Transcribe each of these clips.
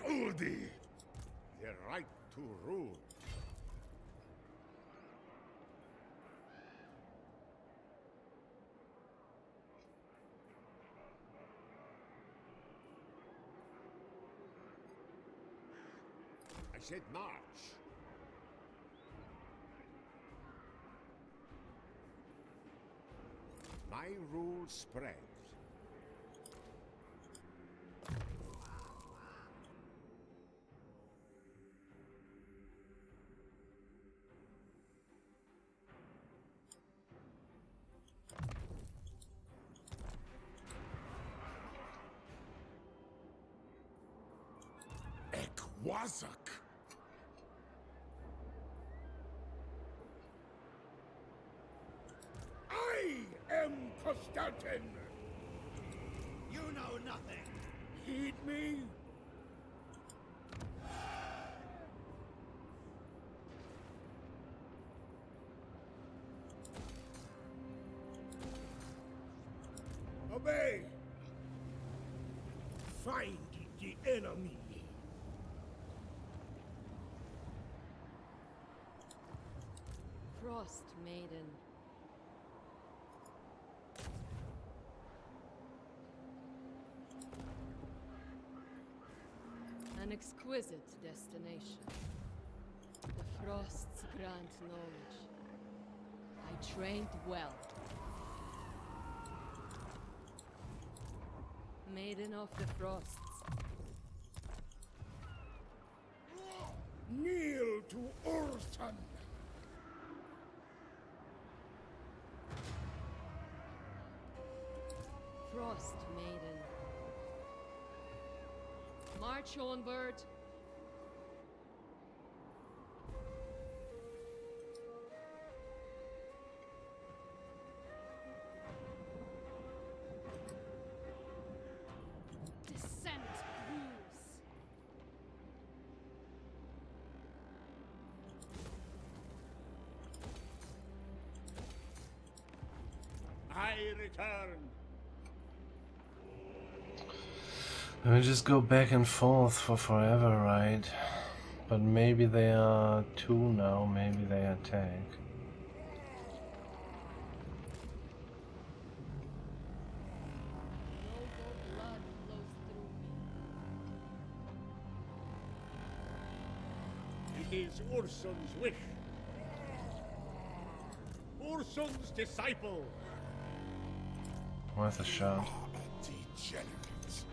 Uldi! The right to rule. I said march. My rule spreads. Ekwazak! I am Constantin! You know nothing! Heed me! Obey! Find the enemy! Frost Maiden. An exquisite destination. The Frosts grant knowledge. I trained well. Maiden of the Frosts. Kneel to Ursun! Frost Maiden. March onward. Descent rules. I return! We just go back and forth for forever, right? But maybe they are two now, maybe they attack. Noble blood flows through me. It is Ursun's wish. Ursun's disciple. Worth a shot. Degenerates.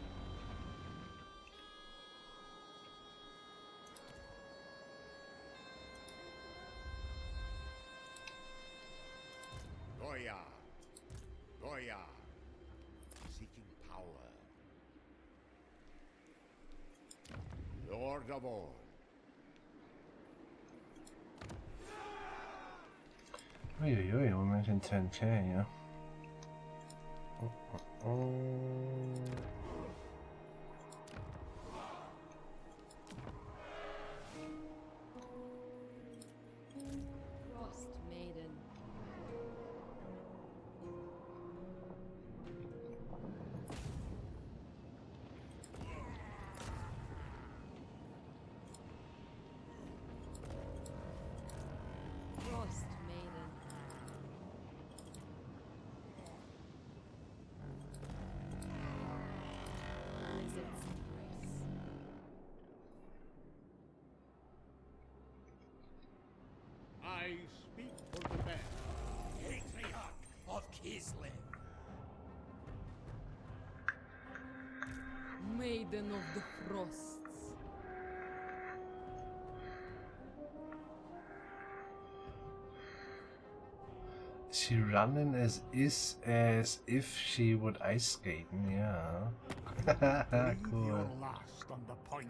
Goya. Seeking power. Lord of all. Uiuiui, we mentioned 10k, yeah. Frost Maiden. Frost Maiden. Blizzard's embrace. I speak for the best. Patriarch of Kislev! Maiden of the Frosts. She running as if she would ice skating, yeah. Breathe Cool. your last on the point.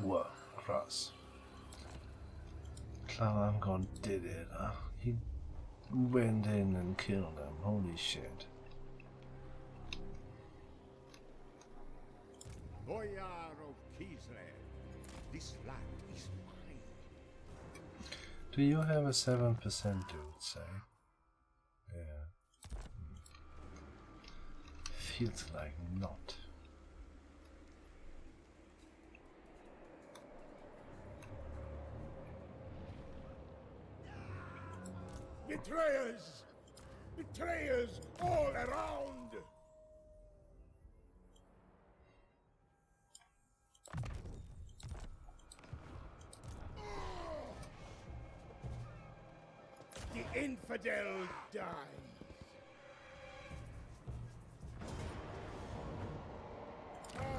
Whoa, cross. Clangon did it, huh? He went in and killed him. Holy shit. Boyar of Kislev, this land is mine. Do you have a 7% dude, say? Yeah. Feels like not. Betrayers! Betrayers all around! The infidel dies. How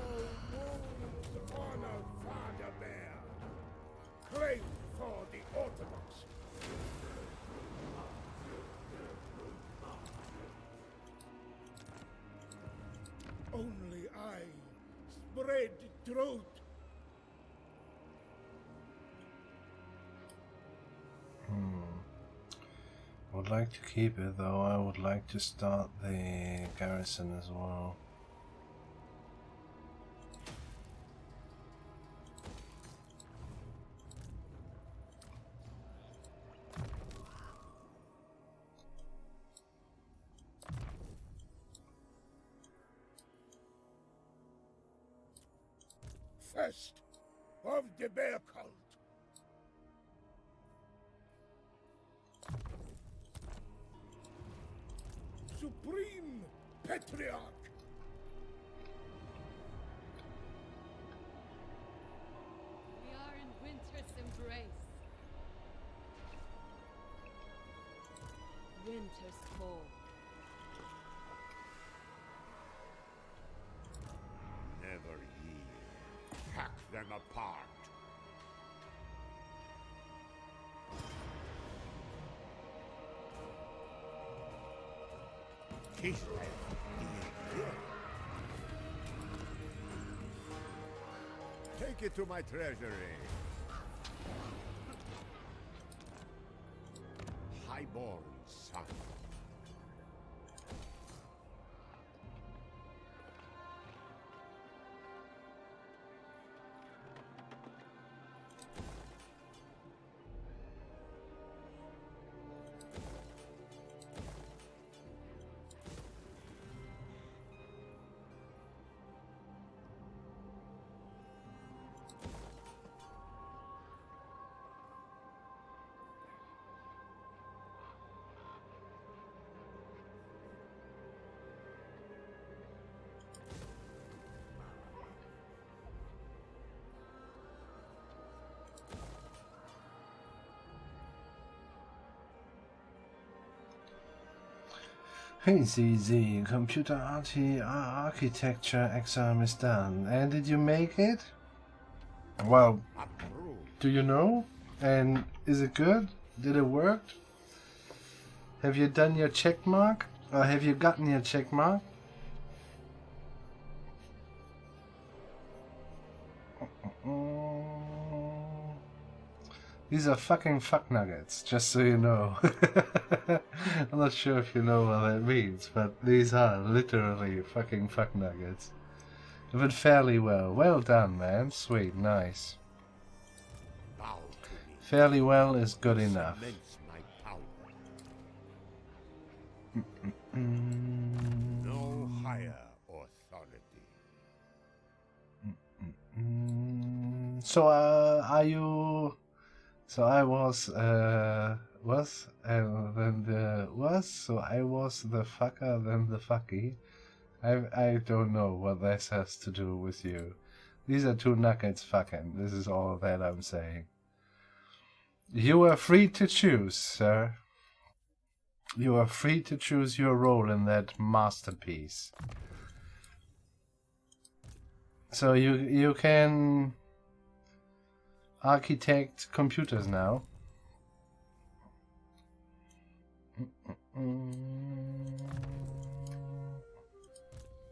wounds honor Father Bear. Claim for the Orthodox. Only I spread truth. I would like to keep it, though I would like to start the garrison as well. First of the bear cult. Supreme Patriarch. We are in winter's embrace. Winter's fall. Never yield. Hack them apart. Kiss them. Take it to my treasury. Highborn son. Hey ZZ, computer architecture exam is done. And did you make it? Well, do you know? And is it good? Did it work? Have you done your check mark? Or have you gotten your check mark? These are fucking fuck nuggets, just so you know. I'm not sure if you know what that means, but these are literally fucking fuck nuggets. You went fairly well. Well done, man. Sweet, nice. Fairly well is good enough. No higher authority. So, are you... So I was, so I was the fucker, then the fucky. I don't know what this has to do with you. These are two nuggets fucking. This is all that I'm saying. You are free to choose, sir. You are free to choose your role in that masterpiece. So you can architect computers now.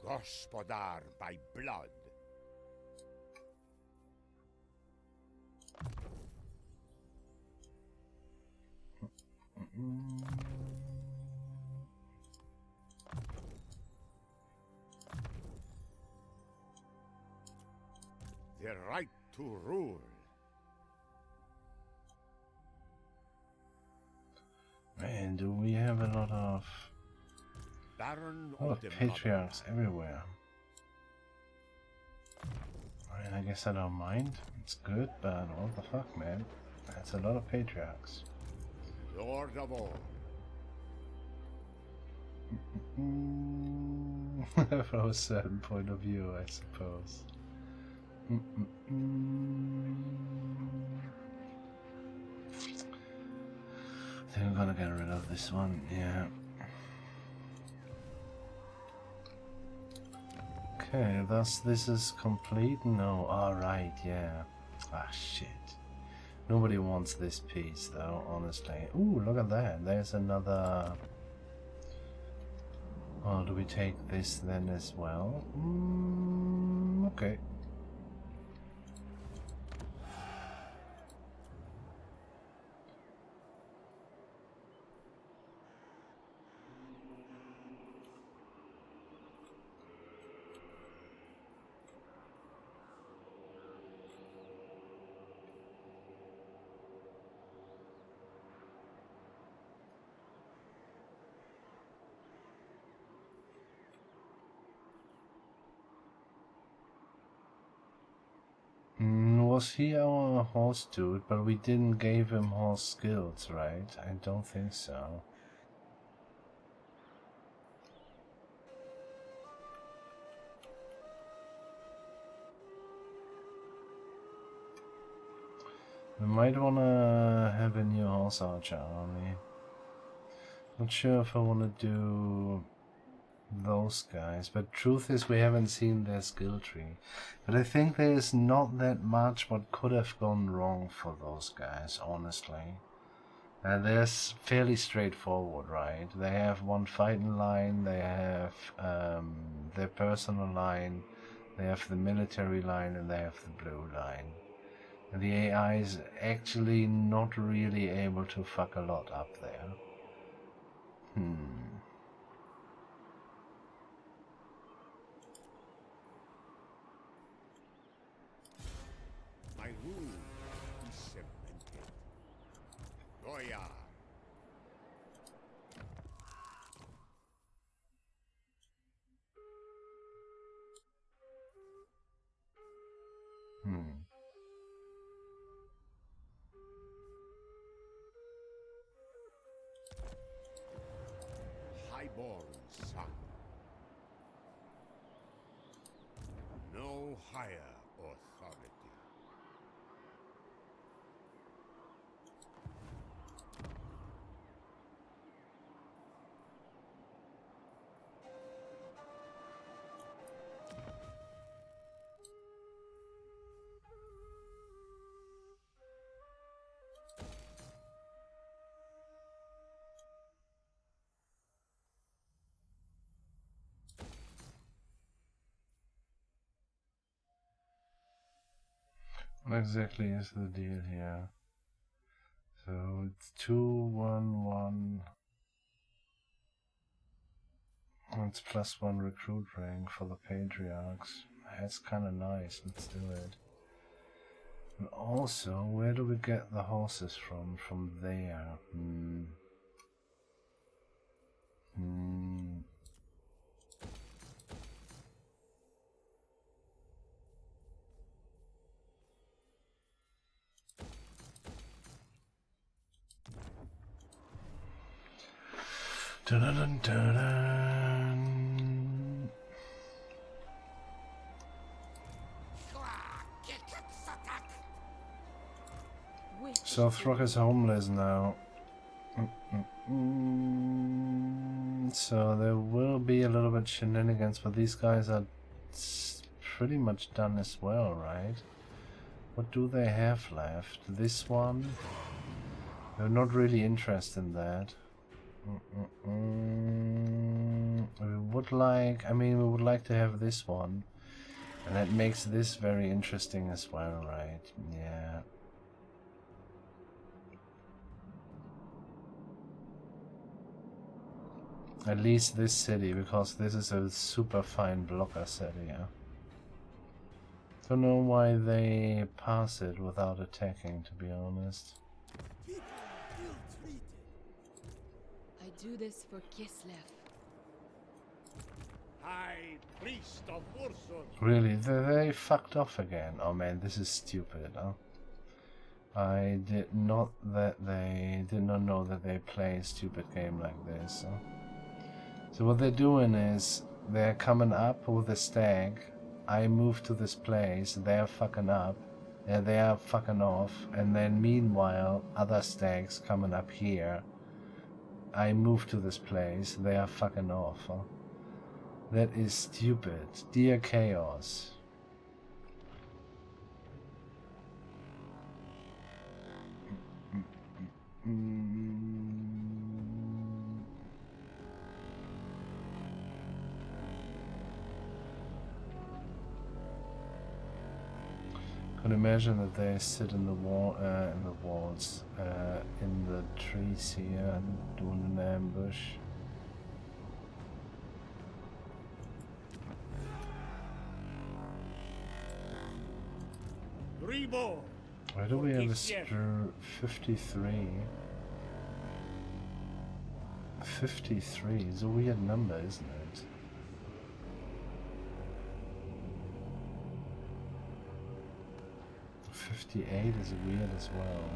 Gospodar by blood. The right to rule. Man, do we have a lot of Baron Oh, of the patriarchs everywhere. I mean, I guess I don't mind. It's good, but what the fuck, man? That's a lot of patriarchs. Lord of all. From a certain point of view, I suppose. I think I'm gonna get rid of this one, yeah. Okay, thus this is complete? No, alright, yeah. Ah, shit. Nobody wants this piece, though, honestly. Ooh, look at that. There's another... Oh, do we take this then as well? Okay. Was he our horse dude, but we didn't give him horse skills, right? I don't think so. We might wanna have a new horse archer army. Not sure if I wanna do those guys, but truth is we haven't seen their skill tree. But I think there is not that much what could have gone wrong for those guys, honestly. And they're fairly straightforward, right? They have one fighting line, they have their personal line, they have the military line, and they have the blue line. And the AI is actually not really able to fuck a lot up there. My rule is cemented. Goya. Highborn son. No higher authority. What exactly is the deal here? So it's 2-1-1. It's +1 recruit rank for the patriarchs. That's kind of nice. Let's do it. And also, where do we get the horses from? From there. Dun-dun-dun-dun. So Throg is homeless now. So there will be a little bit shenanigans, but these guys are pretty much done as well, right? What do they have left? This one? They're not really interested in that. We would like, we would like to have this one. And that makes this very interesting as well, right? Yeah. At least this city, because this is a super fine blocker city. Yeah? Don't know why they pass it without attacking, to be honest. People ill-treated. I do this for Kislev. High Priest of Ursus. Really, they fucked off again. Oh man, this is stupid, huh? I did not know that they play a stupid game like this. Huh? So what they're doing is they're coming up with a stag. I move to this place. They're fucking up. They are fucking off. And then meanwhile, other stags coming up here. I move to this place. They are fucking off. Huh? That is stupid. Dear Chaos. Could imagine that they sit in the walls, in the trees here and doing an ambush. Reborn. Why do we have a 53? 53 is a weird number, isn't it? '58 is weird as well.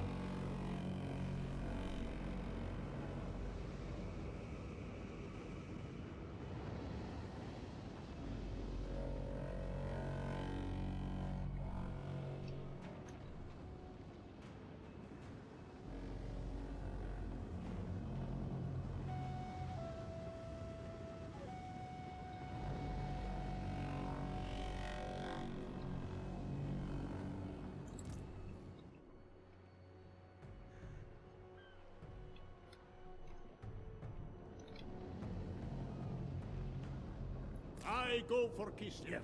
I go for Kislev.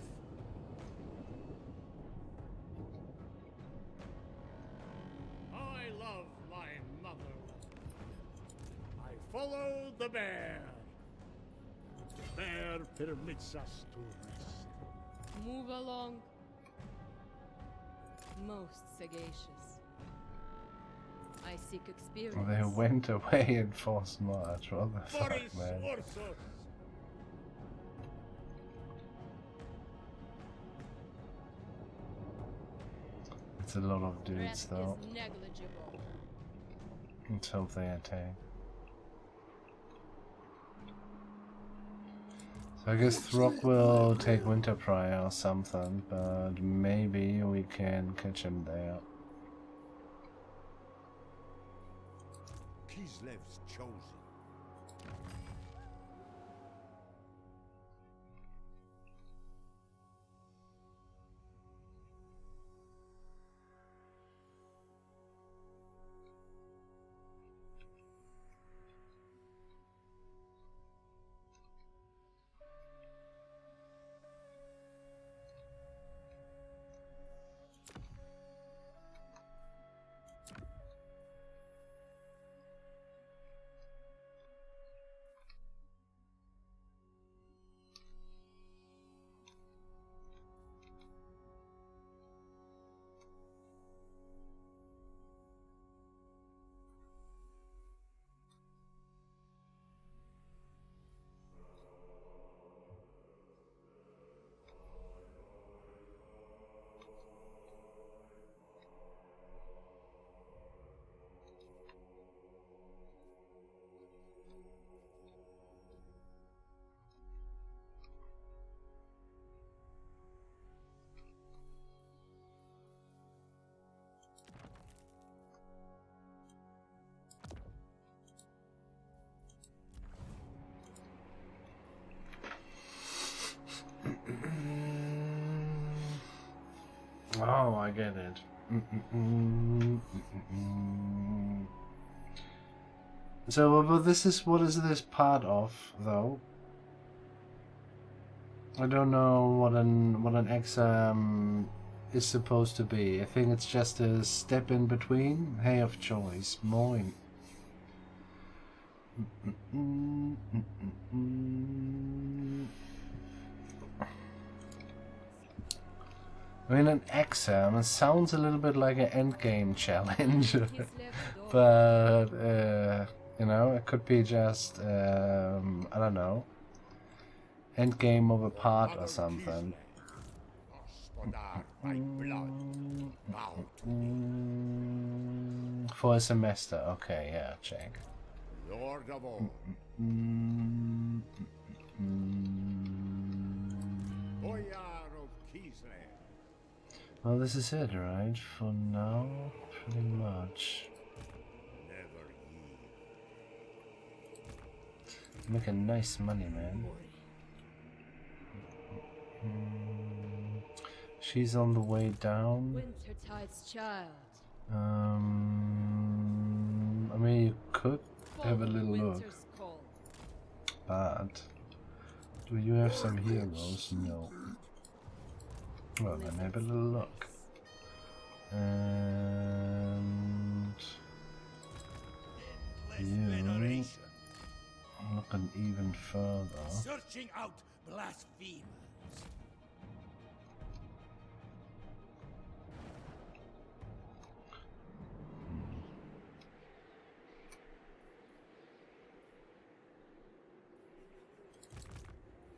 I love my mother. I follow the bear. The bear permits us to rest. Move along. Most sagacious. I seek experience. They went away in forced march. What the fuck, Boris man? Ursus. It's a lot of dudes, Rest though. is negligible. Let's hope they attack. So I guess Throg will take Winter Prior or something, but maybe we can catch him there. Kislev's chosen. Oh, I get it. So, but this is what is this part of, though? I don't know what an exam is supposed to be. I think it's just a step in between. Hay of choice, mowing. I mean, an exam, it sounds a little bit like an endgame challenge, but, you know, it could be just, I don't know, endgame of a part or something. For a semester, okay, yeah, check. Lord of all. Boyar of Kislev. Well, this is it, right? For now, pretty much. Never yield. Making nice money, man. She's on the way down. Wintertide's child. I mean, you could have a little look, but do you have some heroes? No. Well, then have a little look. And you looking even further. Searching out blasphemers.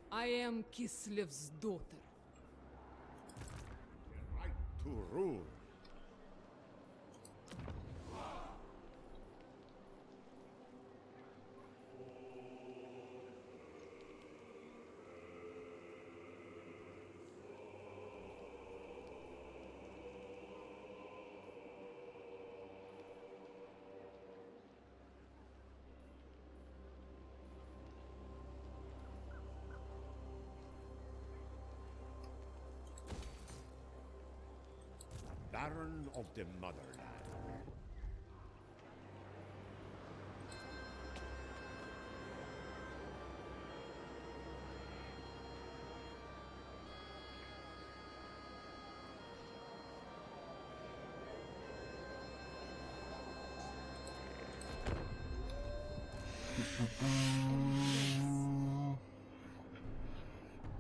I am Kislev's daughter. Right to rule. Baron of the Motherland.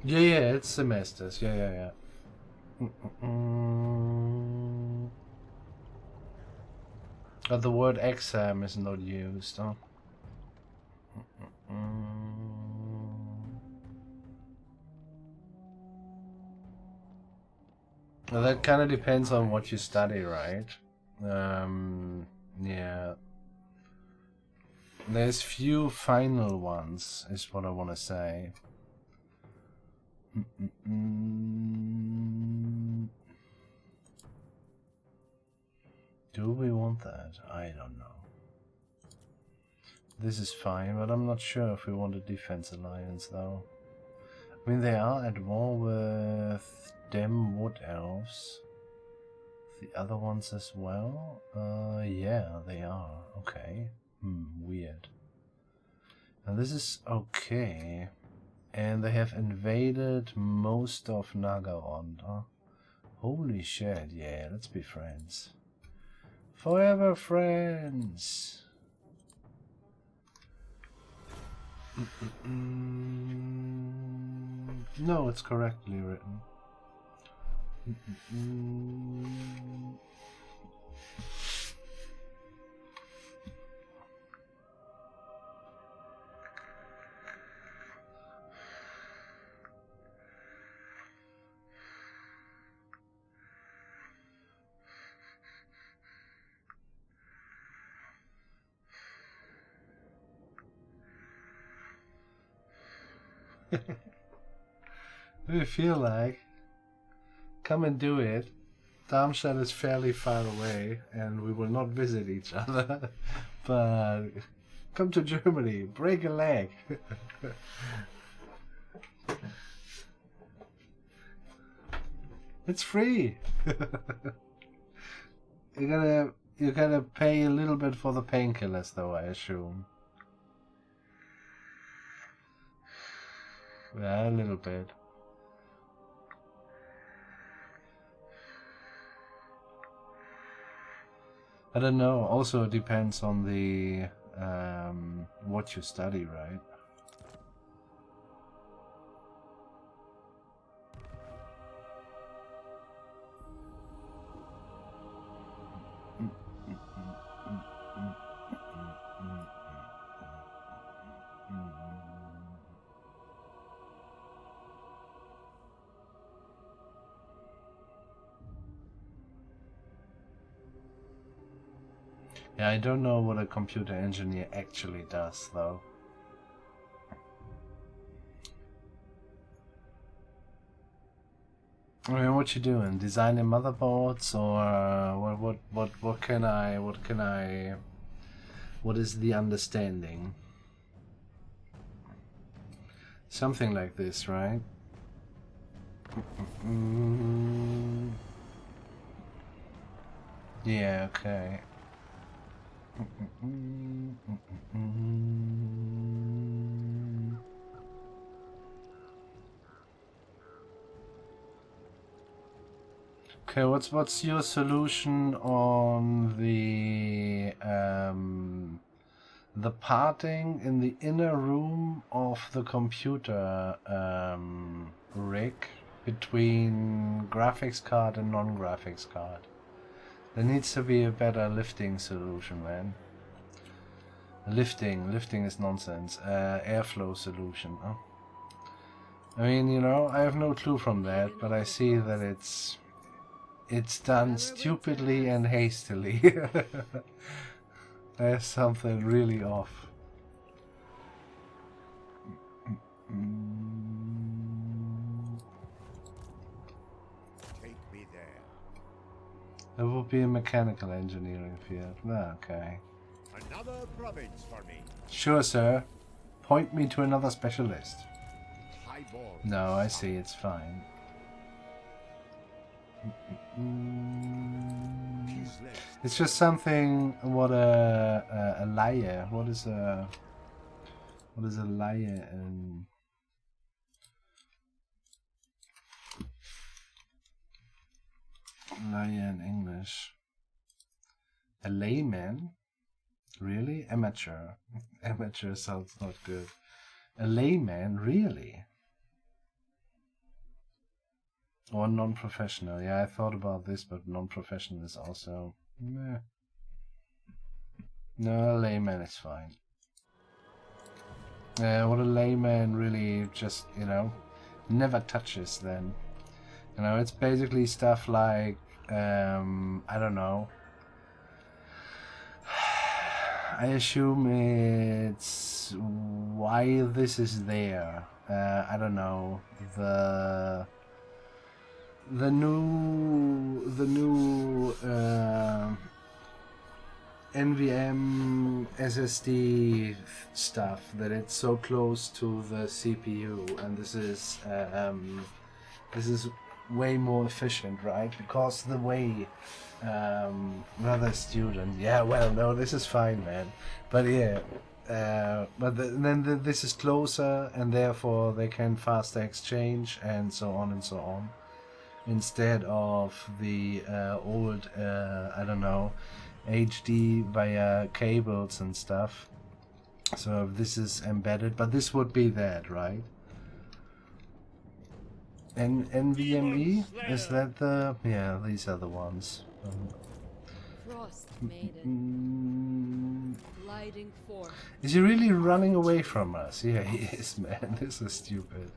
Yeah, it's semesters. Yeah. But the word exam is not used, huh? Well, that kind of depends on what you study, right? Yeah. There's few final ones, is what I want to say. Do we want that? I don't know. This is fine, but I'm not sure if we want a defense alliance, though. I mean, they are at war with them wood elves. The other ones as well? Yeah, they are. Okay. Weird. And this is okay. And they have invaded most of Nagaon, huh? Holy shit, yeah, let's be friends. Forever friends! No, it's correctly written. Do you feel like? Come and do it. Darmstadt is fairly far away and we will not visit each other. But come to Germany, break a leg. It's free. You gotta pay a little bit for the painkillers though, I assume. Yeah, a little bit. I don't know. Also, it depends on the what you study, right? Yeah, I don't know what a computer engineer actually does, though. I mean, what you doing? Designing motherboards, or what can I? What is the understanding? Something like this, right? Yeah. Okay. Okay, what's your solution on the parting in the inner room of the computer rig between graphics card and non-graphics card? There needs to be a better lifting solution, man. Lifting is nonsense. Airflow solution. Huh? I mean, you know, I have no clue from that, but I see that it's done stupidly and hastily. There's something really off. Take me there. That would be a mechanical engineering field. Okay. Another province for me. Sure, sir. Point me to another specialist. Highball. No, I see. It's fine. It's just something. What a liar. What is a liar in? Liar in English. A layman? Really? Amateur. Amateur sounds not good. A layman? Really? Or non-professional. Yeah, I thought about this, but non-professional is also... meh. No, a layman is fine. What a layman really just, you know, never touches then. You know, it's basically stuff like, I don't know. I assume it's why this is there. I don't know. The new NVM SSD stuff, that it's so close to the CPU, and this is way more efficient, right? Because the way another student, yeah, well, no, this is fine, man, but yeah, then this is closer, and therefore they can faster exchange and so on and so on, instead of the old I don't know, HD via cables and stuff. So this is embedded, but this would be that, right? And NVMe, is that the... yeah, these are the ones. Frost Maiden. Gliding forth. Is he really running away from us? Yeah, he is, man. This is stupid.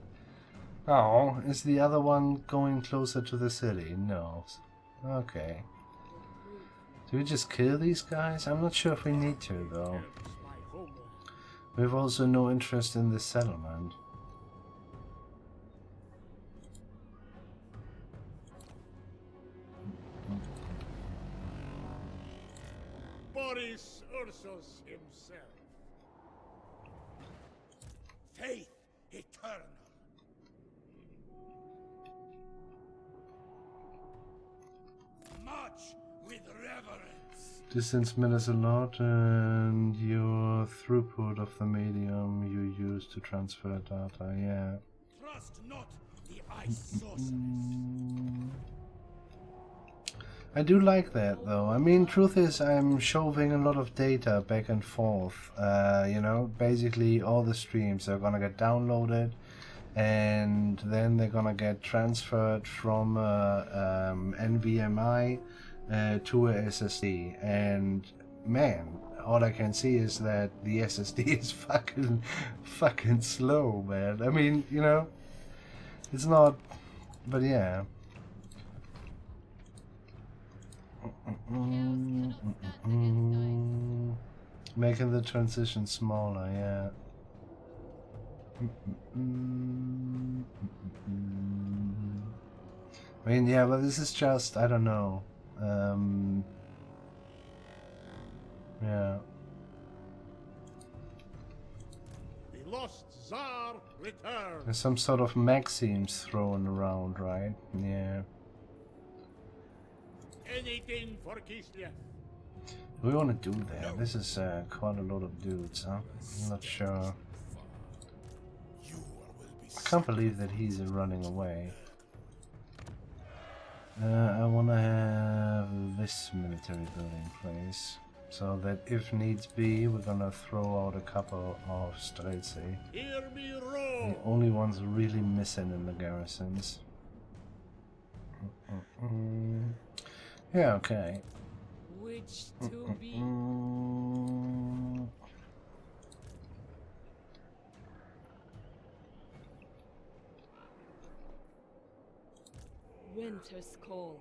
Oh, is the other one going closer to the city? No. Okay. Do we just kill these guys? I'm not sure if we need to, though. We have also no interest in this settlement. Boris Ursus himself. Faith eternal. March with reverence. Distance matters a lot, and your throughput of the medium you use to transfer data, yeah. Trust not the ice sorceress. I do like that though. I mean, truth is, I'm shoving a lot of data back and forth. You know, basically all the streams are gonna get downloaded, and then they're gonna get transferred from NVMe to a SSD. And man, all I can see is that the SSD is fucking slow, man. I mean, you know, it's not, but yeah. Making the transition smaller, yeah. I mean, yeah, but this is just, I don't know. Yeah. The lost Tsar returns. There's some sort of maxims thrown around, right? Yeah. Anything for Kislev. We want to do that. This is quite a lot of dudes, huh? I'm not sure. I can't believe that he's running away. I want to have this military building place, so that if needs be, we're gonna throw out a couple of Streltsy. Hear me roar. The only ones really missing in the garrisons. Yeah, okay. Which to be? Winter's call.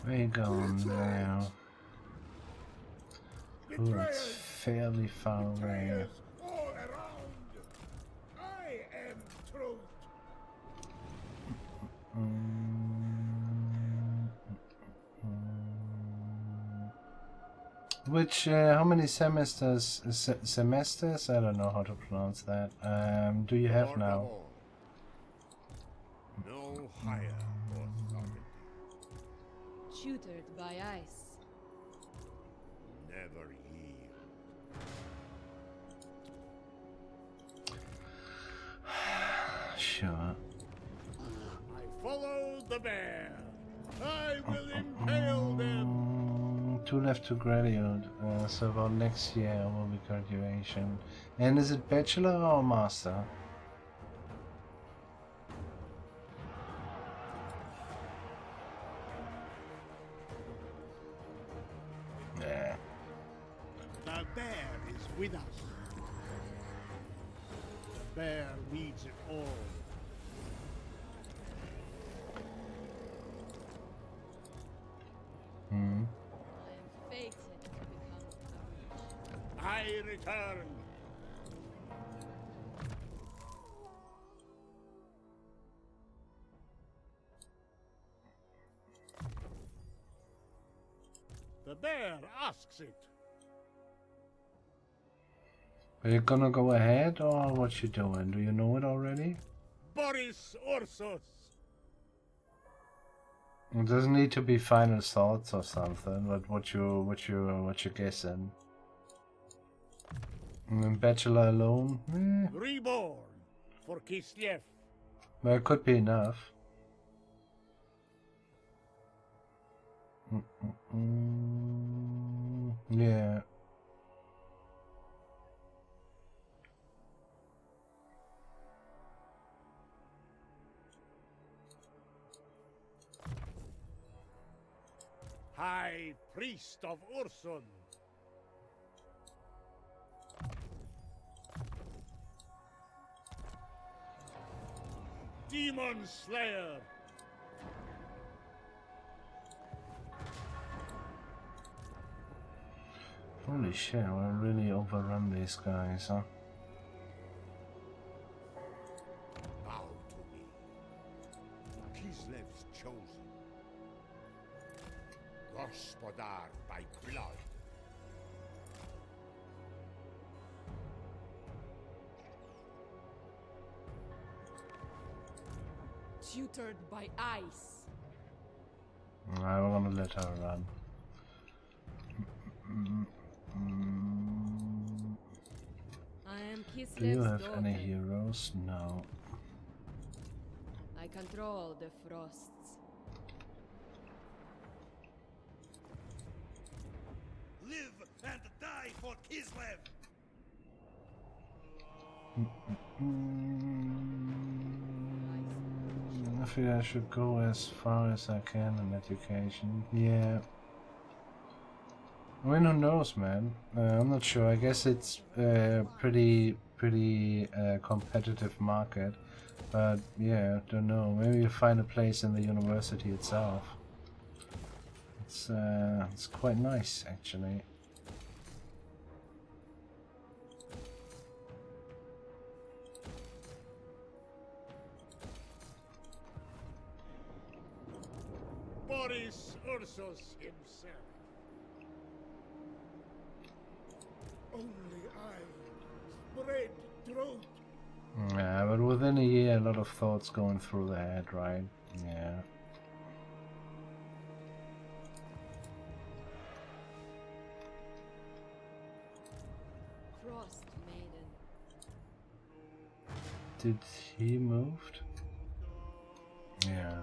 Where you going now? Ooh, it's fairly far away. All around. I am truth. Which, how many semesters, semesters? I don't know how to pronounce that. Do you have now? No higher authority. Tutored by ice. Never yield. Sure. I follow the bear. I will impale them. 2 left to graduate, so about next year will be graduation. And is it bachelor or master? Yeah. The bear is with us. The bear leads it all. Hmm. I am fated to become I return. The bear asks it. Are you gonna go ahead or what you doing? Do you know it already? Boris Ursus. It doesn't need to be final thoughts or something, but what you guessing? Bachelor alone? Reborn for Kislev. Well, it could be enough. Yeah. High Priest of Ursun. Demon Slayer! Holy shit, we really overrun these guys, huh? Bow to me. Kislev's chosen. Gospodar by blood. Tutored by ice. I want to let her run. I am Kislev's Do you have daughter. any heroes? No. I control the frosts. Live and die for Kislev! I feel I should go as far as I can in education. Yeah. I mean, who knows, man? I'm not sure. I guess it's a pretty competitive market. But yeah, don't know. Maybe you find a place in the university itself. It's quite nice, actually. Boris Ursus himself. Only I spread truth. Yeah, but within a year, a lot of thoughts going through the head, right? Yeah. Frost Maiden. Did he moved? Yeah.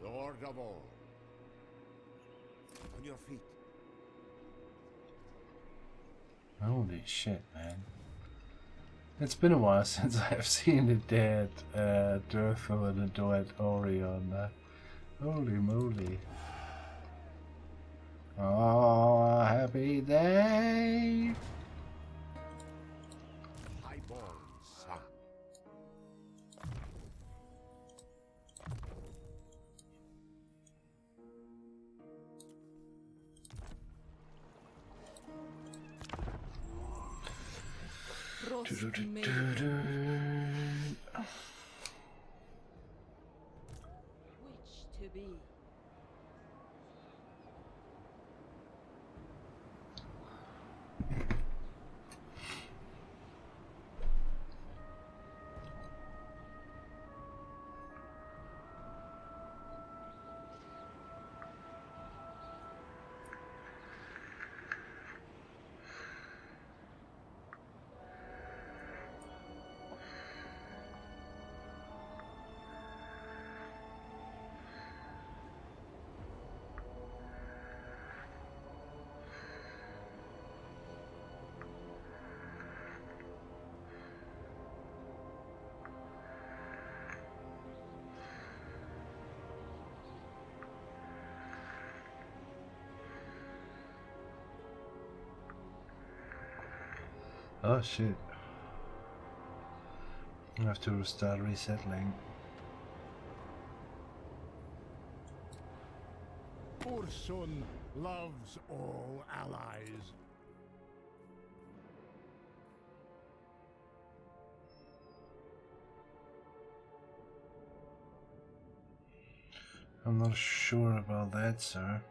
Lord of all. On your feet. Holy shit, man. It's been a while since I've seen a dead Durthor and a dead Orion. Holy moly. Oh, happy day! Highborn son. Frost Maiden. Which to be? Oh shit. I have to start resettling. Ursun loves all allies. I'm not sure about that, sir.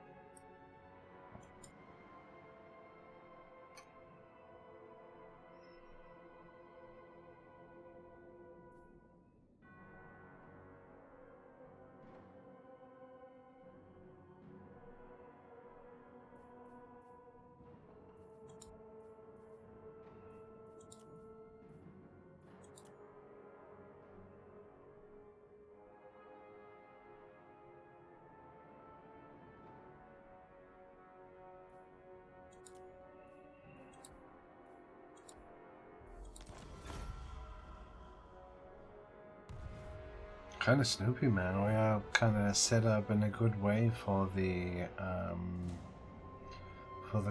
Kind of snoopy, man. We are kind of set up in a good way for the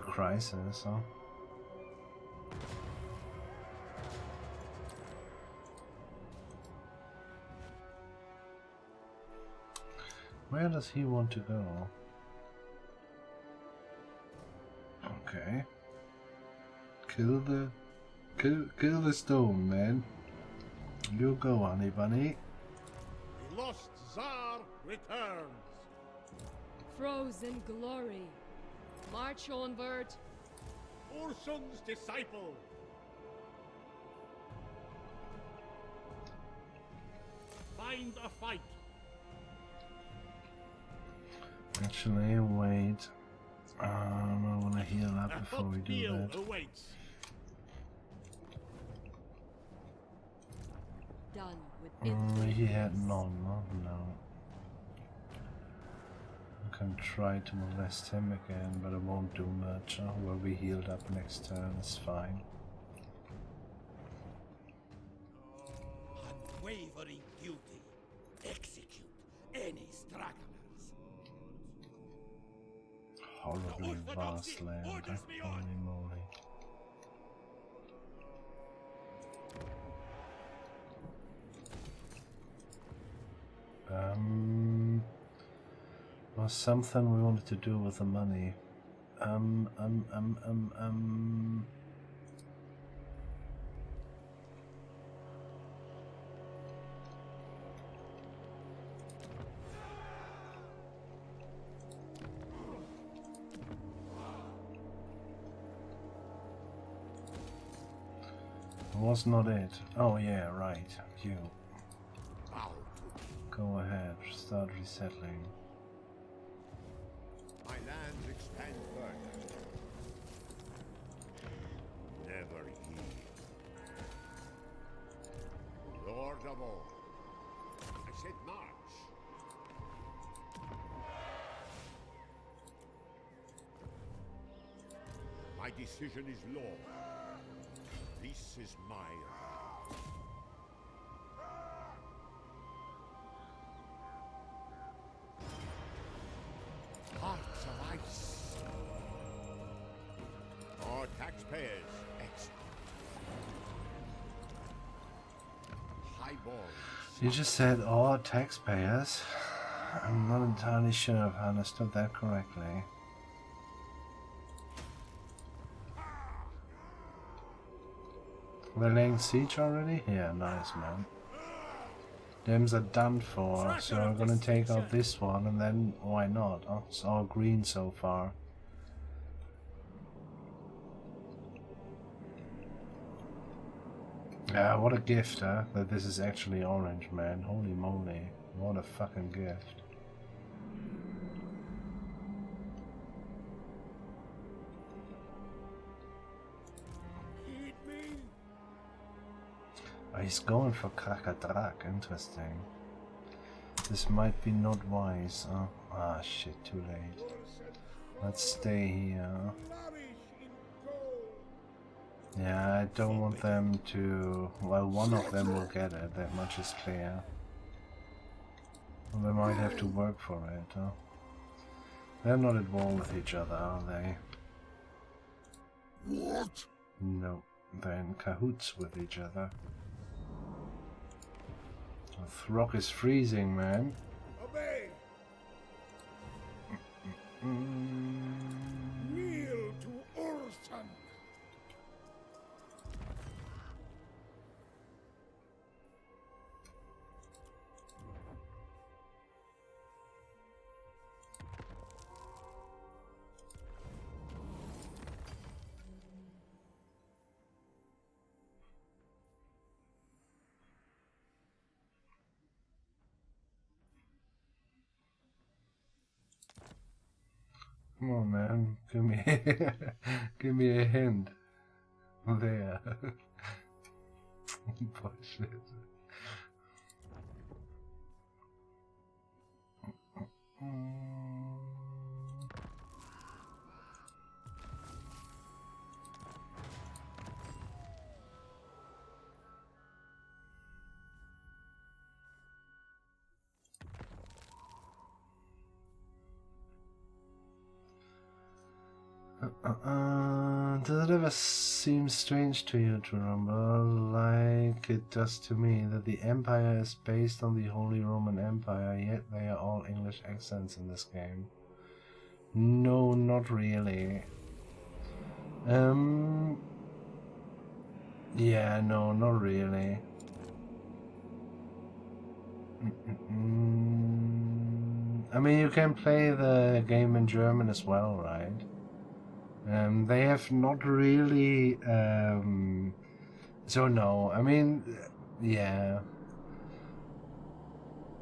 crisis, huh? Where does he want to go? Okay. Kill the stone, man. You go, honey bunny. The lost Tsar returns. Frozen glory. March onward. Ursun's disciple. Find a fight. Actually, wait. I want to heal up A before we hot do meal that. awaits. Done with He had infinite none, no. I can try to molest him again, but it won't do much. We'll be healed up next turn, it's fine. Unwavering duty. Execute any stragglers. Horribly vast land, holy moly. Was something we wanted to do with the money. Was not it. Oh yeah, right. You. Go ahead, start resettling. My lands expand further. Never heed. Lord of all. I said march. My decision is law. This is my right. Hearts of ice. Our taxpayers exit. Highborn. You just said all taxpayers. I'm not entirely sure if I understood that correctly. They're laying siege already? Yeah, nice, man. Thems are done for, so I'm gonna take out this one and then why not? Oh, it's all green so far. Yeah, what a gift, huh? That this is actually orange, man. Holy moly. What a fucking gift. Eat me. Oh, he's going for Krakadrak, interesting. This might be not wise. Oh, ah, shit, too late. Let's stay here. Flourish in gold. Yeah, I don't want them to... Well, one of them will get it, that much is clear. Well, they might have to work for it, huh? They're not at war with each other, are they? What? No, they're in cahoots with each other. The Throg is freezing, man. Obey. Kneel to Ursun. Come on, man. Give me, give me a hint. There. Bullshit. Does it ever seem strange to you to remember, like it does to me, that the Empire is based on the Holy Roman Empire, yet they are all English accents in this game? No, not really. Yeah, no, not really. I mean, you can play the game in German as well, right? They have not really, so no, I mean, yeah.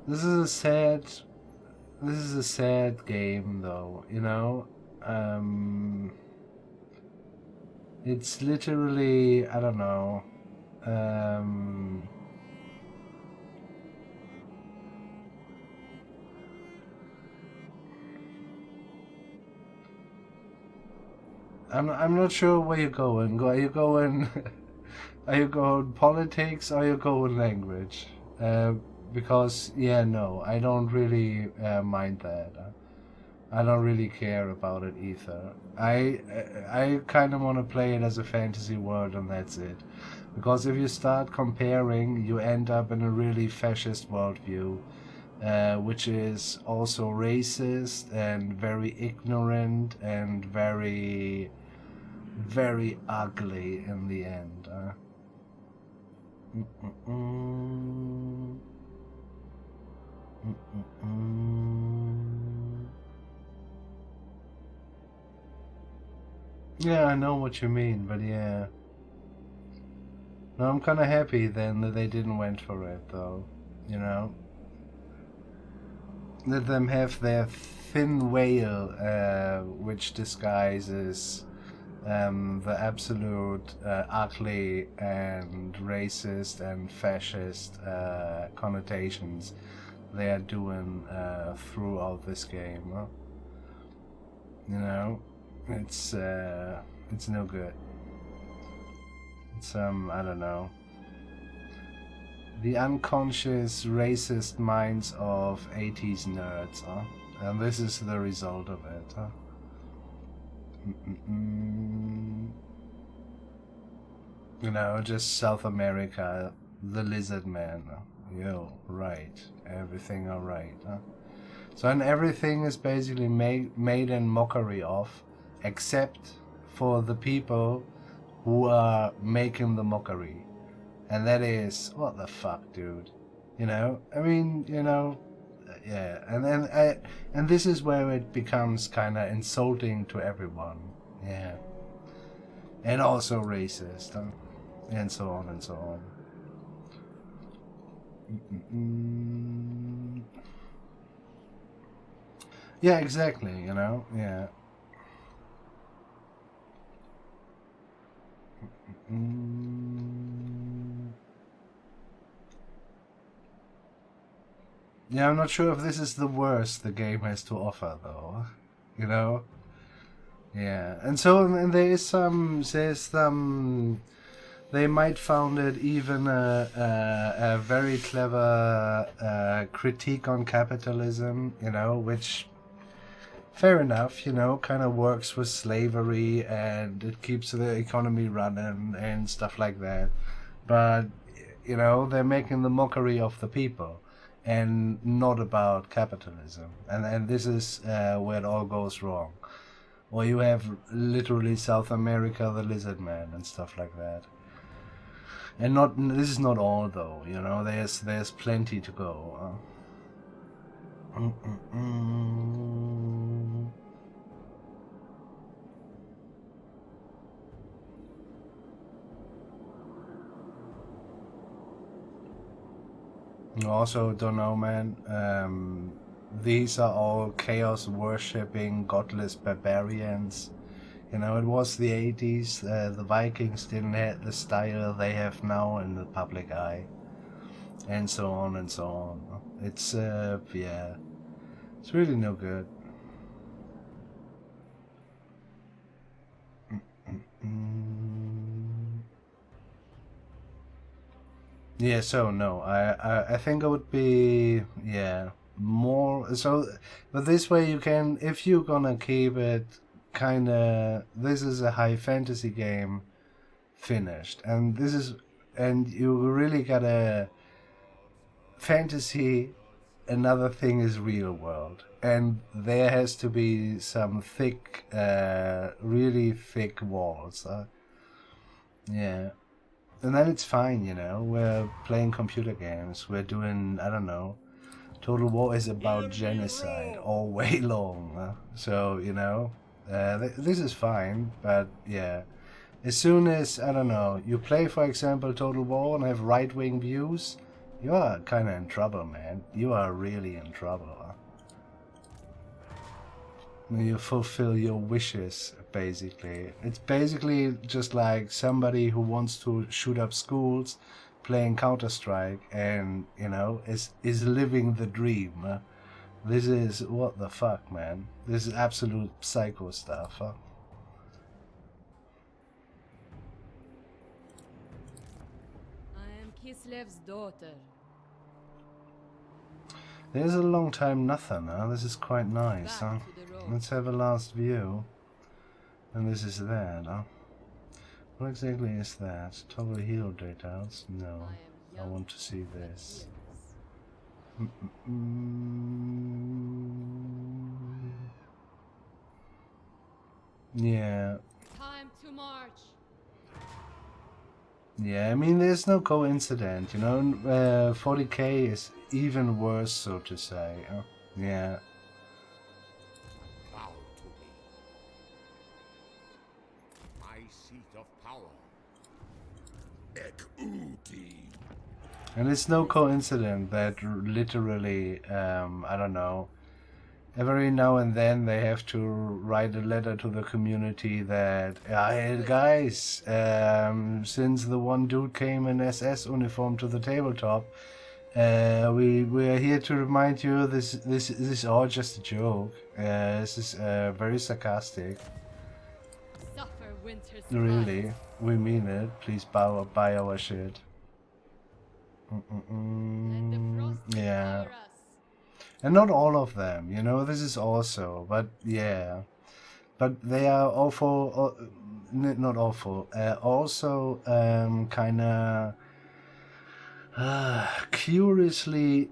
This is a sad game though, you know? It's literally, I don't know, I'm not sure where you're going. Are you going are you going politics or are you going language? Because yeah, no, I don't really mind that. I don't really care about it either. I kind of want to play it as a fantasy world and that's it. Because if you start comparing, you end up in a really fascist worldview, which is also racist and very ignorant and very, very ugly in the end. Yeah, I know what you mean, but yeah. No, I'm kind of happy then that they didn't went for it, though. You know? Let them have their thin veil, which disguises the absolute ugly and racist and fascist connotations they are doing throughout this game. Huh? You know, it's no good. It's I don't know. The unconscious racist minds of 80s nerds, huh? And this is the result of it, huh? You know, just South America, the lizard man. Yo, right. Everything alright, huh? So, and everything is basically made in mockery of, except for the people who are making the mockery. And that is, what the fuck, dude? You know? I mean, you know, yeah. And then and this is where it becomes kind of insulting to everyone. Yeah. And also racist. And so on and so on. Yeah, exactly, you know? Yeah. Yeah, I'm not sure if this is the worst the game has to offer, though. You know? Yeah, and so and there's some they might found it even a very clever critique on capitalism, you know, which fair enough, you know, kind of works with slavery and it keeps the economy running and stuff like that. But you know, they're making the mockery of the people and not about capitalism, and this is where it all goes wrong. Or you have literally South America, the lizard man, and stuff like that. And this is not all though, you know. There's plenty to go. Also, don't know, man. These are all chaos worshipping godless barbarians. You know, it was the 80s. The Vikings didn't have the style they have now in the public eye, and so on and so on. It's yeah, it's really no good. Yeah, so no, I think it would be, yeah, more so, but this way you can, if you're gonna keep it this is a high fantasy game finished, and you really gotta fantasy. Another thing is real world, and there has to be some thick, really thick walls. Yeah, and then it's fine, you know. We're playing computer games. We're doing, I don't know. Total War is about genocide all way long. So, you know, this is fine, but yeah. As soon as, I don't know, you play, for example, Total War and have right-wing views, you are kind of in trouble, man. You are really in trouble. You fulfill your wishes, basically. It's basically just like somebody who wants to shoot up schools playing Counter-Strike and, you know, is living the dream. This is, what the fuck, man. This is absolute psycho stuff. I am Kislev's daughter. There's a long time nothing, huh? This is quite nice, huh? Back to the road. Let's have a last view. And this is that, huh? What exactly is that? Toggle hero details? No. I am I young want to see but this. fearless. Yeah. Time to march. Yeah, I mean, there's no coincidence, you know? 40k is even worse, so to say. Yeah. Bow to me. My seat of power. Ekuti. And it's no coincidence that literally, I don't know, every now and then they have to write a letter to the community that, hey guys, since the one dude came in SS uniform to the tabletop, we are here to remind you this is all just a joke. This is very sarcastic. Suffer winter's Really, blight. we mean it. Please buy our shit. Let the frost Yeah. devour us. And not all of them, you know, this is also, but yeah. But they are awful, not awful, also kind of curiously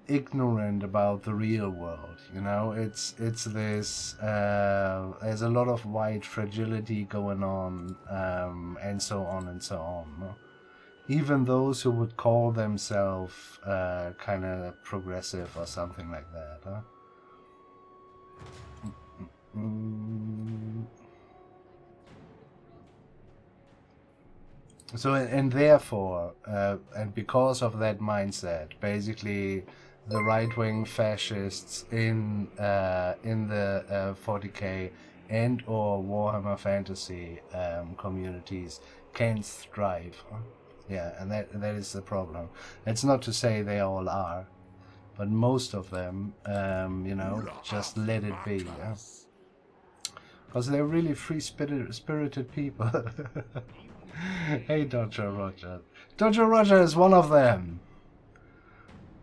ignorant about the real world, you know. It's this, there's a lot of white fragility going on, and so on and so on. No? Even those who would call themselves kind of progressive or something like that. Huh? So, and therefore, and because of that mindset, basically the right-wing fascists in the 40k and or Warhammer Fantasy communities can thrive. Huh? Yeah, and that is the problem. It's not to say they all are, but most of them, you know, just let it be. Yeah? Because they're really free-spirited people. Hey, Dodger Roger. Dodger Roger is one of them.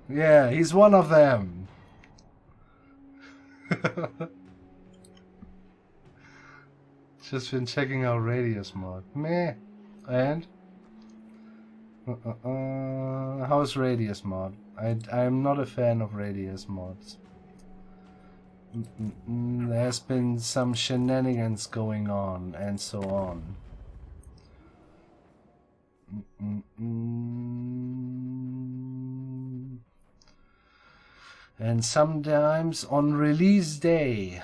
Yeah, he's one of them. Just been checking out Radius mod. Meh. And? How's Radius mod? I'm not a fan of Radius mods. There's been some shenanigans going on and so on. And sometimes on release day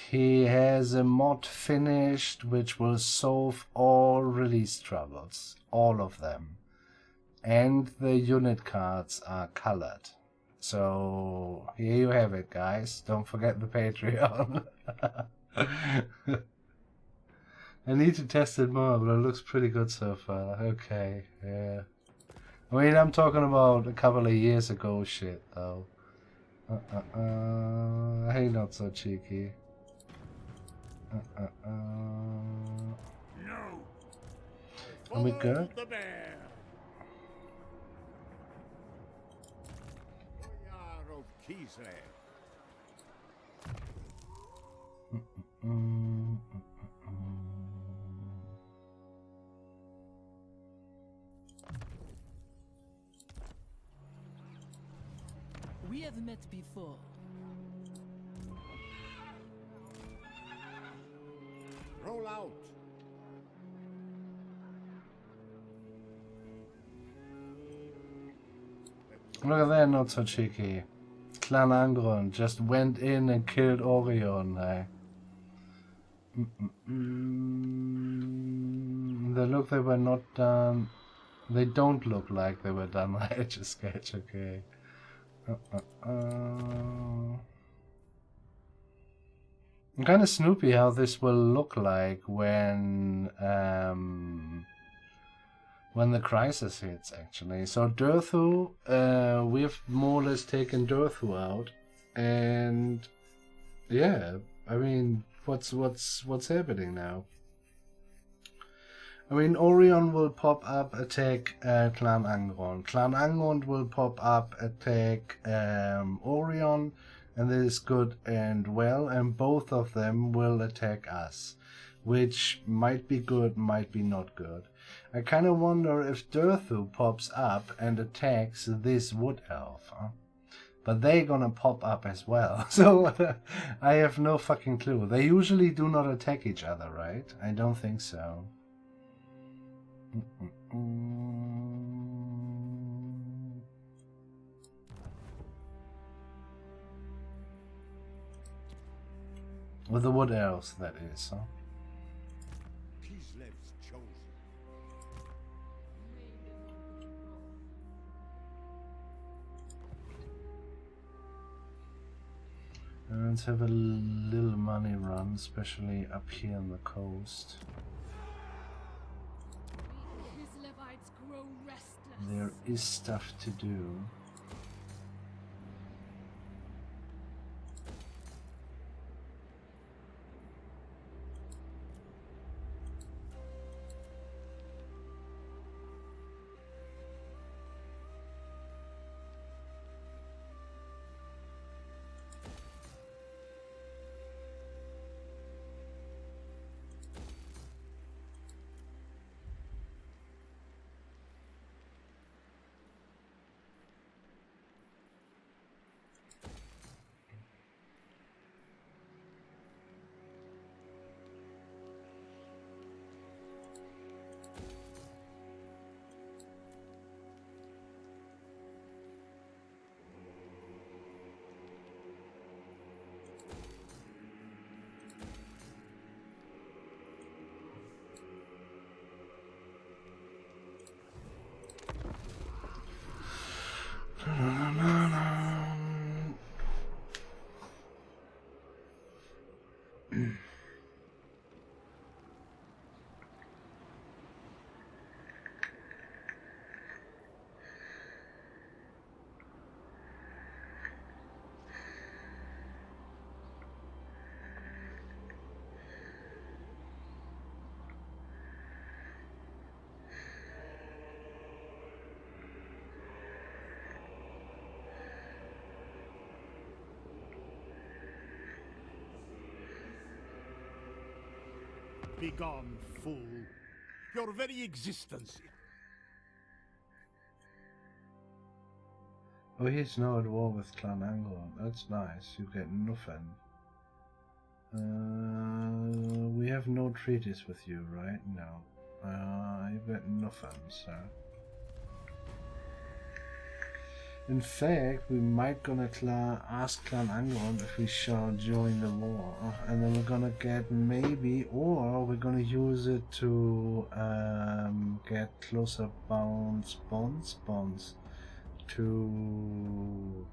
he has a mod finished which will solve all release troubles, all of them. And the unit cards are colored. So here you have it, guys. Don't forget the Patreon. I need to test it more, but it looks pretty good so far. Okay, yeah. I mean, I'm talking about a couple of years ago shit, though. Hey, not so cheeky. No. Are we good? The bear. Boyar of Kislev. We have met before. Roll out. Look at that, not so cheeky. Clan Angron just went in and killed Orion. They look they were not done. They don't look like they were done by Etch a Sketch, okay. I'm kind of snoopy how this will look like when the crisis hits, actually. So Durthu, we've more or less taken Durthu out, and yeah, I mean, what's happening now? I mean, Orion will pop up, attack Clan Angron. Clan Angron will pop up, attack Orion, and this is good and well, and both of them will attack us, which might be good, might be not good. I kind of wonder if Durthu pops up and attacks this wood elf, huh? But they're gonna pop up as well, so I have no fucking clue. They usually do not attack each other, right? I don't think so. With the wood elves, that is, huh? Kislev's chosen. Let's have a little money run, especially up here on the coast. Kislevites grow restless. There is stuff to do. Begone, fool. Your very existence. Oh, he's now at war with Clan Angron. That's nice. You get nothing. We have no treaties with you, right? No. You get nothing, sir. In fact, we might gonna ask Clan Angron if we shall join the war, and then we're gonna get maybe, or we're gonna use it to get closer bonds to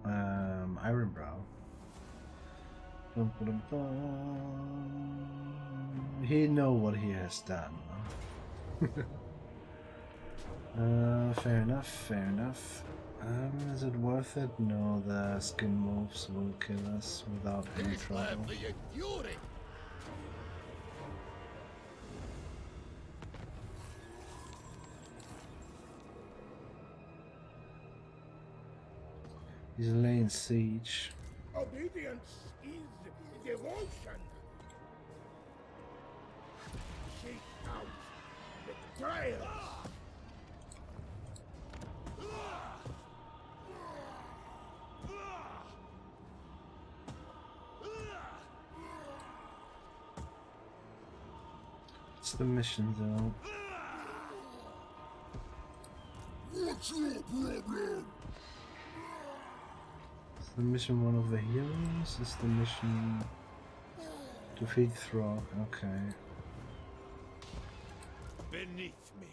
Ironbrow. He know what he has done. Fair enough. Is it worth it? No, the skin moves will kill us without any trouble. He's laying siege. Obedience is devotion. Seek out betrayal. What's the mission though? What's your problem? Is the mission one of the heroes? Is the mission defeat Throg? Okay. Beneath me.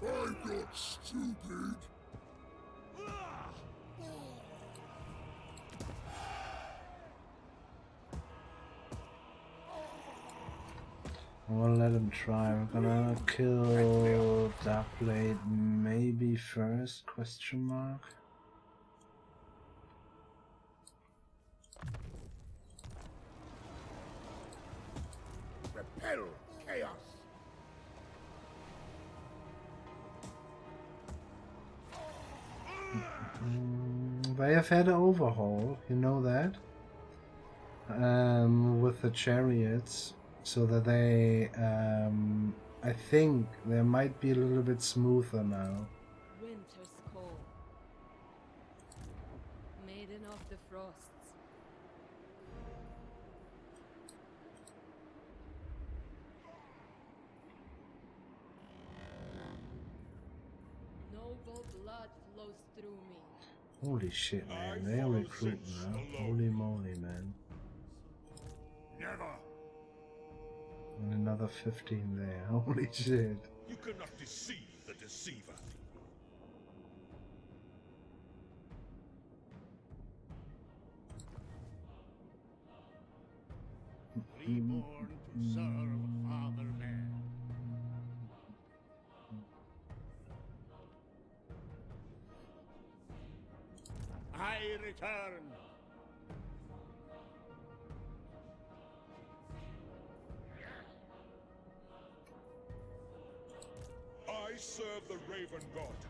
I'm not stupid. We'll let him try. We're gonna kill Darkblade maybe first? Question mark. Repel chaos. They have had an overhaul, you know that? With the chariots, so that they, I think they might be a little bit smoother now. Winter's cold. Maiden of the frosts. Noble blood flows through me. Holy shit, man, they are recruiting now. Holy moly, man. Never. And another 15 there. Holy shit. You cannot deceive the deceiver. Reborn to serve fatherland. I return. I serve the Raven God.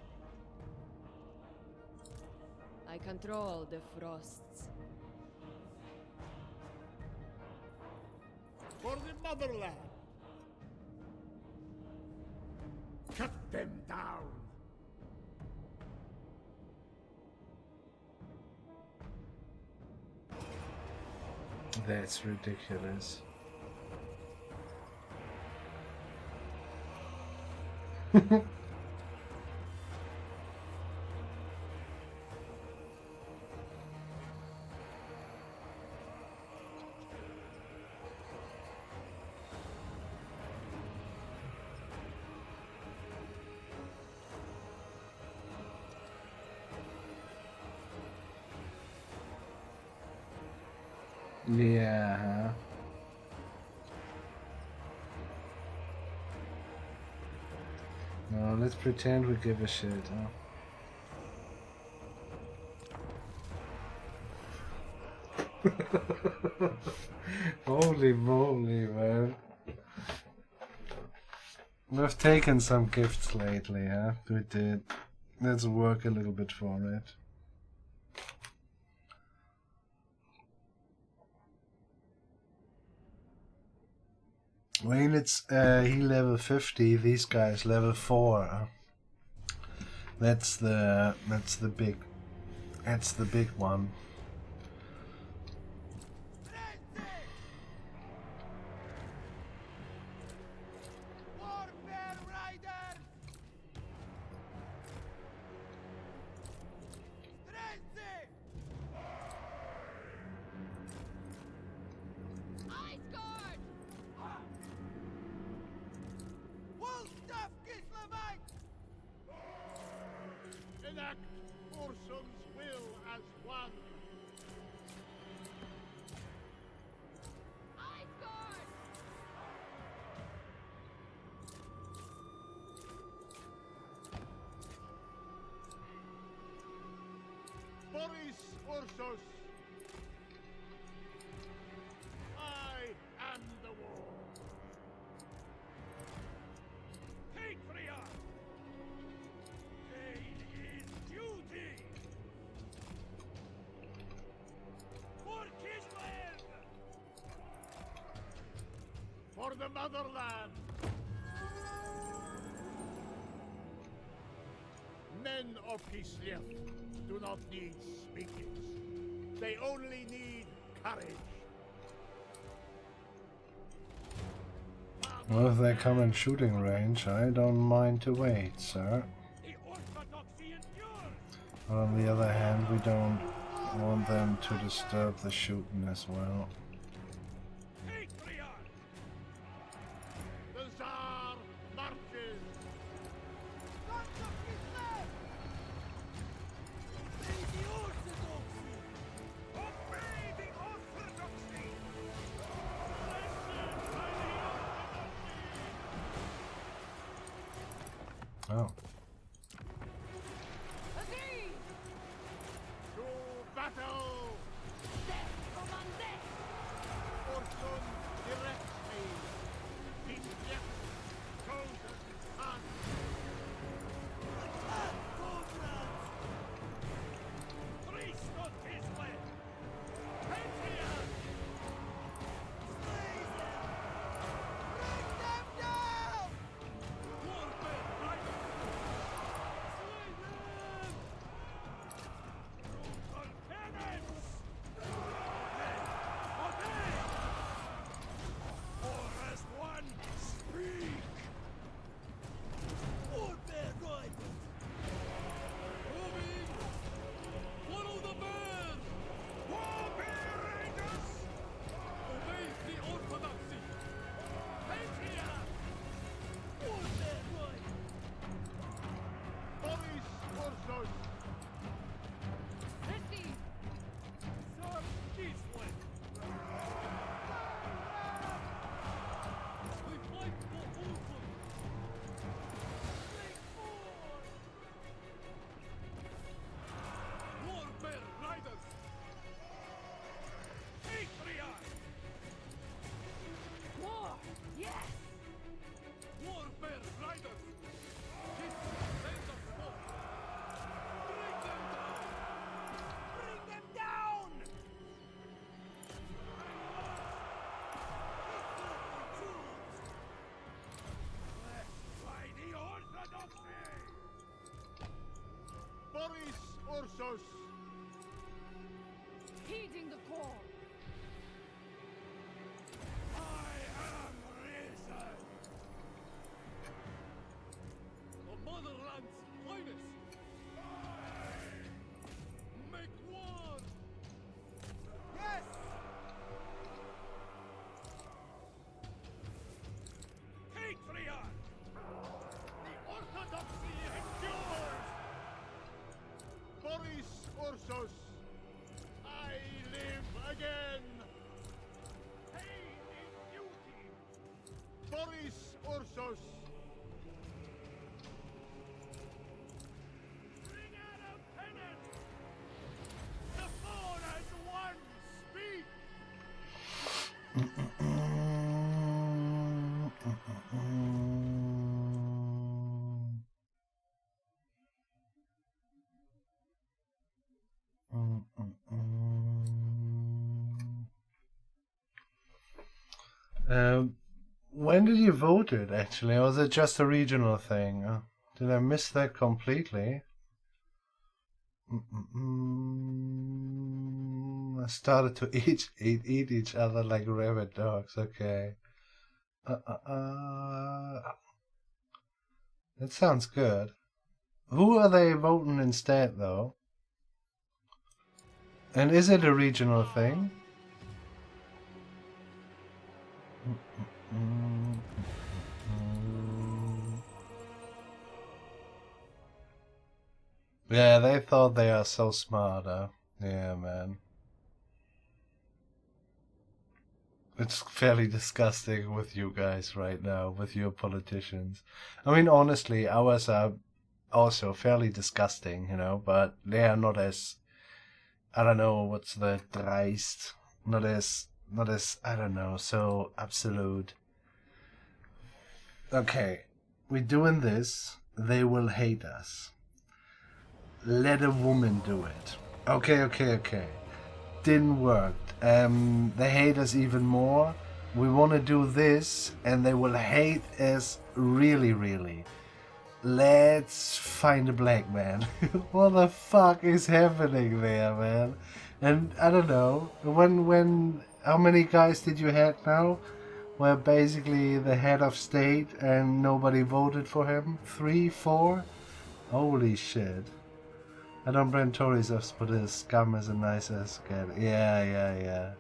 I control the frosts. For the motherland. Cut them down. That's ridiculous. Yeah, huh? No, let's pretend we give a shit, huh? Holy moly, man. We've taken some gifts lately, huh? We did. Let's work a little bit for it. I mean, it's he level 50. These guys level 4. That's the big one. Enact Ursus' will as one. Boris Ursus. I am the war. Take Freya. Pain the motherland. Men of Kislev do not need speeches. They only need courage. Well, if they come in shooting range, I don't mind to wait, sir. The orthodoxy endures. But on the other hand, we don't want them to disturb the shooting as well. Patriarch! The Tsar marches. Sons of Kislev! Obey the orthodoxy! Obey the orthodoxy! Blessed by the orthodoxy! Oh. Agree! To battle! Death commande! Orson directs me. Kislev, chosen son. Attack, comrades! Priest of Kislev! Patriot! Slay them! Bring them down! Warfare, riders! Slay them! Brutal cannons! Obey! Or as one, speak! Warfare, riders! Moving! Follow the band! Warfare, riders! Obey the orthodoxy! Patriot! Warfare, riders! Boris Ursus! Receive! Sir Kislev! We fight for Ursus! Make more! Warfare, riders! Patriot! War! Yes! Warfare, riders! Kiss send us forth! Bring them down! Bring them down! By the orthodoxy! Boris Ursus! Heeding the call! I am risen! The motherland's finest! Make war! Yes! Patriot! The orthodoxy endures! Boris Ursus! I live again! Pain is duty! Boris Ursus! Bring out a penance! The four as one speak! When did you vote it, actually? Or was it just a regional thing? Did I miss that completely? I started to eat each other like rabid dogs. Okay. That sounds good. Who are they voting instead, though? And is it a regional thing? Yeah, they thought they are so smart, huh? Yeah, man. It's fairly disgusting with you guys right now, with your politicians. I mean, honestly, ours are also fairly disgusting, you know, but they are not as, I don't know, what's the dreist? Not as, I don't know, so absolute. Okay, we're doing this, they will hate us. Let a woman do it. Okay. Didn't work. They hate us even more. we want to do this, and they will hate us really, really. Let's find a black man. What the fuck is happening there, man? And I don't know, how many guys did you have now? Where basically the head of state and nobody voted for him? 3, 4? Holy shit. I don't blame Tories us, but the scum is a nice ass cat. Yeah.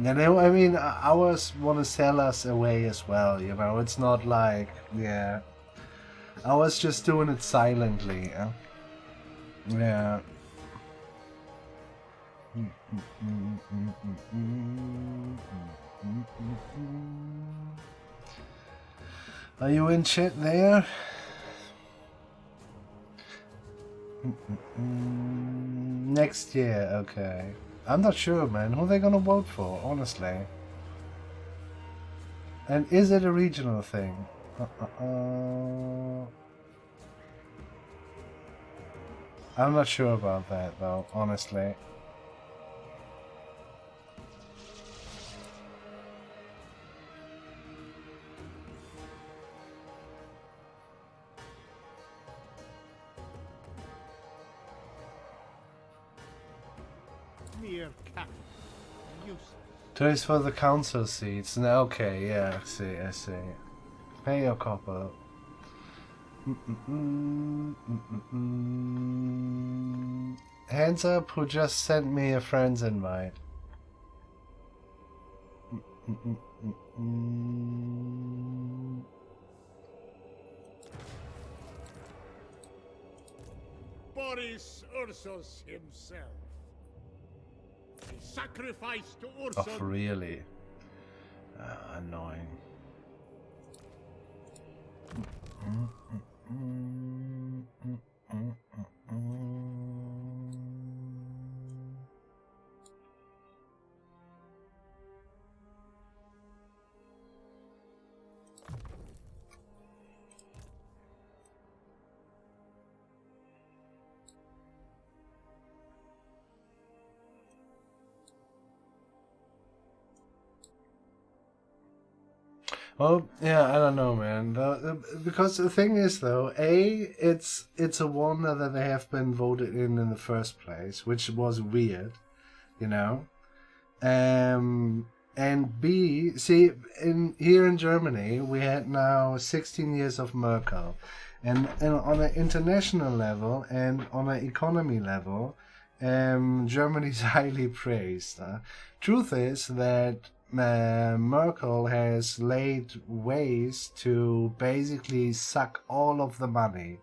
You know, I mean, ours want to sell us away as well, you know, it's not like, yeah. Ours just doing it silently, yeah. Yeah. Are you in chat there? Next year, okay. I'm not sure, man. Who are they gonna vote for, honestly? And is it a regional thing? I'm not sure about that, though, honestly. Mere cat. Useless. Toys for the council seats. No, okay, yeah, I see. Pay your copper. Hands up who just sent me a friend's invite. Boris Ursus himself. A sacrifice to Ursus. Oh, really? Annoying. Well, yeah, I don't know, man. Because the thing is, though, A, it's a wonder that they have been voted in the first place, which was weird, you know. And B, see, here in Germany, we had now 16 years of Merkel. And on an international level and on an economy level, Germany's highly praised. Truth is that Merkel has laid ways to basically suck all of the money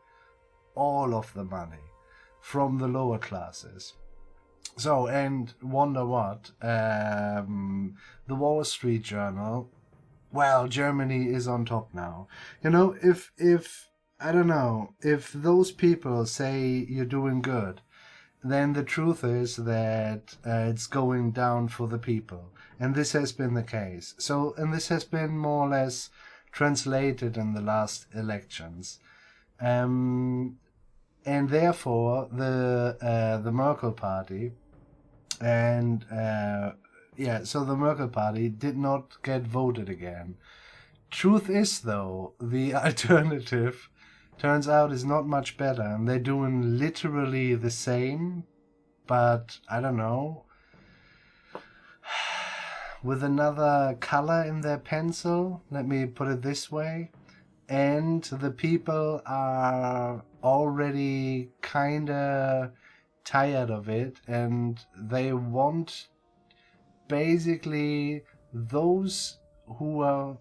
from the lower classes. So, and wonder what, the Wall Street Journal, well, Germany is on top now. You know, if I don't know, if those people say you're doing good, then the truth is that it's going down for the people. And this has been the case. So, and this has been more or less translated in the last elections. And therefore, the Merkel party, and so the Merkel party did not get voted again. Truth is, though, the alternative turns out is not much better, and they're doing literally the same, but I don't know, with another color in their pencil, let me put it this way. And the people are already kinda tired of it, and they want basically those who are,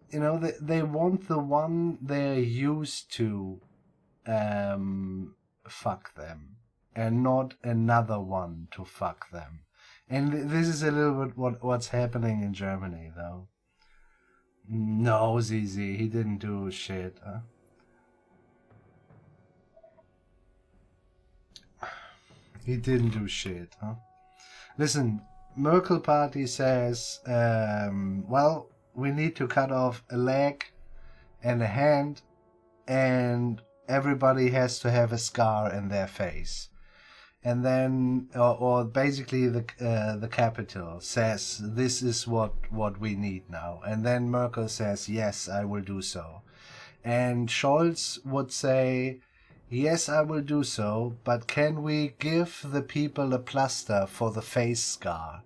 you know, they want the one they're used to fuck them, and not another one to fuck them. And this is a little bit what's happening in Germany, though. No, Zizi, he didn't do shit, huh? He didn't do shit, huh? Listen, Merkel party says, well, we need to cut off a leg and a hand, and everybody has to have a scar in their face. and then or basically the capital says this is what we need now, and then Merkel says yes, I will do so, and Scholz would say yes, I will do so, but can we give the people a plaster for the face scar?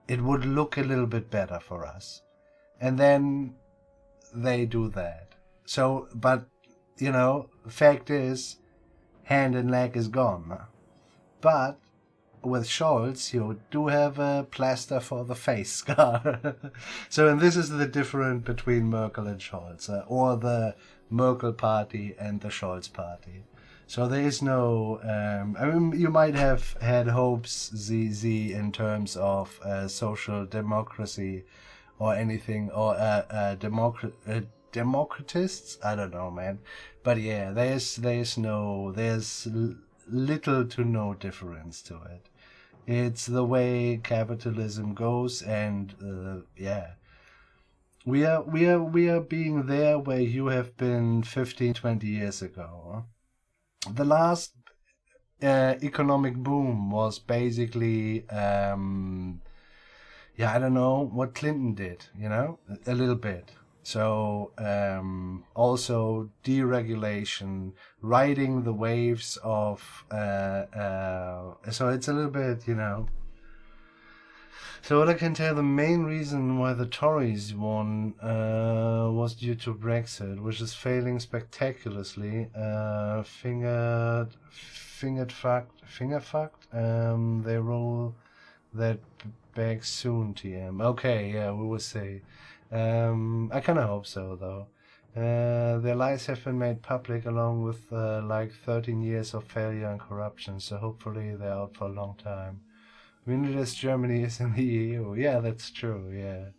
It would look a little bit better for us. And then they do that. So, but, you know, fact is, hand and leg is gone. But with Scholz, you do have a plaster for the face scar. So, and this is the difference between Merkel and Scholz, or the Merkel party and the Scholz party. So there is no, I mean, you might have had hopes, ZZ, in terms of social democracy or anything, or democratists? I don't know, man. But yeah, there's little to no difference to it. It's the way capitalism goes, and yeah. We are being there where you have been 15, 20 years ago. The last economic boom was basically, yeah, I don't know what Clinton did, you know, a little bit. So also deregulation, riding the waves of, so it's a little bit, you know. So what I can tell, the main reason why the Tories won was due to Brexit, which is failing spectacularly. Finger fucked. They roll that back soon, TM. Okay, yeah, we will see. I kind of hope so, though. Their lies have been made public along with like 13 years of failure and corruption, so hopefully they're out for a long time. Winless Germany is in the EU. Yeah, that's true, yeah.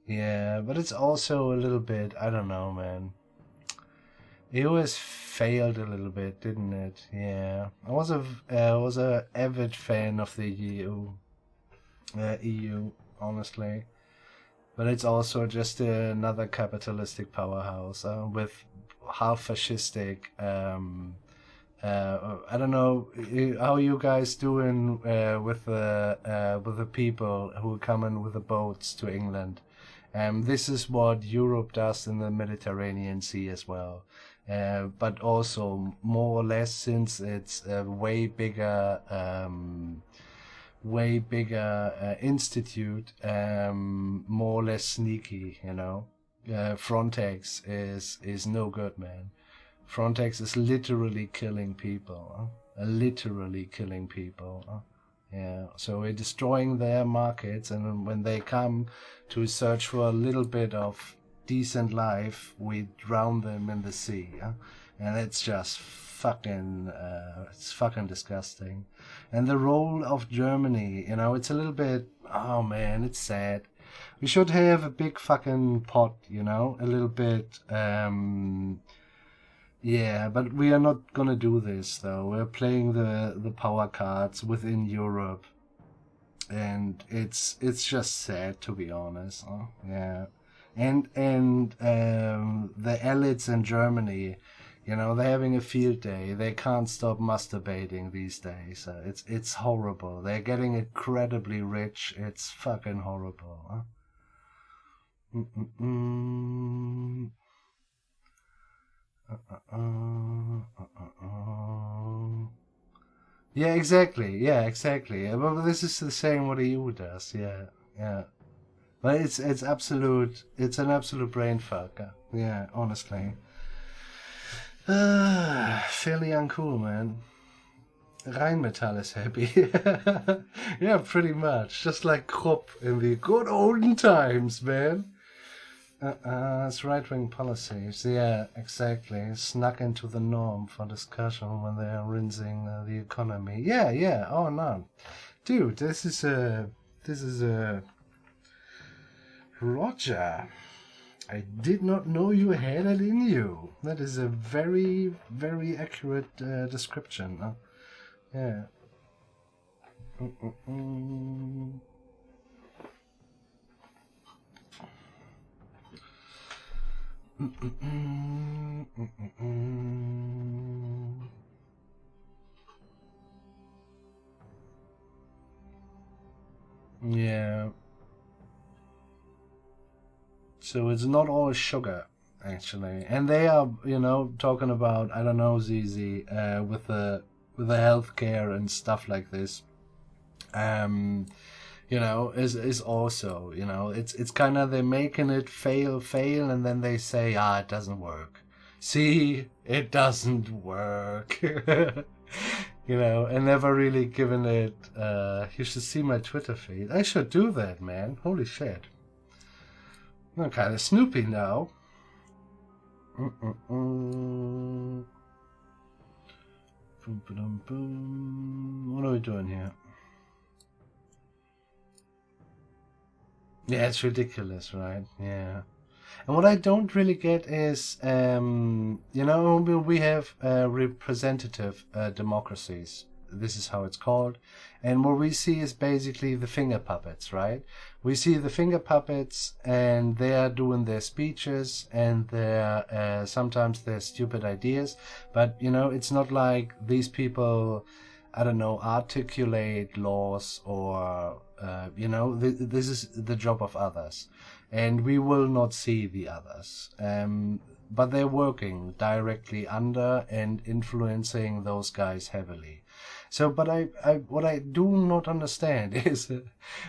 Yeah, but it's also a little bit, I don't know, man. EU has failed a little bit, didn't it? Yeah. I was a avid fan of the EU, honestly. But it's also just another capitalistic powerhouse with half fascistic I don't know how you guys doing with the people who come in with the boats to England. This is what Europe does in the Mediterranean Sea as well, but also more or less, since it's a way bigger institute, more or less sneaky. You know, Frontex is no good, man. Frontex is literally killing people. Literally killing people. Yeah, so we're destroying their markets, and when they come to search for a little bit of decent life, we drown them in the sea. And it's just fucking, it's fucking disgusting. And the role of Germany, you know, it's a little bit, oh man, it's sad. We should have a big fucking pot, you know, a little bit, yeah, but we are not gonna do this, though. We're playing the power cards within Europe, and it's just sad, to be honest. Yeah, and the elites in Germany, you know, they're having a field day. They can't stop masturbating these days. It's horrible. They're getting incredibly rich. It's fucking horrible. Yeah, exactly. Yeah, exactly. But this is the same what EU does. Yeah, yeah. But it's absolute. It's an absolute brain fuck. Yeah, honestly. Fairly uncool, man. Rheinmetall is happy. Yeah, pretty much. Just like Krupp in the good olden times, man. It's right-wing policies. Yeah, exactly. Snuck into the norm for discussion when they are rinsing the economy. Yeah, yeah. Oh no, dude, this is a Roger. I did not know you had it in you. That is a very, very accurate description. Yeah. Yeah. So it's not all sugar, actually. And they are, talking about, I don't know, ZZ, with the healthcare and stuff like this. Is also, it's kind of, they're making it fail, and then they say, it doesn't work. See, it doesn't work. And never really given it, you should see my Twitter feed. I should do that, man. Holy shit. I'm kind of Snoopy now. Boom, boom, boom. What are we doing here? Yeah, it's ridiculous, right? Yeah. And what I don't really get is, we have representative democracies. This is how it's called. And what we see is basically the finger puppets, right? We see the finger puppets, and they are doing their speeches, and their sometimes their stupid ideas. But, it's not like these people, I don't know, articulate laws or, this is the job of others. And we will not see the others. But they're working directly under and influencing those guys heavily. So, but what I do not understand is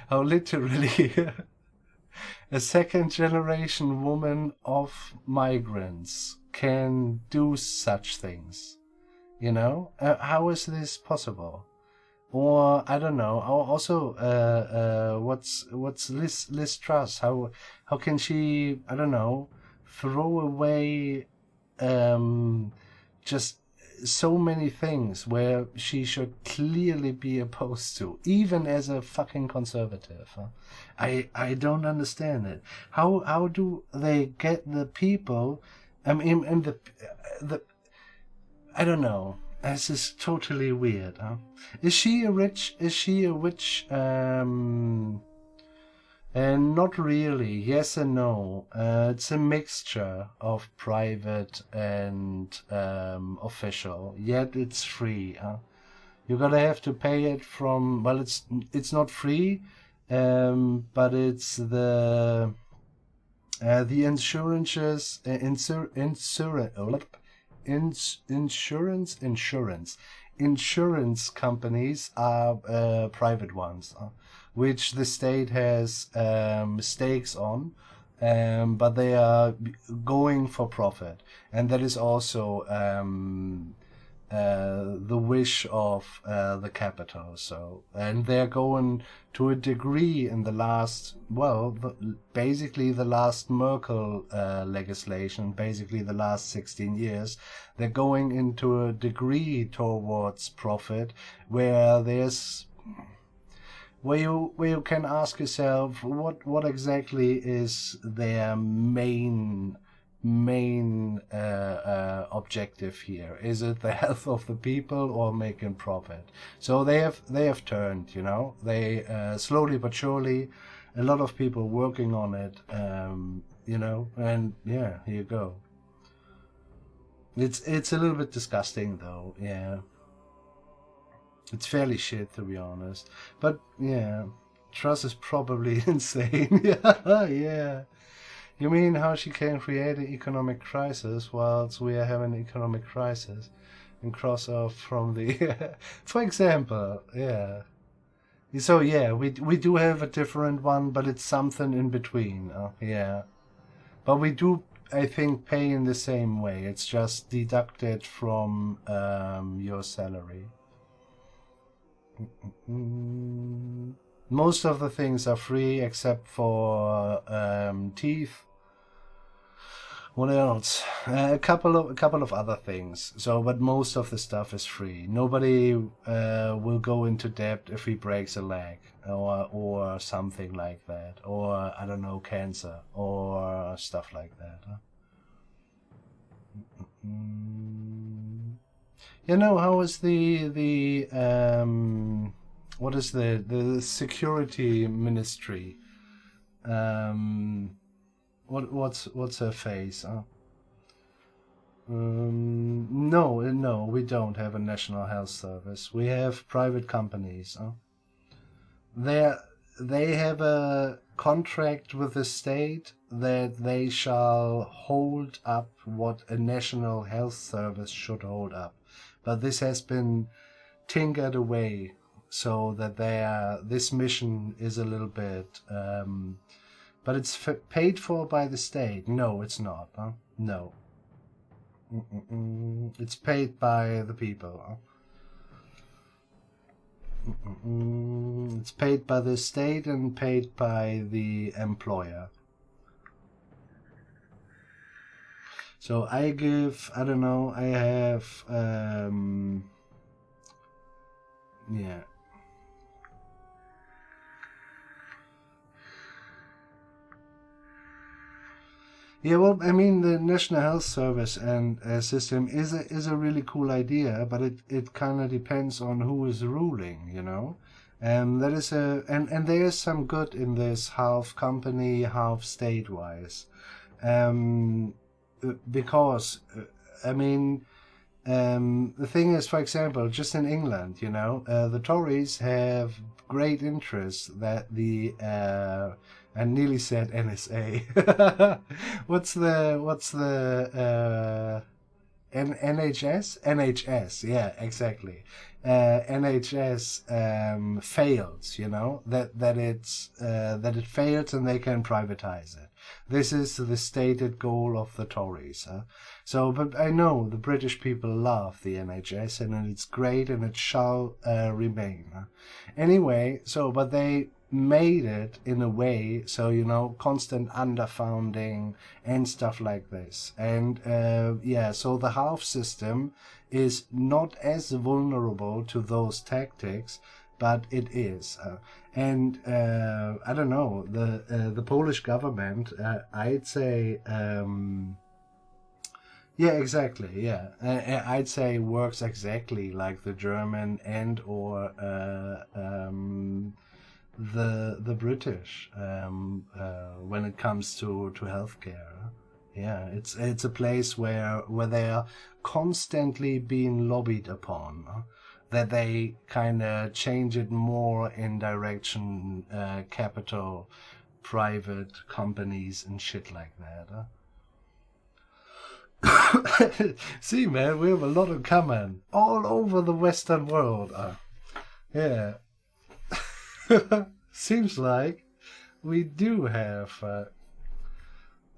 how literally a second generation woman of migrants can do such things. How is this possible? Or I don't know. Also, what's Liz Truss? How can she, I don't know, throw away just so many things where she should clearly be opposed to, even as a fucking conservative? Huh? I don't understand it. How do they get the people? I mean, and the I don't know. This is totally weird, huh? Is she a witch? And not really. Yes and no. It's a mixture of private and official. Yet it's free, huh? You're gonna have to pay it from. Well, it's not free, but it's the insurances insurance companies are private ones, which the state has stakes on, but they are going for profit, and that is also the wish of the capital. So, and they're going to a degree in the last, basically the last Merkel legislation, basically the last 16 years, they're going into a degree towards profit where you can ask yourself what exactly is their main objective here. Is it the health of the people or making profit? So they have turned, they slowly but surely, a lot of people working on it, and yeah, here you go. It's a little bit disgusting though. Yeah, it's fairly shit, to be honest, but yeah, Truss is probably insane. Yeah. You mean how she can create an economic crisis whilst we are having an economic crisis and cross off from the... For example, yeah. So yeah, we do have a different one, but it's something in between. Yeah. But we do, I think, pay in the same way. It's just deducted from your salary. Most of the things are free except for teeth. What else? A couple of other things. So, but most of the stuff is free. Nobody will go into debt if he breaks a leg or something like that, or I don't know, cancer or stuff like that. Huh? How is the what is the security ministry? What's her face? Huh? No, we don't have a national health service. We have private companies. Huh? they have a contract with the state that they shall hold up what a national health service should hold up. But this has been tinkered away so that this mission is a little bit... but it's paid for by the state. No, it's not. Huh? No. It's paid by the people. Huh? It's paid by the state and paid by the employer. So I give, I don't know, I have, yeah. Yeah, well, I mean, the National Health Service and system is a really cool idea, but it kind of depends on who is ruling, you know. That is and there is some good in this, half company, half state-wise, because I mean, the thing is, for example, just in England, you know, the Tories have great interest that the I nearly said NSA. what's the NHS? NHS, yeah, exactly. NHS fails, you know, that it fails and they can privatize it. This is the stated goal of the Tories. So, but I know the British people love the NHS and it's great and it shall remain. Anyway, so, but they made it in a way, so, you know, constant underfunding and stuff like this. And yeah, so the half system is not as vulnerable to those tactics, but it is. And I don't know, the Polish government, I'd say, yeah, exactly, yeah. I'd say works exactly like the German and or the British when it comes to healthcare. Yeah, it's a place where they are constantly being lobbied upon, that they kind of change it more in direction capital, private companies and shit like that. See, man, we have a lot in common all over the Western world. Yeah. Seems like we do have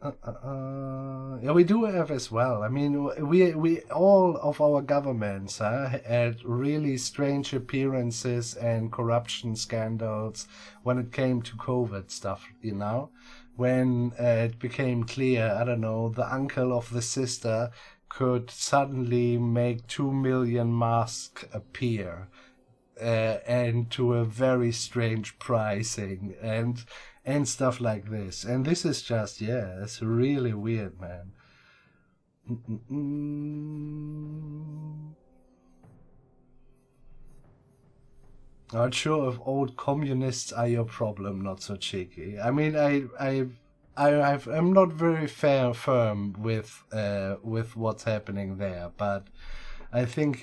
yeah, we do have as well. I mean, we all of our governments had really strange appearances and corruption scandals when it came to COVID stuff, you know, when it became clear, I don't know, the uncle of the sister could suddenly make 2 million masks appear. And to a very strange pricing and stuff like this. And this is just, yeah, it's really weird, man. Not sure if old communists are your problem, not so cheeky. I mean, I'm not very firm with what's happening there, but I think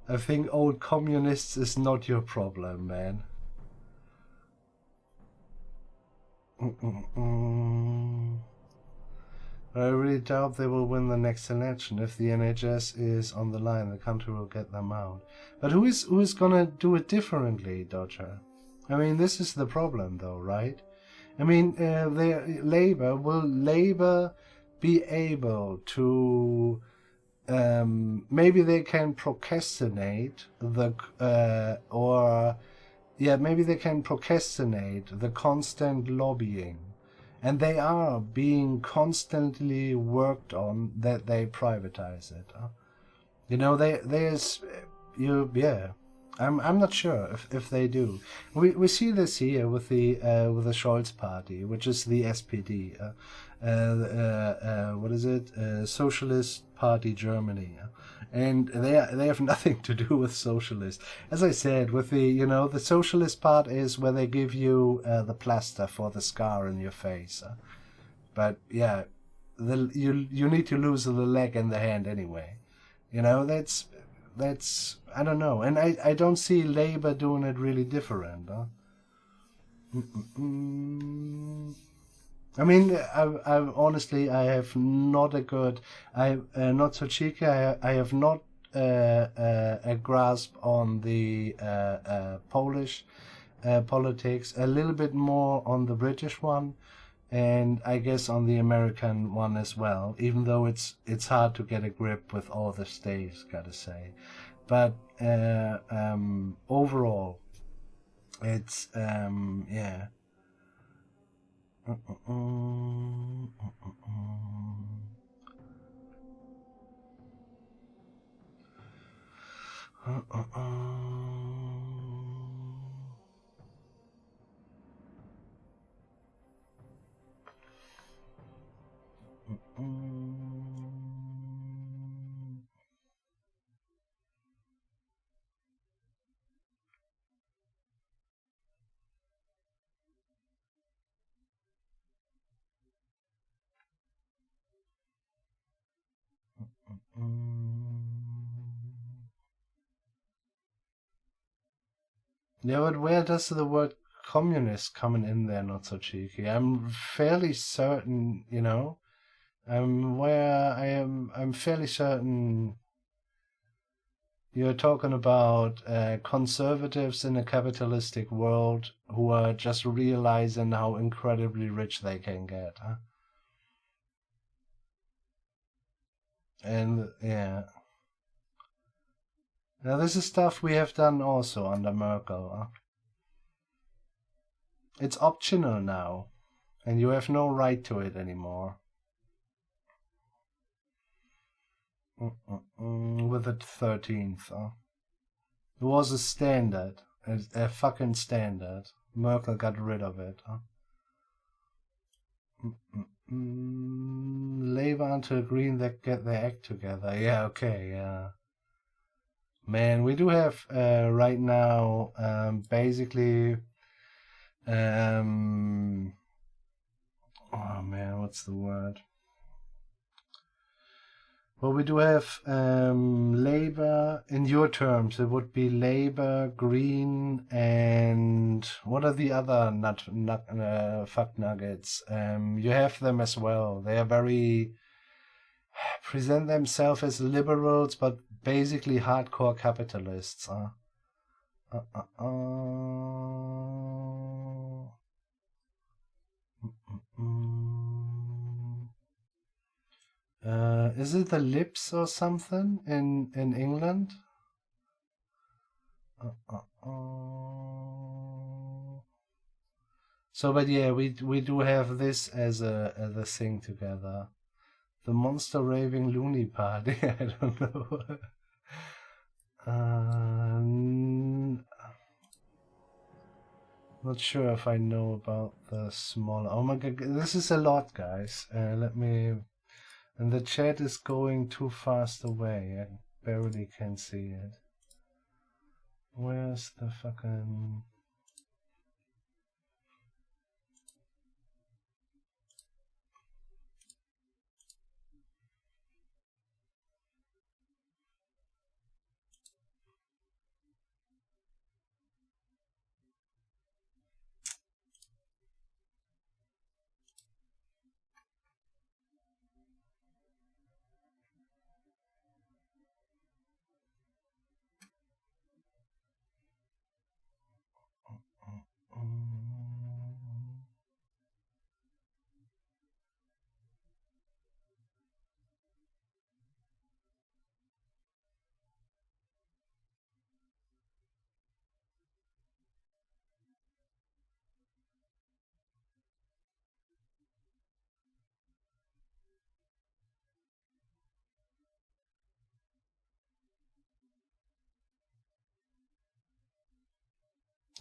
I think old communists is not your problem, man. I really doubt they will win the next election. If the NHS is on the line, the country will get them out. But who is gonna do it differently, Dodger? I mean, this is the problem, though, right? I mean, will Labour be able to? Maybe they can procrastinate maybe they can procrastinate the constant lobbying, and they are being constantly worked on that they privatize it. You know, I'm not sure if they do. We see this here with the Scholz party, which is the SPD. What is it? Socialist Party Germany, and they have nothing to do with socialist. As I said, with the socialist part is where they give you the plaster for the scar in your face. But yeah, you need to lose the leg and the hand anyway. You know, that's that's, I don't know. And I don't see Labour doing it really different. Huh? I mean, I honestly, I have not a good, not so cheeky. I have not a grasp on the Polish politics. A little bit more on the British one, and I guess on the American one as well. Even though it's hard to get a grip with all the states, gotta say. But overall, it's yeah. Yeah, but where does the word communist coming in there? Not so cheeky. I'm fairly certain, you know. I'm fairly certain you're talking about conservatives in a capitalistic world who are just realizing how incredibly rich they can get, huh? And yeah. Now this is stuff we have done also under Merkel. Huh? It's optional now, and you have no right to it anymore. With the 13th, huh? It was a standard, a fucking standard. Merkel got rid of it, huh? Labour until Green that get their act together. Yeah, okay, yeah. Man, we do have right now basically oh man, what's the word? Well, we do have Labour, in your terms, it would be Labour, Green, and what are the other fuck nuggets? You have them as well. They are very, present themselves as liberals, but basically hardcore capitalists. Is it the Lips or something in England? So, but yeah, we do have this as a thing together. The Monster Raving Loony Party. I don't know. Not sure if I know about the smaller. Oh my god, this is a lot, guys. Let me. And the chat is going too fast away. I barely can see it. Where's the fucking...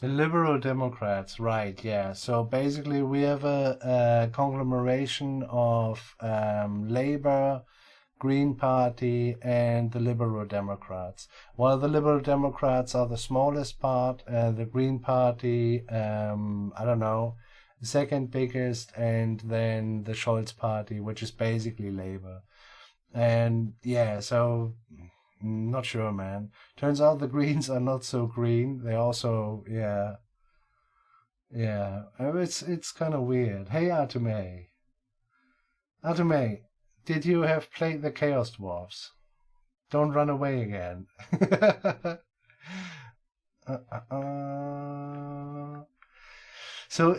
The Liberal Democrats, right, yeah. So basically we have a conglomeration of Labour, Green Party, and the Liberal Democrats. While the Liberal Democrats are the smallest part, the Green Party, I don't know, the second biggest, and then the Scholz Party, which is basically Labour. And yeah, so Not sure, man. Turns out the greens are not so green. They also, yeah. Yeah, it's kind of weird. Hey, Arteme. Arteme, did you have played the Chaos Dwarfs? Don't run away again. So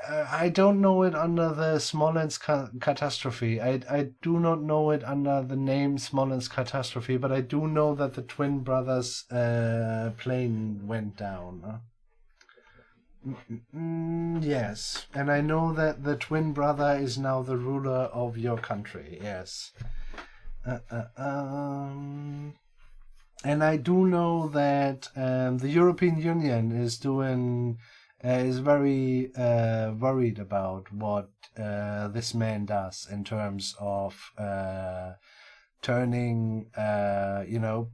I don't know it under the Smolensk catastrophe. I do not know it under the name Smolensk catastrophe, but I do know that the twin brothers' plane went down. Yes, and I know that the twin brother is now the ruler of your country. Yes. And I do know that the European Union is very worried about what this man does in terms of turning,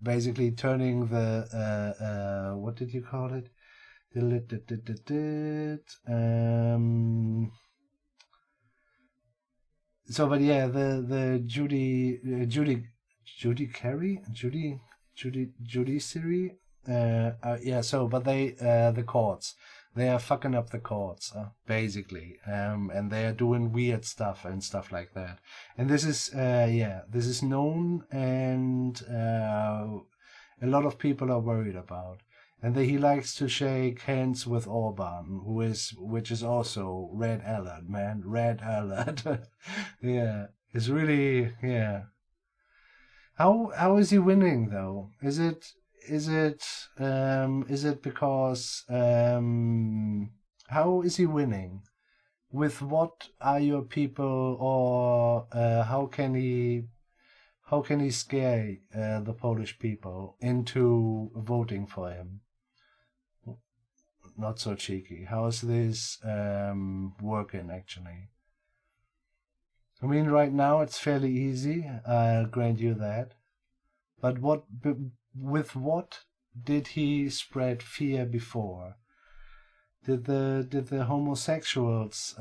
basically turning the what did you call it? So, but yeah, the judiciary. Yeah. So, but the courts, they are fucking up the courts, basically, and they are doing weird stuff and stuff like that. And this is, this is known, and a lot of people are worried about. And he likes to shake hands with Orban, which is also red alert, man, red alert. Yeah, it's really, yeah. How is he winning though? Is it because how is he winning? With what are your people, or how can he scare the Polish people into voting for him? Not so cheeky. How is this working actually? I mean, right now it's fairly easy. I'll grant you that. But with what did he spread fear before? Did the homosexuals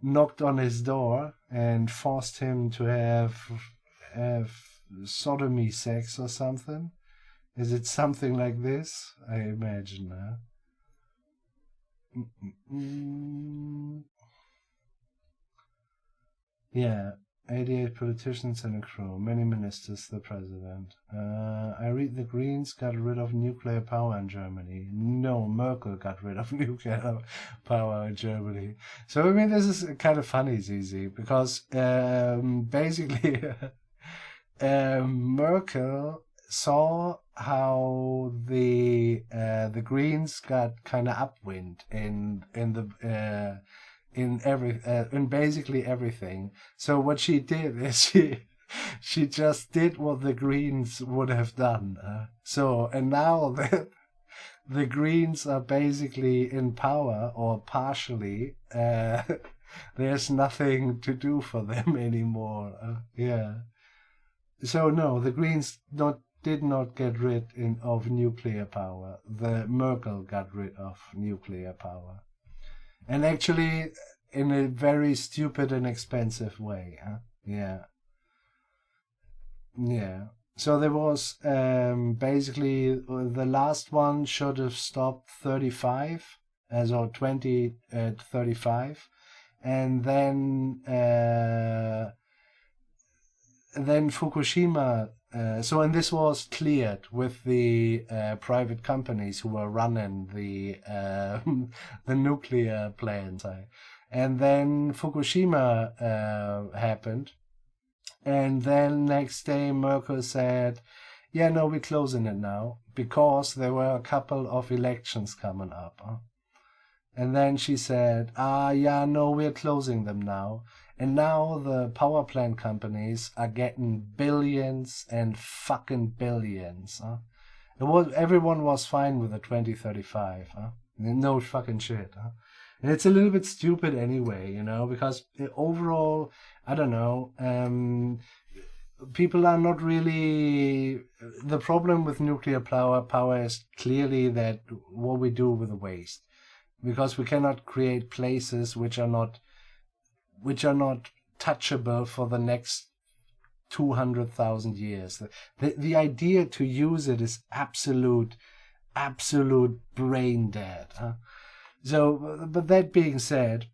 knocked on his door and forced him to have sodomy sex or something? Is it something like this? I imagine. Yeah, 88 politicians and a crew, many ministers, the president. I read the Greens got rid of nuclear power in Germany. No, Merkel got rid of nuclear power in Germany. So, I mean, this is kind of funny, Zizi, because basically Merkel saw how the Greens got kind of upwind in basically everything. So what she did is she just did what the Greens would have done. And now the Greens are basically in power, or partially. There's nothing to do for them anymore. Yeah. So no, the Greens did not get rid of nuclear power. The Merkel got rid of nuclear power. And actually, in a very stupid and expensive way. Yeah. Yeah. So there was basically the last one should have stopped 35, as or 20 at 35, and then Fukushima. And this was cleared with the private companies who were running the nuclear plants. And then Fukushima happened. And then next day Merkel said, yeah, no, we're closing it now, because there were a couple of elections coming up. And then she said, yeah, no, we're closing them now. And now the power plant companies are getting billions and fucking billions. Everyone was fine with the 2035. No fucking shit. And it's a little bit stupid anyway, because overall, I don't know, people are not really... The problem with nuclear power is clearly that what we do with the waste. Because we cannot create places which are not touchable for the next 200,000 years. The idea to use it is absolute brain dead. Huh? So, but that being said,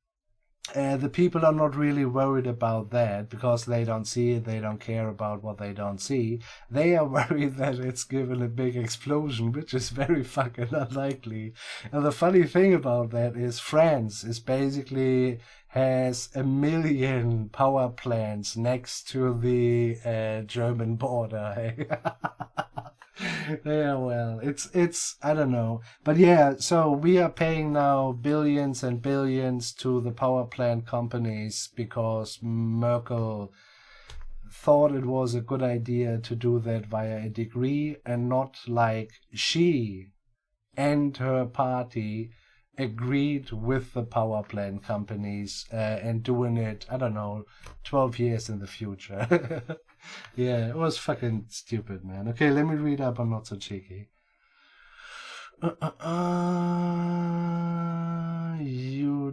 the people are not really worried about that because they don't see it, they don't care about what they don't see. They are worried that it's given a big explosion, which is very fucking unlikely. And the funny thing about that is France is basically has 1 million power plants next to the German border. Yeah, well, it's I don't know, but yeah, so we are paying now billions and billions to the power plant companies because Merkel thought it was a good idea to do that via a decree, and not like she and her party agreed with the power plant companies and doing it, I don't know, 12 years in the future. Yeah, it was fucking stupid, man. Okay, let me read up. I'm not so cheeky.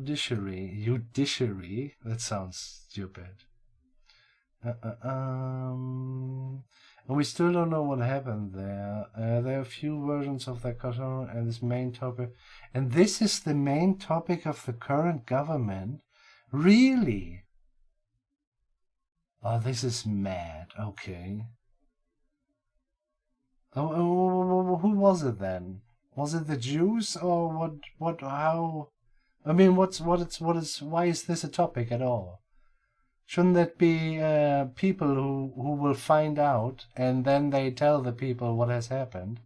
Judiciary? That sounds stupid. And we still don't know what happened there. There are a few versions of the cartoon and this main topic. And this is the main topic of the current government? Really? Oh, this is mad. Okay. Who was it then? Was it the Jews or what? How? I mean, why is this a topic at all? Shouldn't that be people who will find out and then they tell the people what has happened?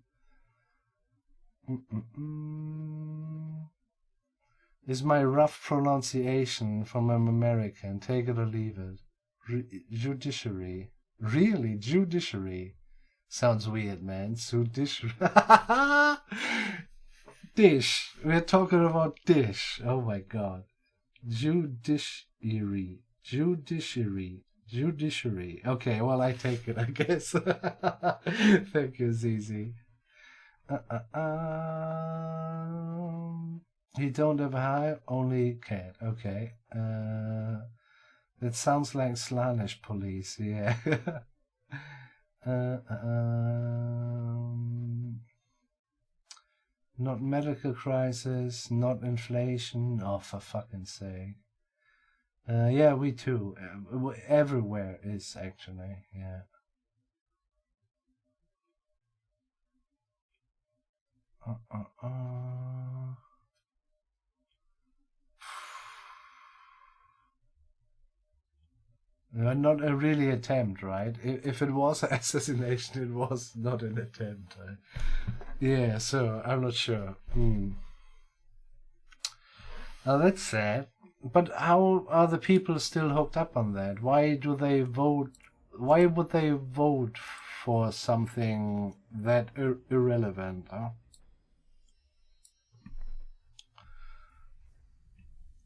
Is my rough pronunciation from an American? Take it or leave it. Judiciary. Really? Judiciary. Sounds weird, man. Judiciary. Dish. We're talking about dish. Oh my god. Judiciary. Okay, well, I take it, I guess. Thank you, Zizi. He don't have a high, only cat. Okay. That sounds like Slanish police, yeah. Not medical crisis, not inflation. Oh, for fucking sake. Yeah, we too. Everywhere is actually, yeah. Not a really attempt, right? If it was an assassination, it was not an attempt. Right? Yeah, so I'm not sure. Now that's sad. But how are the people still hooked up on that? Why do they vote? Why would they vote for something that irrelevant? Huh?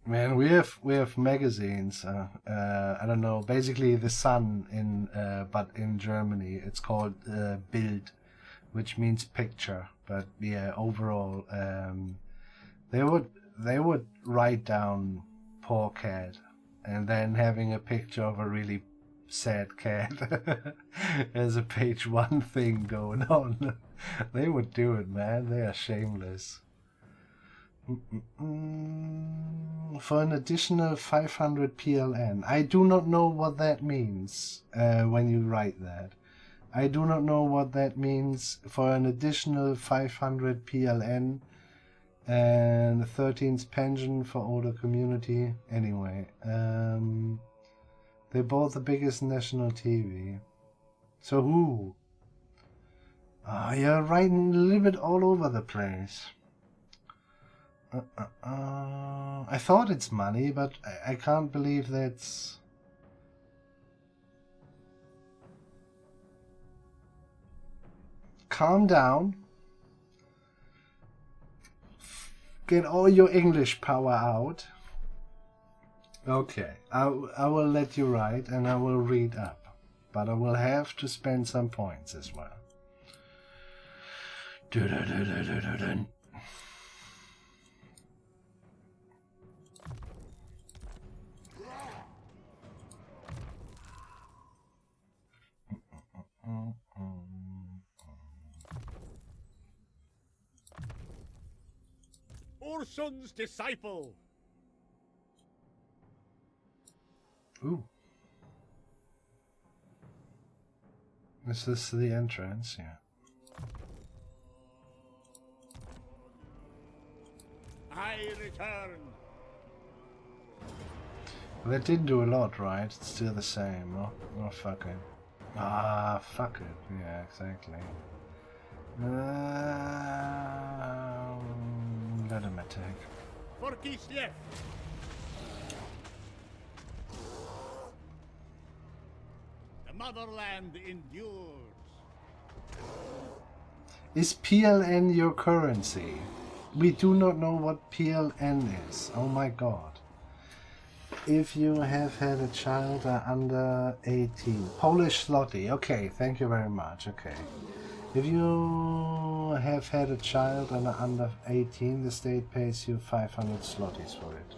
Man, we have magazines. I don't know. Basically, the Sun but in Germany, it's called Bild, which means picture. But yeah, overall, they would write down poor cat, and then having a picture of a really sad cat as a page 1 thing going on. They would do it, man. They are shameless. For an additional 500 PLN. I do not know what that means when you write that. I do not know what that means for an additional 500 PLN and the 13th pension for older community. Anyway, they're both the biggest national TV. So who? You're writing a little bit all over the place. I thought it's money, but I can't believe that's... Calm down. Get all your English power out. Okay, I will let you write and I will read up. But I will have to spend some points as well. Ursun's disciple. Ooh. Is this the entrance? Yeah. I return. That didn't do a lot, right? It's still the same. Oh fuck it. Ah, fuck it. Yeah, exactly. Let him attack. For Kislev. The motherland endures. Is PLN your currency? We do not know what PLN is. Oh my god. If you have had a child under 18. Polish zloty. Okay, thank you very much. Okay. If you have had a child under 18, the state pays you 500 zlotys for it.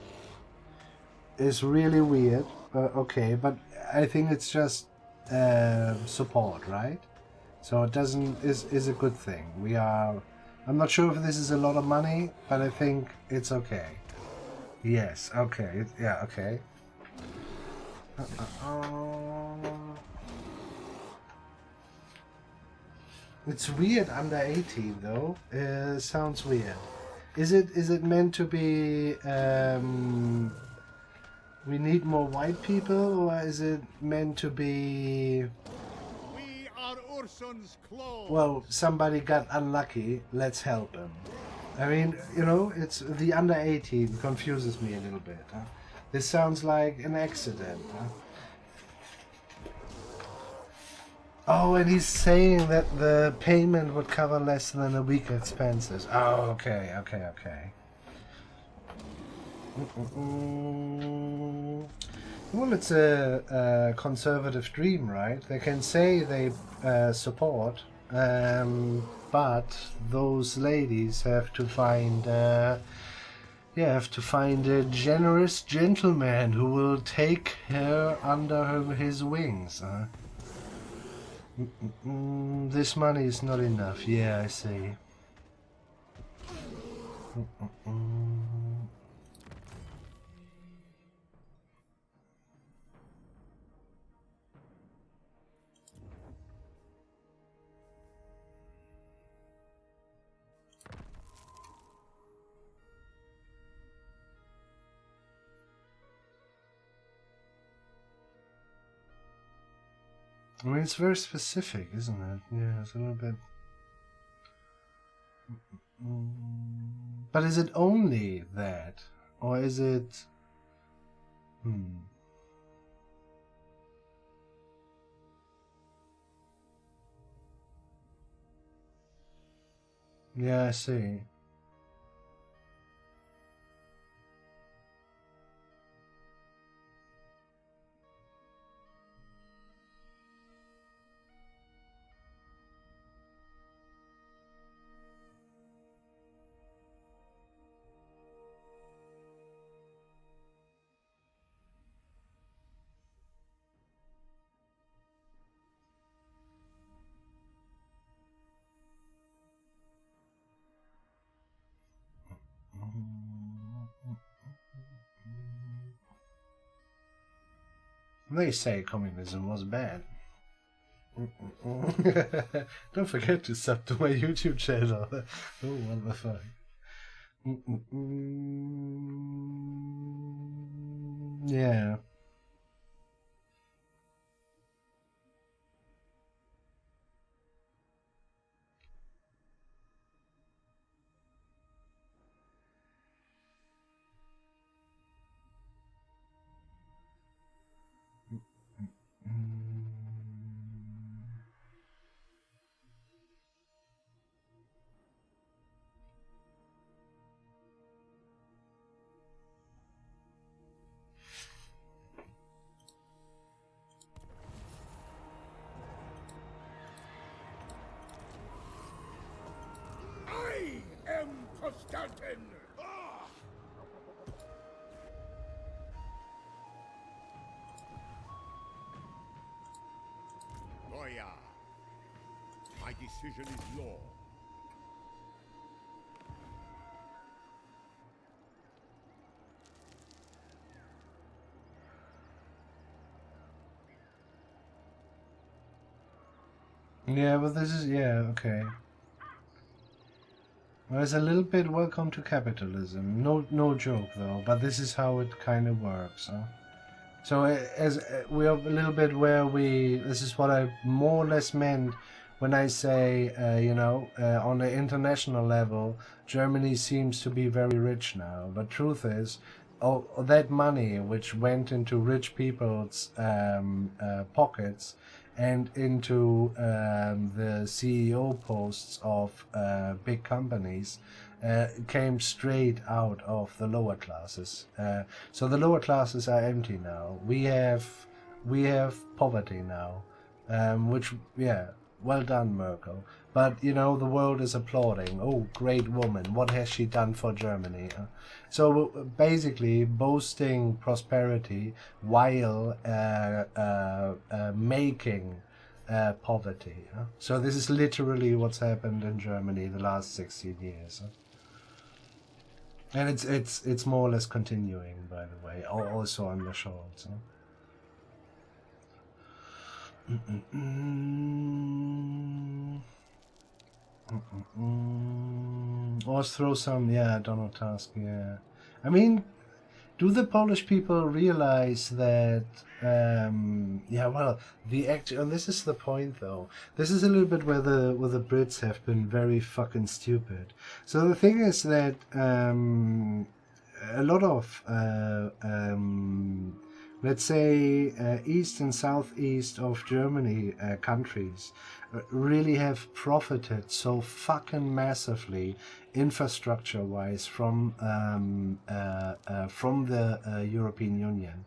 It's really weird. Okay, but I think it's just support, right? So it doesn't is a good thing. I'm not sure if this is a lot of money, but I think it's okay. Yes, okay, yeah, okay. It's weird under 18 though. Sounds weird. Is it meant to be we need more white people, or is it meant to be We are Ursun's claw. well, somebody got unlucky, let's help him? I mean, you know, it's the under 18 confuses me a little bit. Huh? This sounds like an accident. Huh? Oh, and he's saying that the payment would cover less than a week's expenses. Oh, okay. Well, it's a conservative dream, right? They can say they support, but those ladies have to find a generous gentleman who will take her under his wings. This money is not enough. Yeah, I see. I mean, it's very specific, isn't it? Yeah, it's a little bit... But is it only that? Or is it... Yeah, I see. They say communism was bad. Don't forget to sub to my YouTube channel. Oh, what the fuck. Yeah. I am Constantin. Goya. My decision is law. Yeah, but this is, yeah, okay. Well, it's a little bit welcome to capitalism. No joke though, but this is how it kind of works. Huh? So as we are a little bit where this is what I more or less meant when I say, on the international level, Germany seems to be very rich now. But truth is, all that money which went into rich people's pockets and into the CEO posts of big companies came straight out of the lower classes. So the lower classes are empty now. We have poverty now, which, yeah, well done, Merkel. But, the world is applauding. Oh, great woman. What has she done for Germany? So basically boasting prosperity while making poverty. So this is literally what's happened in Germany the last 16 years. And it's more or less continuing, by the way, also on the shorts. Or throw some, Donald Tusk, yeah. I mean, do the Polish people realize that, and this is the point though. This is a little bit where the Brits have been very fucking stupid. So the thing is that a lot of, let's say, east and southeast of Germany countries really have profited so fucking massively infrastructure-wise from the European Union,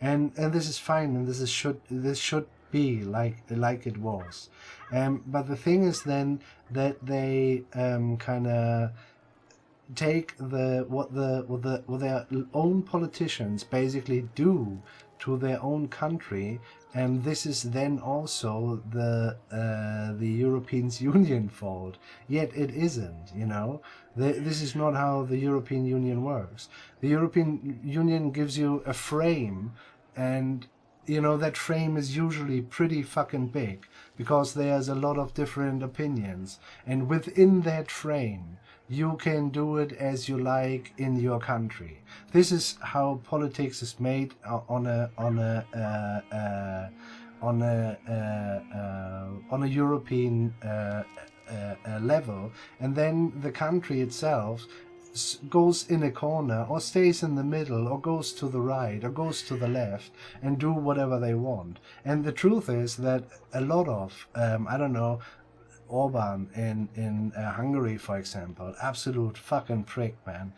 and this is fine, and this should be like it was, but the thing is then that they kind of take what their own politicians basically do to their own country, and this is then also the European Union fault. Yet it isn't, This is not how the European Union works. The European Union gives you a frame, and that frame is usually pretty fucking big because there's a lot of different opinions, and within that frame you can do it as you like in your country. This is how politics is made on a European level, and then the country itself goes in a corner or stays in the middle or goes to the right or goes to the left and do whatever they want. And the truth is that a lot of Orban in Hungary, for example, absolute fucking prick, man.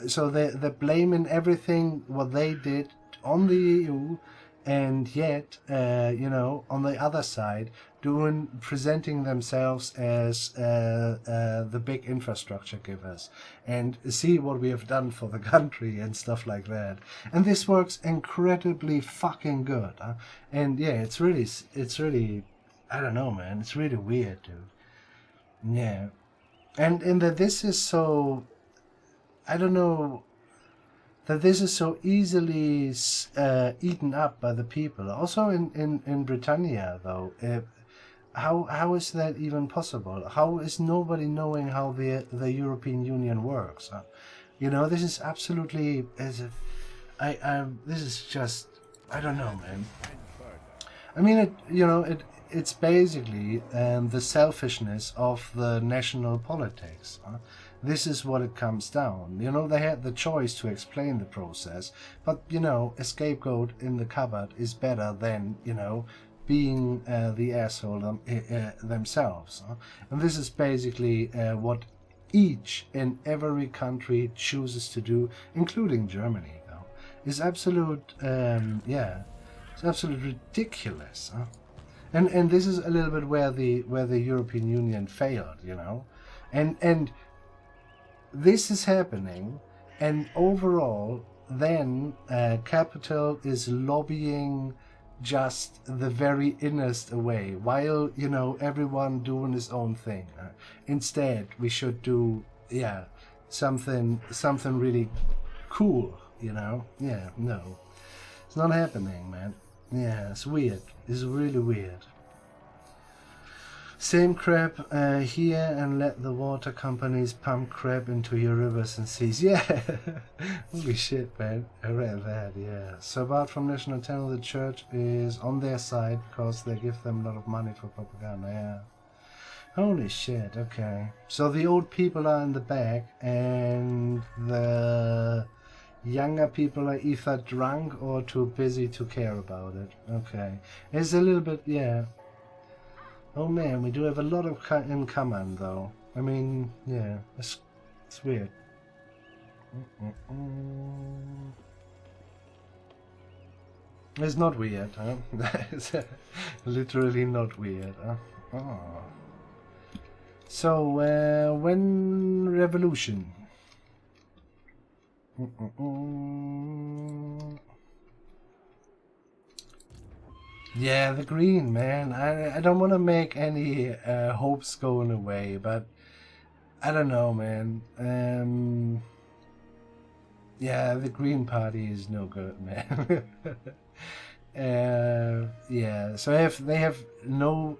So they're blaming everything what they did on the EU, and yet, on the other side, presenting themselves as the big infrastructure givers, and see what we have done for the country and stuff like that. And this works incredibly fucking good, huh? And yeah, it's really, I don't know, man. It's really weird, dude. Yeah, and that this is so, I don't know, that this is so easily eaten up by the people. Also in Britannia, though, how is that even possible? How is nobody knowing how the European Union works? This is absolutely this is just, I don't know, man. I mean, it's basically the selfishness of the national politics. This is what it comes down. They had the choice to explain the process, but, a scapegoat in the cupboard is better than, being the asshole themselves. And this is basically what each and every country chooses to do, including Germany, though. Is absolute, it's absolutely ridiculous. And this is a little bit where the European Union failed, and this is happening, and overall, then capital is lobbying just the very innerest away, while everyone doing his own thing. Instead, we should do something really cool, Yeah, no, it's not happening, man. Yeah, it's weird. It's really weird. Same crap here, and let the water companies pump crap into your rivers and seas. Yeah, holy shit, man. I read that, yeah. So apart from national channel, the church is on their side because they give them a lot of money for propaganda, yeah. Holy shit, okay. So the old people are in the back, and the younger people are either drunk or too busy to care about it. Okay. It's a little bit, yeah. Oh man, we do have a lot of in common though. I mean, yeah, it's weird. It's not weird, huh? It's literally not weird, huh? Oh. So, when revolution? Yeah, the green, man. I don't want to make any hopes going away, but I don't know, man. Yeah, the Green Party is no good, man. Yeah, so they have no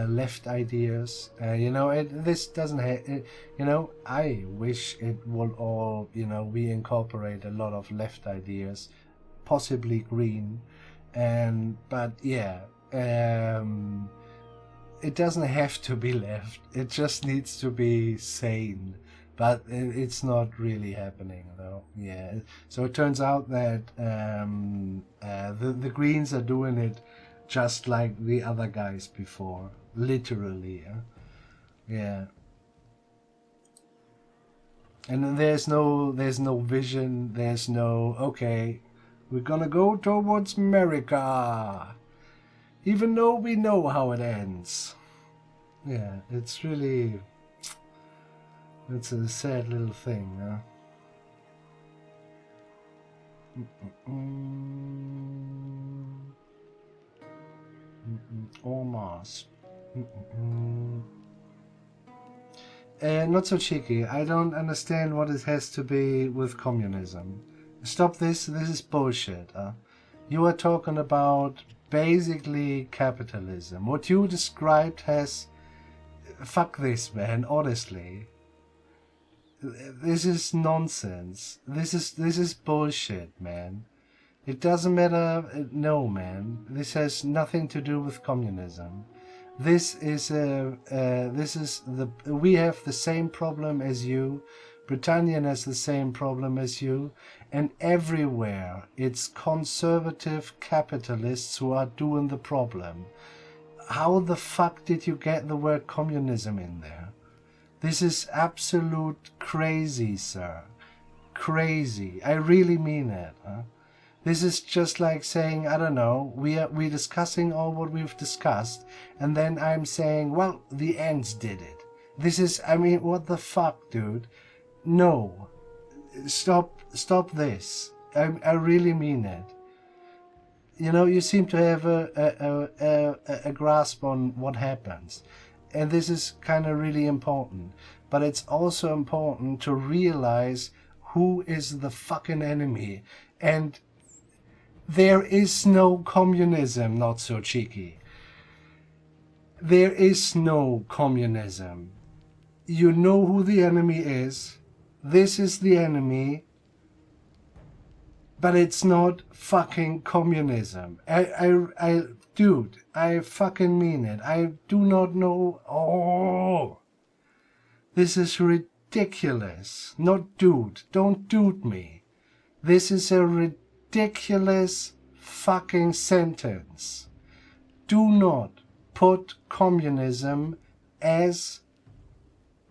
left ideas. You know, this doesn't have. You know, I wish it would all. You know, we incorporate a lot of left ideas, possibly green. But yeah, it doesn't have to be left. It just needs to be sane. But it's not really happening, though. Yeah. So it turns out that the Greens are doing it just like the other guys before, literally. Yeah. And there's no vision. There's no okay. We're gonna go towards America, even though we know how it ends. Yeah, it's really. It's a sad little thing, huh? Almost. Not so cheeky. I don't understand what it has to be with communism. Stop this. This is bullshit. You are talking about basically capitalism. What you described has... Fuck this, man. Honestly. This is nonsense. This is bullshit, man. It doesn't matter. No, man. This has nothing to do with communism. We have the same problem as you. Britannia has the same problem as you, and everywhere it's conservative capitalists who are doing the problem. How the fuck did you get the word communism in there? This is absolute crazy, sir. Crazy. I really mean it. Huh? This is just like saying, I don't know, we're discussing all what we've discussed, and then I'm saying, well, the ants did it. This is, I mean, what the fuck, dude? No. Stop this. I really mean it. You know, you seem to have a grasp on what happens. And this is kind of really important. But it's also important to realize who is the fucking enemy. And there is no communism, not so cheeky. There is no communism. You know who the enemy is. This is the enemy. But it's not fucking communism. Dude, I fucking mean it. I do not know. Oh, this is ridiculous. Not dude. Don't dude me. This is a ridiculous fucking sentence. Do not put communism as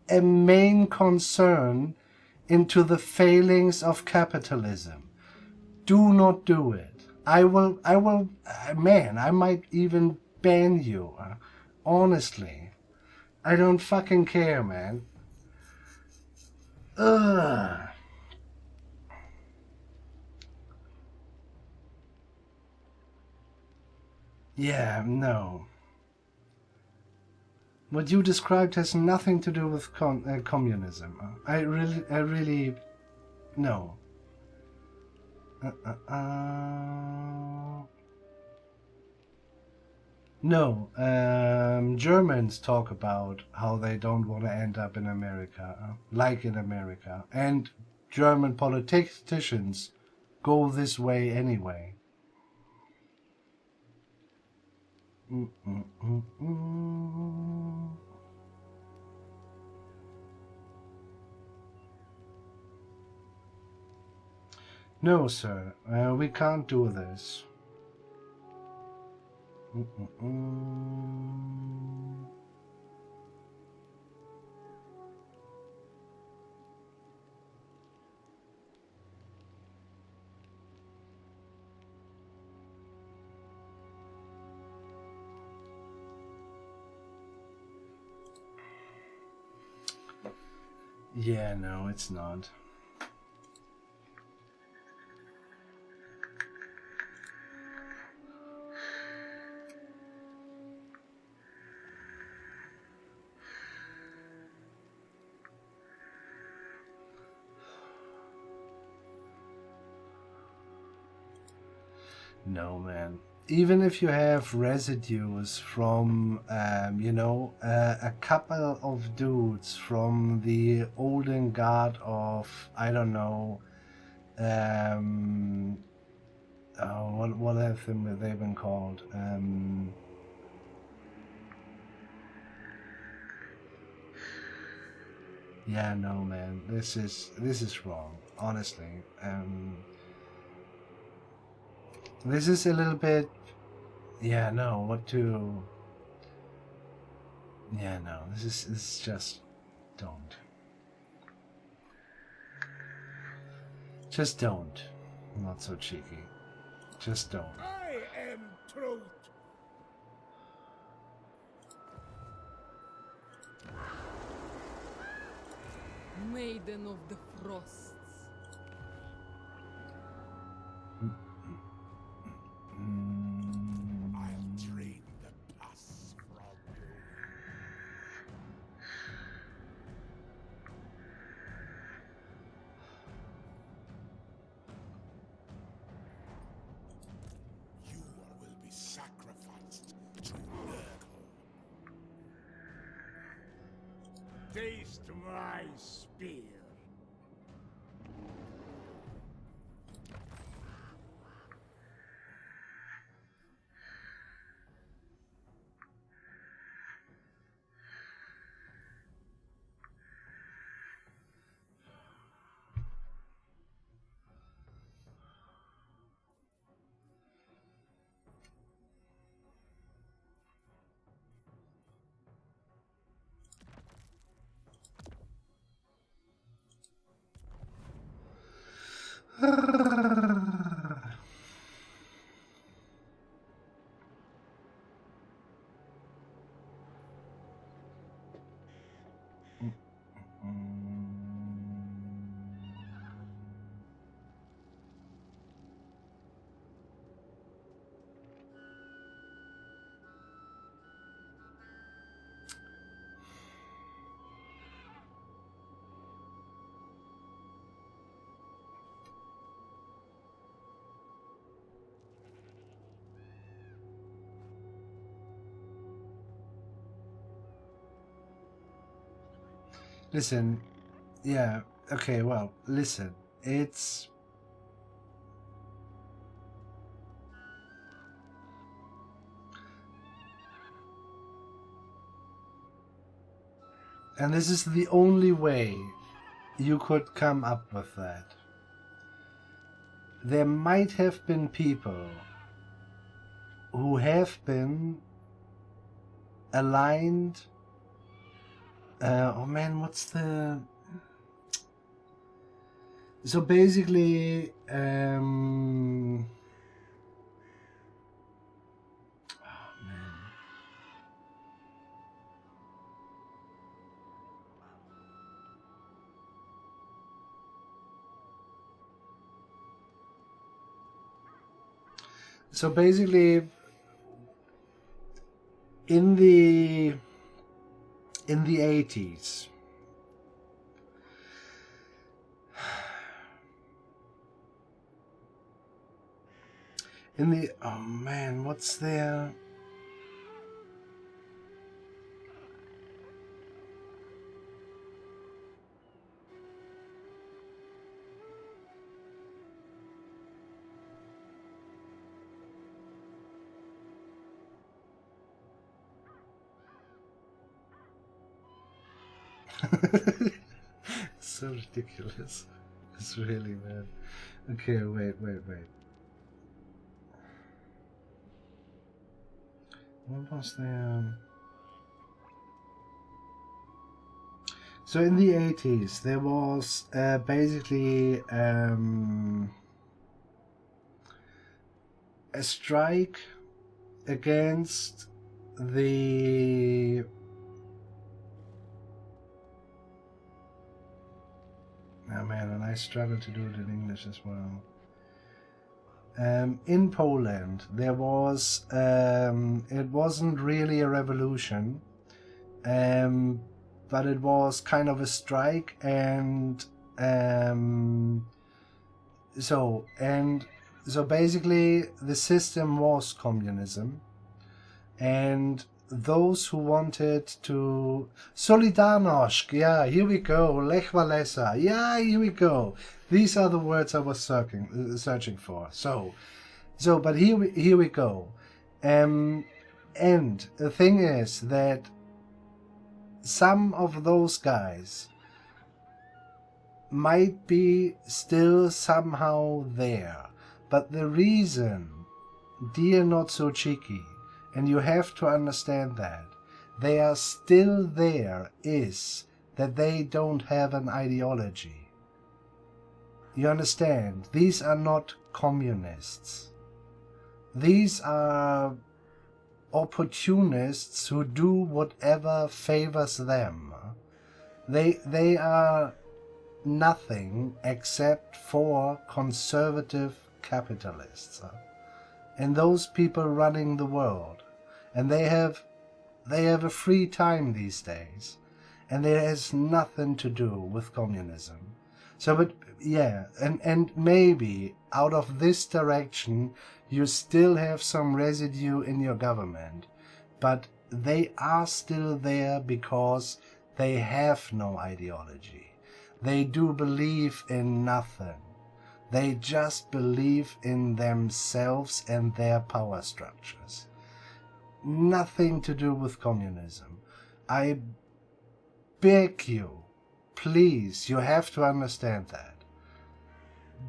a main concern into the failings of capitalism. Do not do it. I will, man, I might even ban you. Honestly. I don't fucking care, man. Ugh. Yeah, no. What you described has nothing to do with communism. I really, no. No, Germans talk about how they don't want to end up in America, like in America. And German politicians go this way anyway. No, sir, we can't do this. Yeah, no, it's not. No, man. Even if you have residues from, a couple of dudes from the olden guard of, I don't know, what have they been called? Yeah, no, man. This is wrong. Honestly, this is a little bit. Yeah, no. What to? Yeah, no. This is just don't. Just don't. Not so cheeky. Just don't. I am truth. Maiden of the Frosts. I'll drain the pus from you. You will be sacrificed to Nurgle. Taste my spear. Listen, yeah, okay, well, listen, it's... And this is the only way you could come up with that. There might have been people who have been aligned... oh man, what's the... So basically, oh man. So basically, in the 80s, oh man, what's there? So ridiculous. It's really bad. Okay, wait. What was the... So in the 80s, there was basically a strike against the... Oh man, and I struggle to do it in English as well. In Poland, there was... it wasn't really a revolution, but it was kind of a strike, and so basically the system was communism, and those who wanted to Solidarność, yeah, here we go, Lech Walesa, yeah, here we go. These are the words I was searching for. So, but here we go. And the thing is that some of those guys might be still somehow there, but the reason, dear not so cheeky, and you have to understand that they are still there, is that they don't have an ideology. You understand? These are not communists. These are opportunists who do whatever favors them. They are nothing except for conservative capitalists. And those people running the world. And they have a free time these days. And it has nothing to do with communism. So, but yeah, and maybe out of this direction you still have some residue in your government, but they are still there because they have no ideology. They do believe in nothing. They just believe in themselves and their power structures. Nothing to do with communism. I beg you, please, you have to understand that.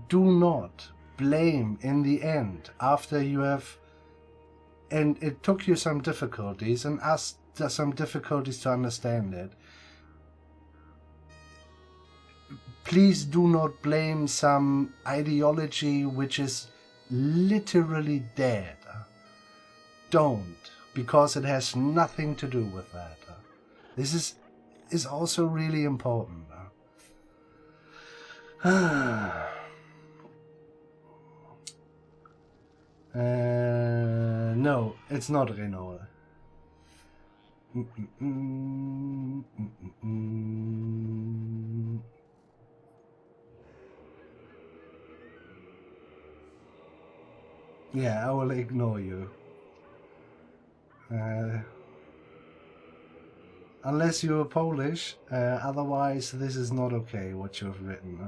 Do not blame in the end after you have, and it took you some difficulties and us some difficulties to understand it. Please do not blame some ideology which is literally dead. Don't, because it has nothing to do with that. This is also really important. No, it's not Renault. Yeah, I will ignore you. Unless you're Polish, otherwise this is not okay what you have written.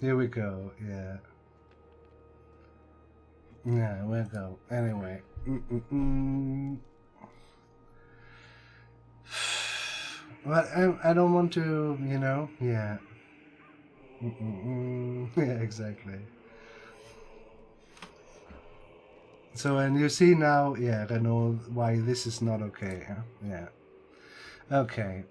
Here we go, yeah. Yeah, we'll go. Anyway. But I don't want to, you know, yeah. Yeah, exactly. So, and you see now, yeah, Renault, why this is not okay. Huh? Yeah. Okay.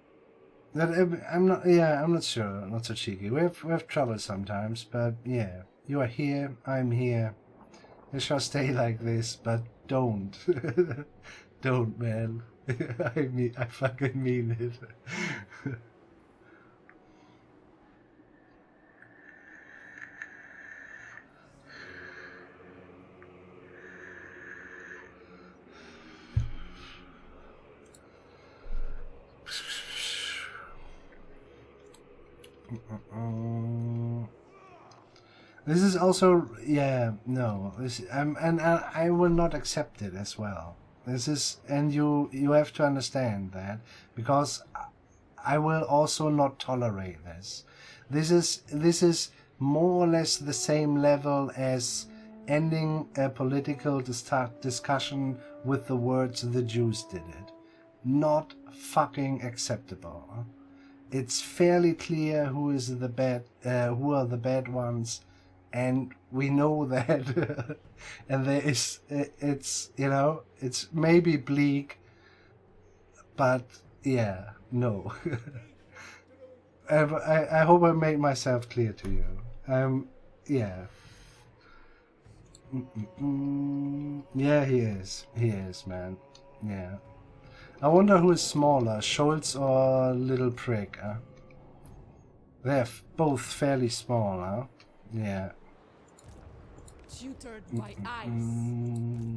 I'm not sure. Not so cheeky. We have trouble sometimes, but yeah, you are here. I'm here. It shall stay like this, but don't, don't, man. I fucking mean it. This is also, yeah, no, this, and I will not accept it as well. This is, and you have to understand that, because I will also not tolerate this. This is more or less the same level as ending a political discussion with the words "the Jews did it." not fucking acceptable. Huh? It's fairly clear who is the bad, who are the bad ones, and we know that. And there is, it's, you know, it's maybe bleak, but yeah, no. I hope I made myself clear to you. Yeah. Yeah, he is, man. Yeah. I wonder who is smaller, Schultz or Little Prick, huh? They're both fairly small, huh? Yeah. Tutored by ice.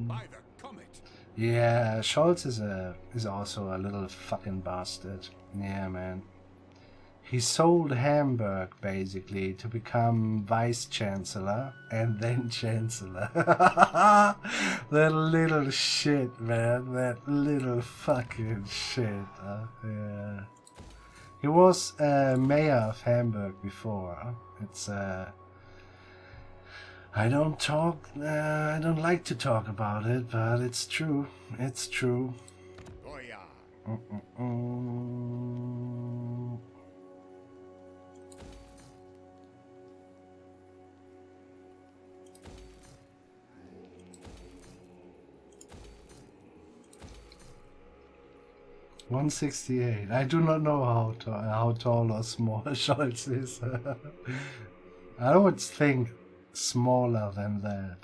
By the comet. Yeah, Scholz is also a little fucking bastard. Yeah, man. He sold Hamburg, basically, to become vice-chancellor and then chancellor. That little shit, man. That little fucking shit. Yeah. He was mayor of Hamburg before. It's, I don't like to talk about it, but it's true. It's true. Oh yeah. 168. I do not know how tall or small Scholz is. I would think smaller than that.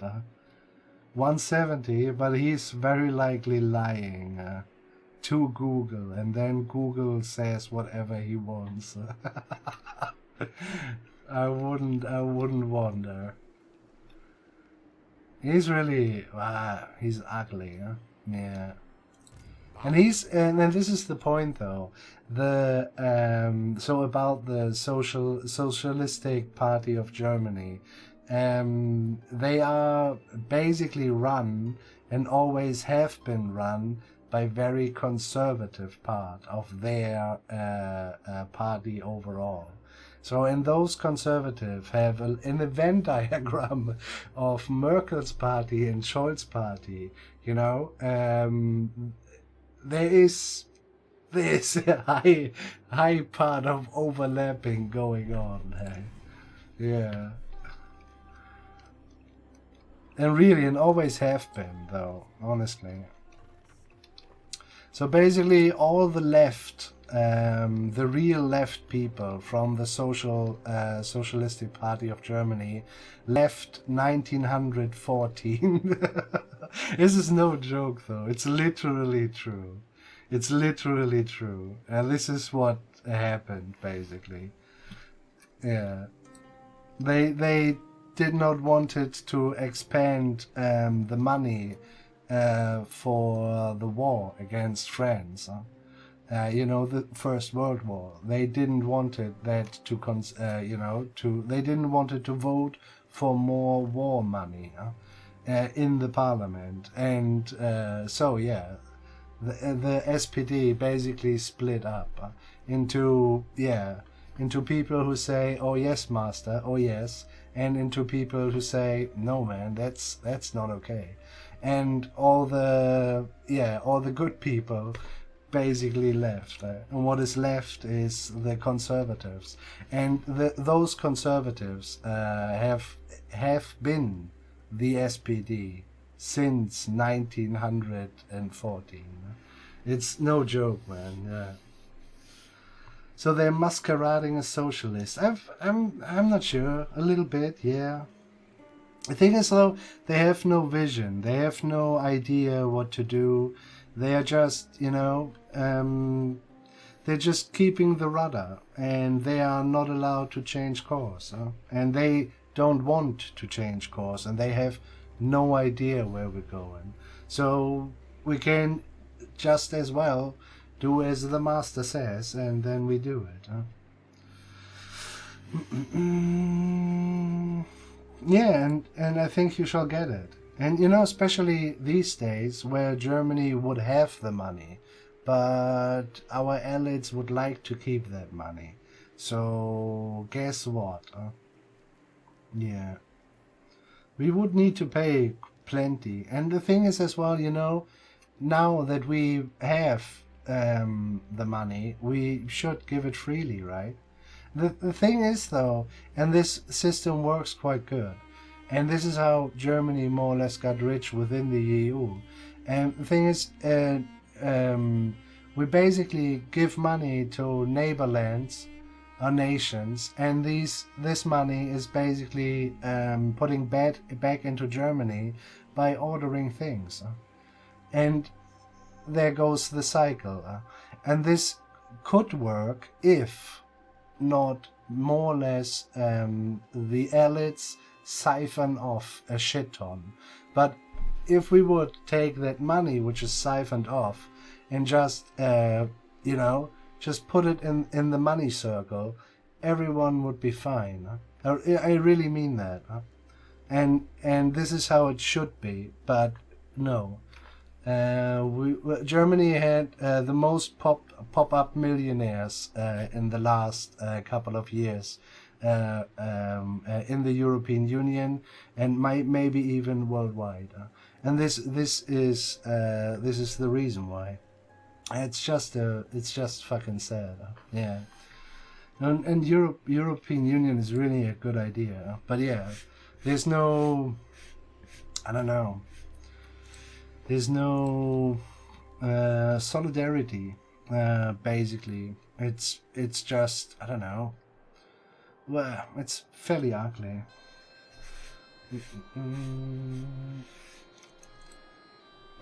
170, but he's very likely lying to Google, and then Google says whatever he wants. I wouldn't wonder. He's really he's ugly, huh? Yeah. And then this is the point though. The so about the Socialistic Party of Germany. They are basically run and always have been run by very conservative part of their party overall. So, and those conservatives have in a Venn diagram of Merkel's party and Scholz's party, you know, there is a high part of overlapping going on. Yeah. And really, and always have been, though, honestly. So basically, all the left, the real left people from the Socialistic Party of Germany left 1914. This is no joke, though. It's literally true. It's literally true. And this is what happened, basically. Yeah. They did not want it to expand the money for the war against France. You know, the First World War. They didn't want it that to they didn't want it to vote for more war money in the parliament, and so yeah, the SPD basically split up into people who say, "Oh yes, master, oh yes," and into people who say, "No, man, that's not okay." And all the good people basically left, and what is left is the conservatives, and those conservatives have been the SPD since 1914. It's no joke, man. Yeah. So they're masquerading as socialists. I'm not sure. A little bit, yeah. The thing is, though, they have no vision. They have no idea what to do. They are just, they're just keeping the rudder, and they are not allowed to change course. And they don't want to change course, and they have no idea where we're going. So we can just as well do as the master says, and then we do it. Yeah, and I think you shall get it. And especially these days where Germany would have the money, but our elites would like to keep that money. So guess what? Yeah. We would need to pay plenty. And the thing is as well, now that we have the money, we should give it freely, right? The thing is, though, and this system works quite good, and this is how Germany more or less got rich within the EU. And the thing is, we basically give money to neighbor lands or nations, and this money is basically putting back into Germany by ordering things. And there goes the cycle. And this could work if not more or less the elites siphon off a shit ton. But if we would take that money which is siphoned off and just just put it in the money circle, everyone would be fine. I really mean that. And this is how it should be, but no. Germany had the most pop-up millionaires in the last couple of years in the European Union, and maybe even worldwide. And this is the reason why. It's just fucking sad. Yeah. And European Union is really a good idea, but yeah, there's no, I don't know. There's no solidarity, basically. It's just, I don't know. Well, it's fairly ugly.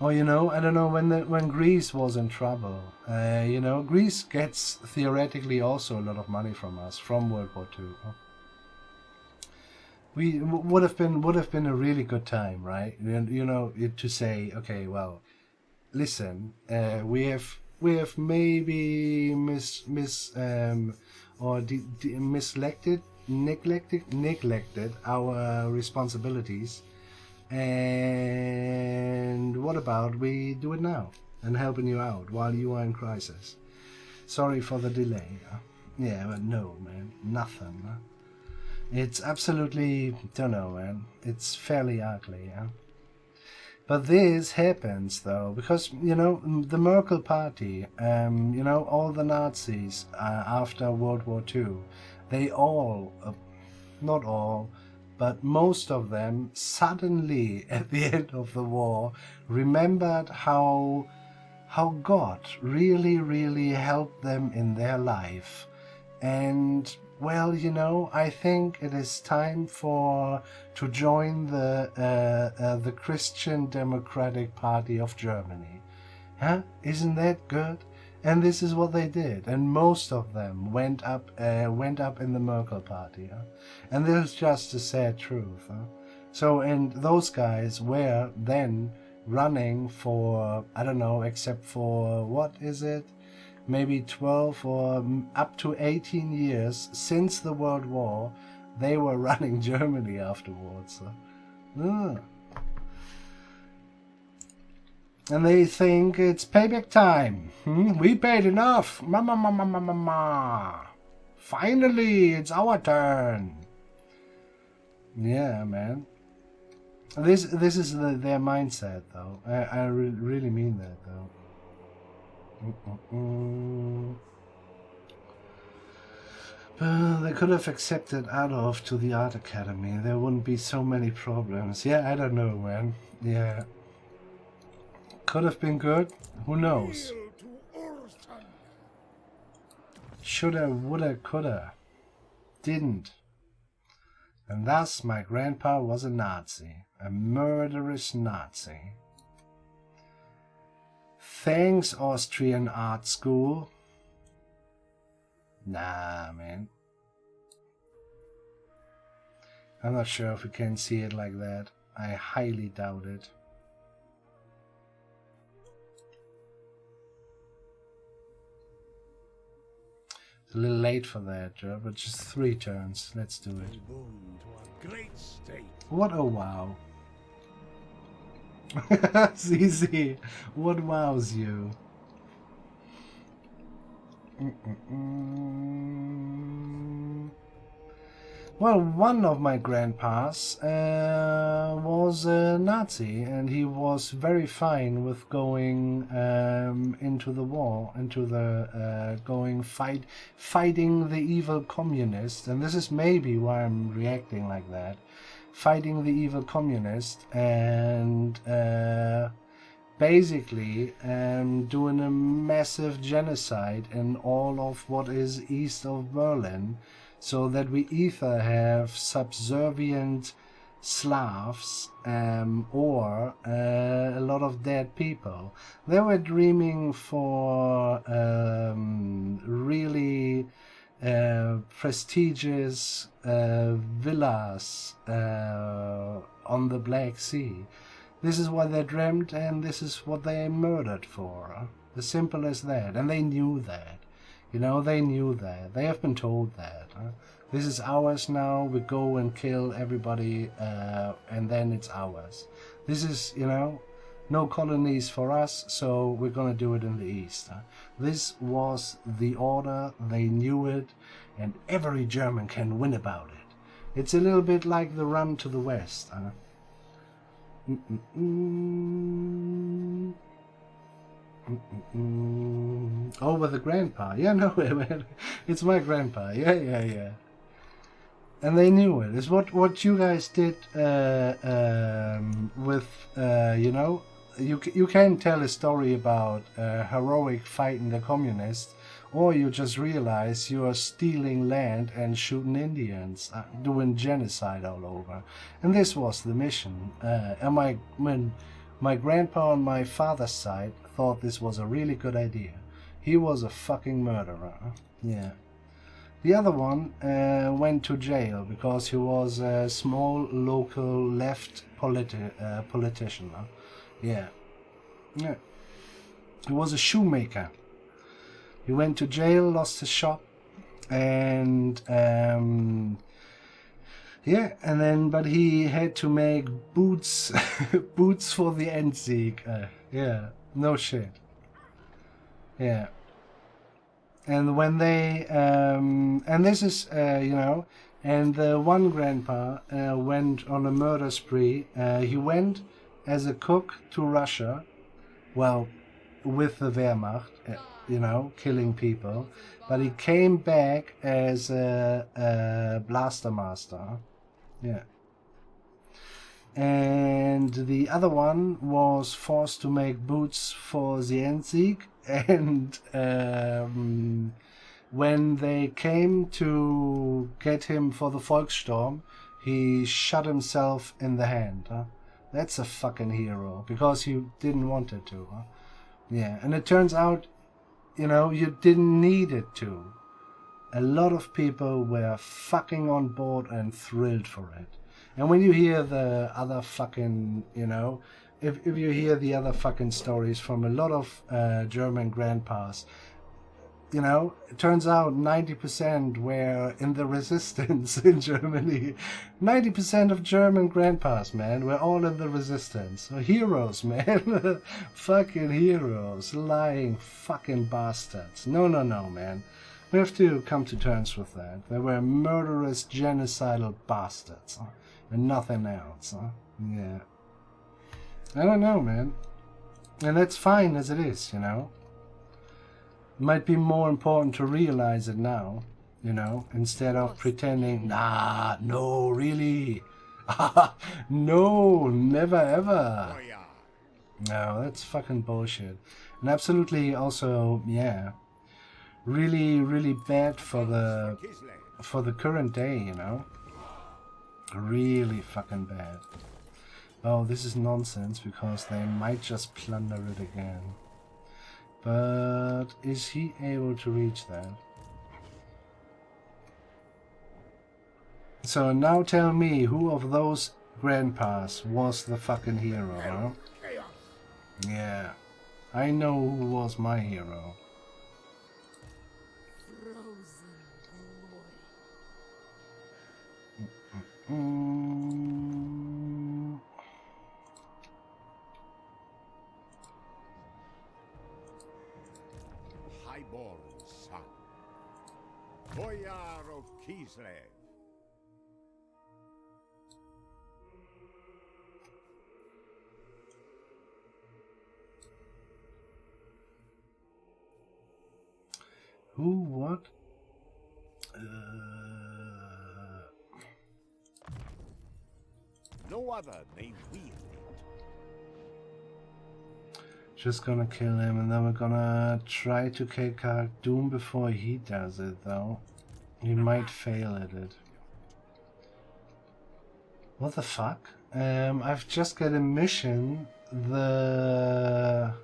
Or I don't know, when Greece was in trouble, Greece gets theoretically also a lot of money from us from World War II. We would have been a really good time, right? To say, okay, well, listen, we have maybe neglected our responsibilities, and what about we do it now and helping you out while you are in crisis? Sorry for the delay. Yeah, but no, man, nothing. It's absolutely, don't know, man. It's fairly ugly, yeah. But this happens, though, because, the Merkel party, all the Nazis after World War II, they all, not all, but most of them suddenly, at the end of the war, remembered how God really, really helped them in their life. And well, I think it is time to join the Christian Democratic Party of Germany. Huh? Isn't that good? And this is what they did, and most of them went up in the Merkel party. Huh? And this is just a sad truth. Huh? So, and those guys were then running for, I don't know, except for, what is it? Maybe 12 or up to 18 years since the World War, they were running Germany afterwards. And they think it's payback time. We paid enough. Finally, it's our turn. Yeah, man. This is their mindset, though. I really mean that, though. They could have accepted Adolf to the art academy. There wouldn't be so many problems. Yeah, I don't know, man. Yeah. Could have been good. Who knows? Shoulda, woulda, coulda. Didn't. And thus my grandpa was a Nazi. A murderous Nazi. Thanks, Austrian art school. Nah, man. I'm not sure if we can see it like that. I highly doubt it. It's a little late for that, Joe, but just 3 turns. Let's do it. What a wow. ZZ, what wows you? Well, one of my grandpas was a Nazi, and he was very fine with going into the war, into the fighting the evil communist. And this is maybe why I'm reacting like that. Fighting the evil communist and basically doing a massive genocide in all of what is east of Berlin. So that we either have subservient Slavs or a lot of dead people. They were dreaming for really prestigious villas on the Black Sea. This is what they dreamt, and this is what they murdered for. As simple as that. And they knew that. You know, they knew that. They have been told that. This is ours now. We go and kill everybody, and then it's ours. This is, you know, no colonies for us, so we're gonna do it in the East. This was the order. They knew it, and every German can win about it. It's a little bit like the run to the West. Oh, with the grandpa. Yeah, no, it's my grandpa. Yeah. And they knew it. It's what you guys did with, you know, you can tell a story about heroic fighting the communists, or you just realize you are stealing land and shooting Indians, doing genocide all over. And this was the mission. And my grandpa on my father's side thought this was a really good idea. He was a fucking murderer. Yeah. The other one went to jail because he was a small local left politician. Yeah. He was a shoemaker. He went to jail, lost his shop, and yeah, and then but he had to make boots, boots for the Endsieg. Yeah, no shit. Yeah. And when they and this is you know, and the one grandpa went on a murder spree. He went as a cook to Russia, well, with the Wehrmacht, you know, killing people. But he came back as a blaster master. Yeah. And the other one was forced to make boots for the Endsieg. And when they came to get him for the Volkssturm, he shot himself in the hand. That's a fucking hero, because he didn't want it to. Yeah, and it turns out, you know, you didn't need it to. A lot of people were fucking on board and thrilled for it. And when you hear the other fucking, you know, if you hear the other fucking stories from a lot of German grandpas, you know, it turns out 90% were in the resistance in Germany. 90% of German grandpas, man, were all in the resistance. Heroes, man. Fucking heroes. Lying fucking bastards. No, man. We have to come to terms with that. They were murderous, genocidal bastards. And nothing else. Yeah. I don't know, man. And that's fine as it is, you know. It might be more important to realize it now, you know, instead of pretending, nah, no, really. No, never ever. No, that's fucking bullshit. And absolutely also, yeah, really, really bad for the current day, you know. Really fucking bad. Oh, this is nonsense, because they might just plunder it again. But is he able to reach that? So now tell me, who of those grandpas was the fucking hero, huh? Yeah, I know who was my hero. Highborn son, Boyar of Kislev, Who? What? No other may wield it. Just gonna kill him, and then we're gonna try to kill Khal Doom before he does it, though. He might fail at it. What the fuck? I've just got a mission. A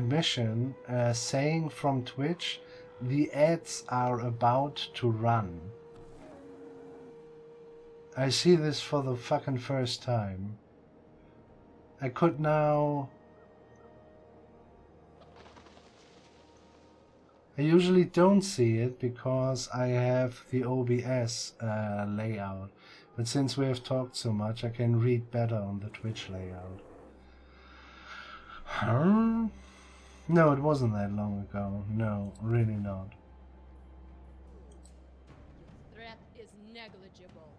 mission saying from Twitch, the ads are about to run. I see this for the fucking first time. I could now. I usually don't see it because I have the OBS layout, but since we have talked so much, I can read better on the Twitch layout. Huh? No, it wasn't that long ago. No, really not. Threat is negligible.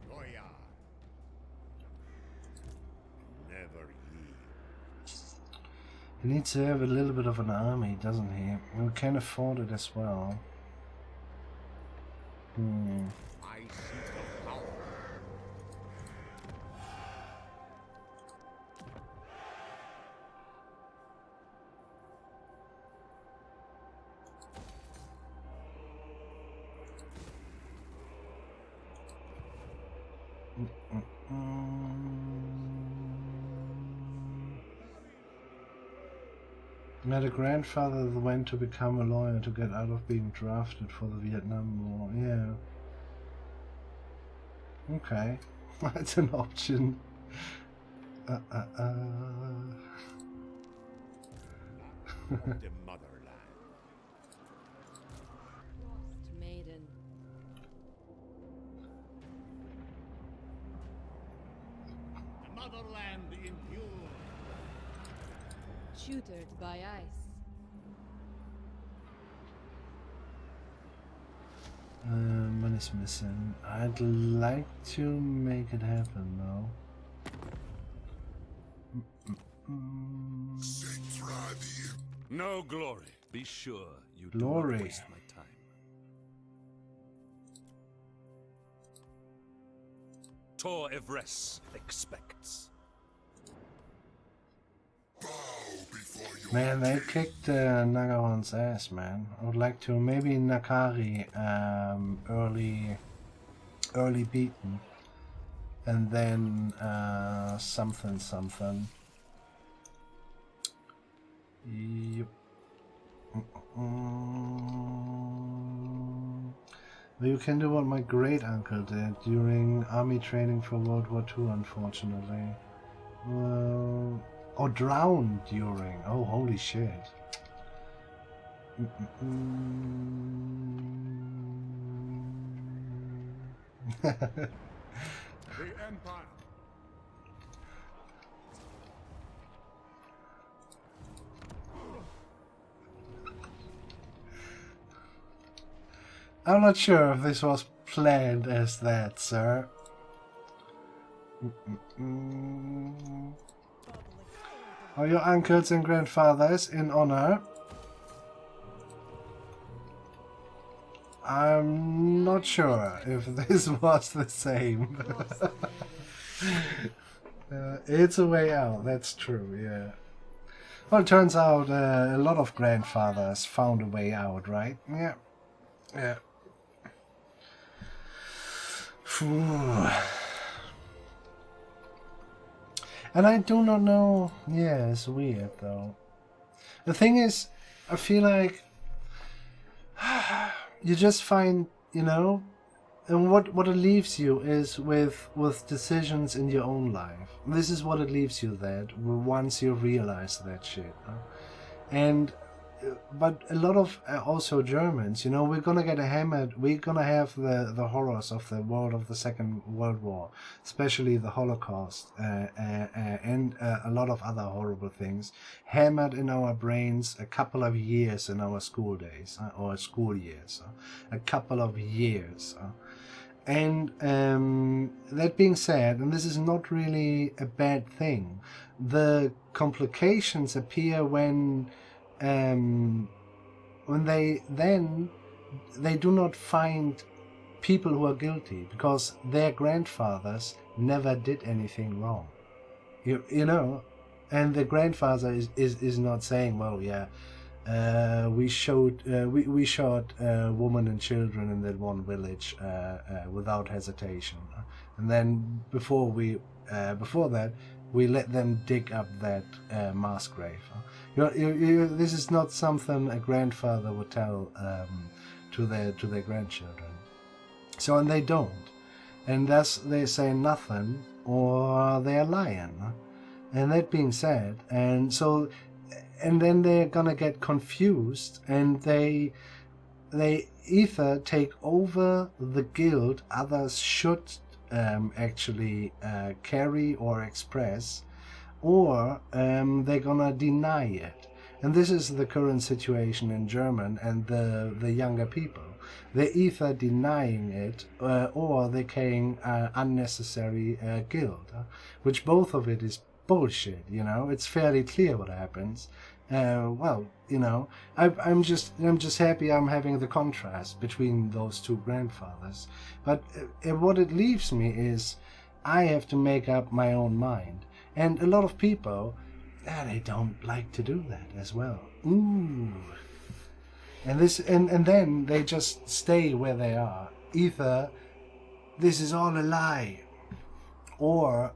Goya. Never yield. He needs to have a little bit of an army, doesn't he? We can afford it as well. I seek the power. Met a grandfather that went to become a lawyer to get out of being drafted for the Vietnam War. Yeah. Okay. That's an option. Of the motherland. Lost maiden. The motherland impure. Tutored by ice. Money's missing. I'd like to make it happen though. No glory. Be sure you Glory. do not waste my time. Tor Evres expects. Man, they kicked Nagaron's ass, man. I would like to maybe Nakari early beaten, and then something. Yep. You can do what my great uncle did during army training for World War II, unfortunately. Or drowned during. Oh, holy shit. The Empire. I'm not sure if this was planned as that, sir. Are your uncles and grandfathers in honor? I'm not sure if this was the same. It's a way out, that's true, yeah. Well, it turns out a lot of grandfathers found a way out, right? Yeah. Yeah. Phew. And I do not know. Yeah, it's weird though. The thing is, I feel like you just find, you know, and what it leaves you is with decisions in your own life. This is what it leaves you that once you realize that shit. And but a lot of also Germans, you know, we're gonna get hammered. We're gonna have the horrors of the world of the Second World War, especially the Holocaust, and a lot of other horrible things hammered in our brains a couple of years in our school days or school years, a couple of years. And that being said, and this is not really a bad thing, the complications appear when when they do not find people who are guilty because their grandfathers never did anything wrong. You know, and the grandfather is not saying, well, yeah, we shot women and children in that one village without hesitation, and then before that we let them dig up that mass grave. This is not something a grandfather would tell to their grandchildren. So, and they don't, and thus they say nothing or they're lying. And that being said, and then they're gonna get confused, and they either take over the guilt others should actually carry or express, or they're gonna deny it. And this is the current situation in German and the younger people. They're either denying it or they're carrying unnecessary guilt, which both of it is bullshit. You know, it's fairly clear what happens. Well, you know, I'm just happy I'm having the contrast between those two grandfathers. But what it leaves me is I have to make up my own mind, and a lot of people they don't like to do that as well. Ooh. And then they just stay where they are. Either this is all a lie, or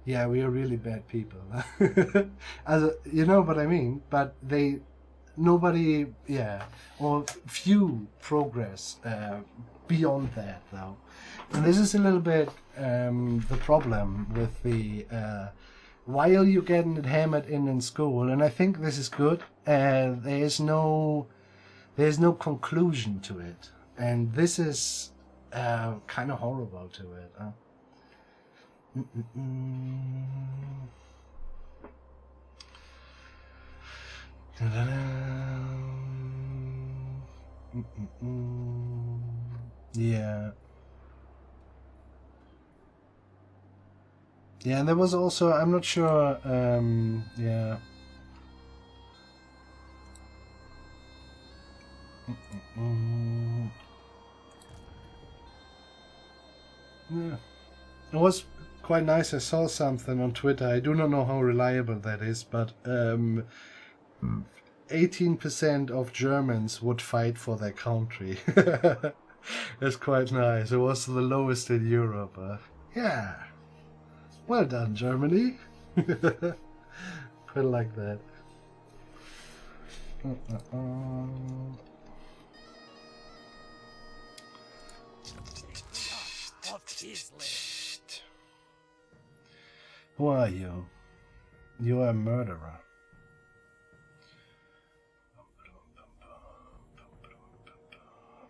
yeah, we are really bad people. You know what I mean? But nobody, or few progress beyond that, though. And this is a little bit the problem with the while you're getting it hammered in school, and I think this is good. There's no conclusion to it, and this is kind of horrible to it. Yeah. Yeah, and there was also, I'm not sure, yeah. Yeah. It was quite nice. I saw something on Twitter. I do not know how reliable that is, but 18% of Germans would fight for their country. That's quite nice. It was the lowest in Europe. Yeah. Well done, Germany. Quite like that. Who are you? You are a murderer.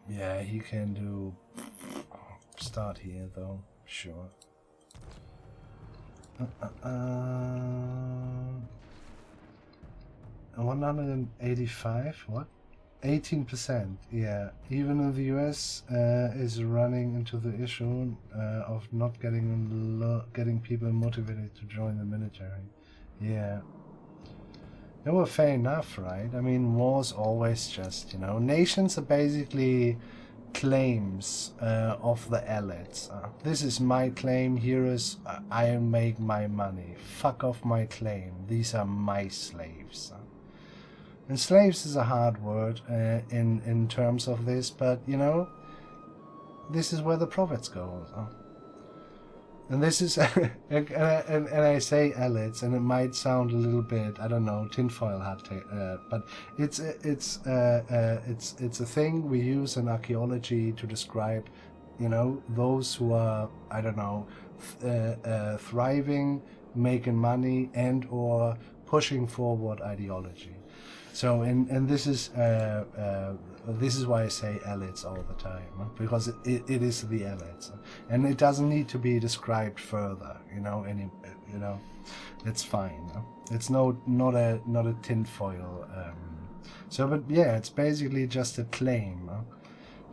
Yeah, he can do... Start here, though. Sure. 185? What? 18%. Yeah. Even in the US is running into the issue of not getting people motivated to join the military. Yeah. Yeah, well, fair enough, right? I mean, war's always just, you know, nations are basically claims of the elites. This is my claim, here is I make my money. Fuck off my claim, these are my slaves. And slaves is a hard word in terms of this, but you know, this is where the profits go. And this is, and I say elites, and it might sound a little bit, I don't know, tinfoil hat, but it's a thing we use in archaeology to describe, you know, those who are, I don't know, thriving, making money, and or pushing forward ideology. So, and this is why I say elites all the time, because it is the elites, and it doesn't need to be described further. You know, it's fine. It's not a tinfoil. So, but yeah, it's basically just a claim,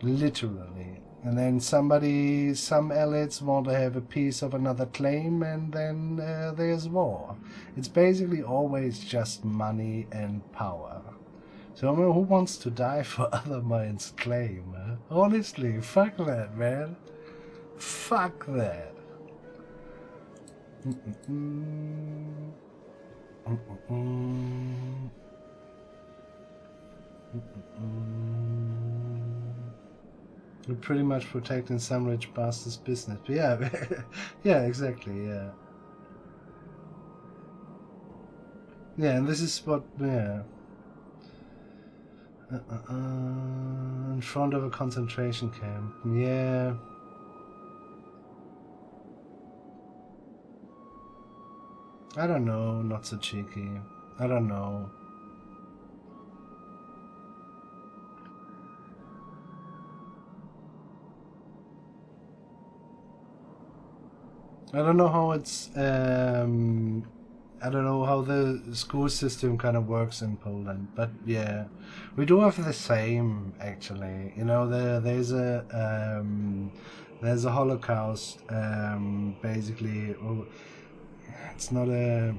literally. And then some elites want to have a piece of another claim, and then there's war. It's basically always just money and power. So I mean, who wants to die for other minds' claim? Honestly, fuck that, man. Fuck that. We're pretty much protecting some rich bastard's business. But yeah, yeah, exactly, yeah. Yeah, and this is what, yeah. In front of a concentration camp. Yeah. I don't know, not so cheeky. I don't know. I don't know how it's I don't know how the school system kind of works in Poland, but yeah, we do have the same actually. You know, there's a Holocaust. Basically, well, it's not a.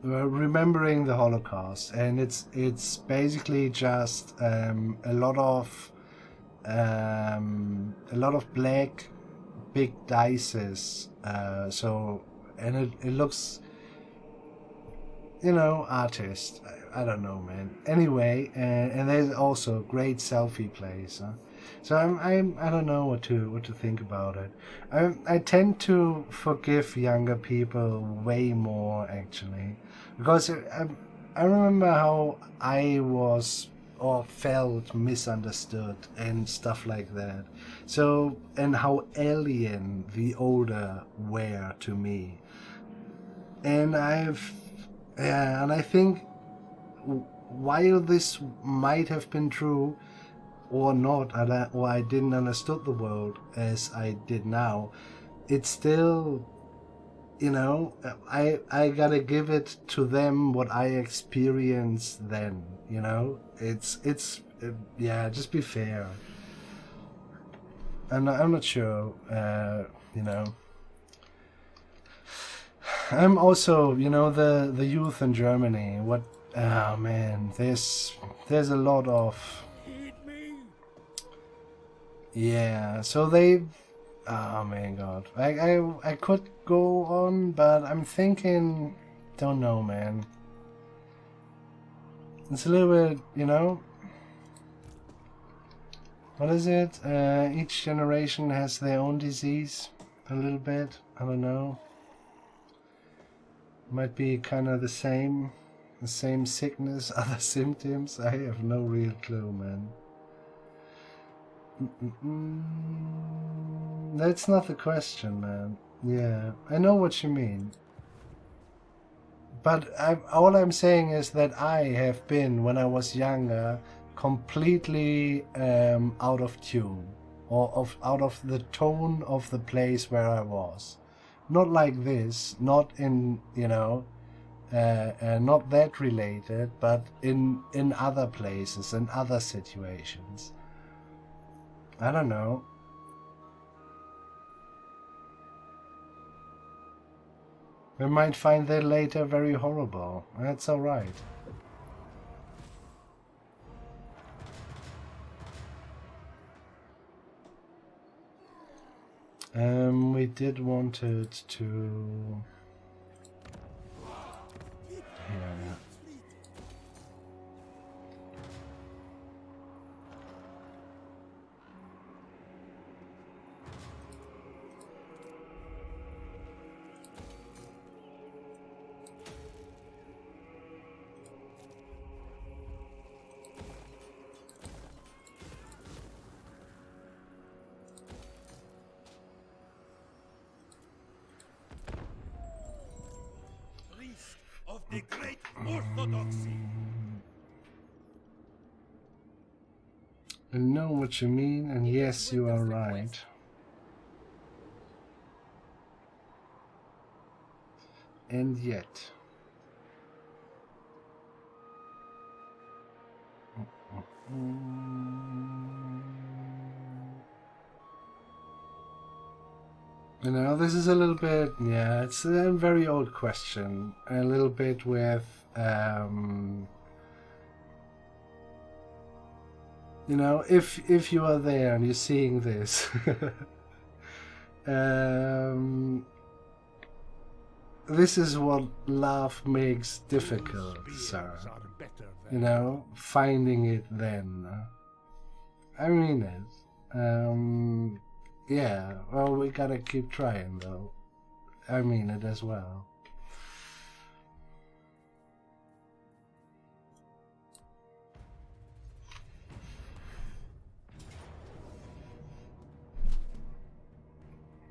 Remembering the Holocaust, and it's basically just a lot of black big dices. So and it looks, you know, artist. I don't know, man. Anyway, and there's also great selfie plays. So I don't know what to think about it. I tend to forgive younger people way more actually, because I remember how I was or felt misunderstood and stuff like that. So, and how alien the older were to me. And I think while this might have been true or not, or I didn't understood the world as I did now, it's still, you know, I gotta give it to them what I experienced then. You know, yeah, just be fair. And I'm not sure, you know. I'm also, you know, the youth in Germany. What? Oh man, there's a lot of. Yeah, so they. Oh my god, I could go on, but I'm thinking, don't know, man. It's a little bit, you know. What is it? Each generation has their own disease, a little bit. I don't know. Might be kind of the same sickness, other symptoms. I have no real clue, man. That's not the question, man. Yeah, I know what you mean. But all I'm saying is that I have been, when I was younger, completely out of tune, or out of the tone of the place where I was. Not like this, not in, you know, not that related, but in other places, in other situations. I don't know. We might find that later very horrible. That's alright. We did want it to... Yeah. Of the great orthodoxy. I know what you mean, and yes, you are right. And yet... You know, this is a little bit, yeah, it's a very old question. A little bit with, you know, if you are there and you're seeing this, this is what love makes difficult, sir. You know, finding it then. I mean it. Yeah, well, we gotta keep trying, though. I mean it as well.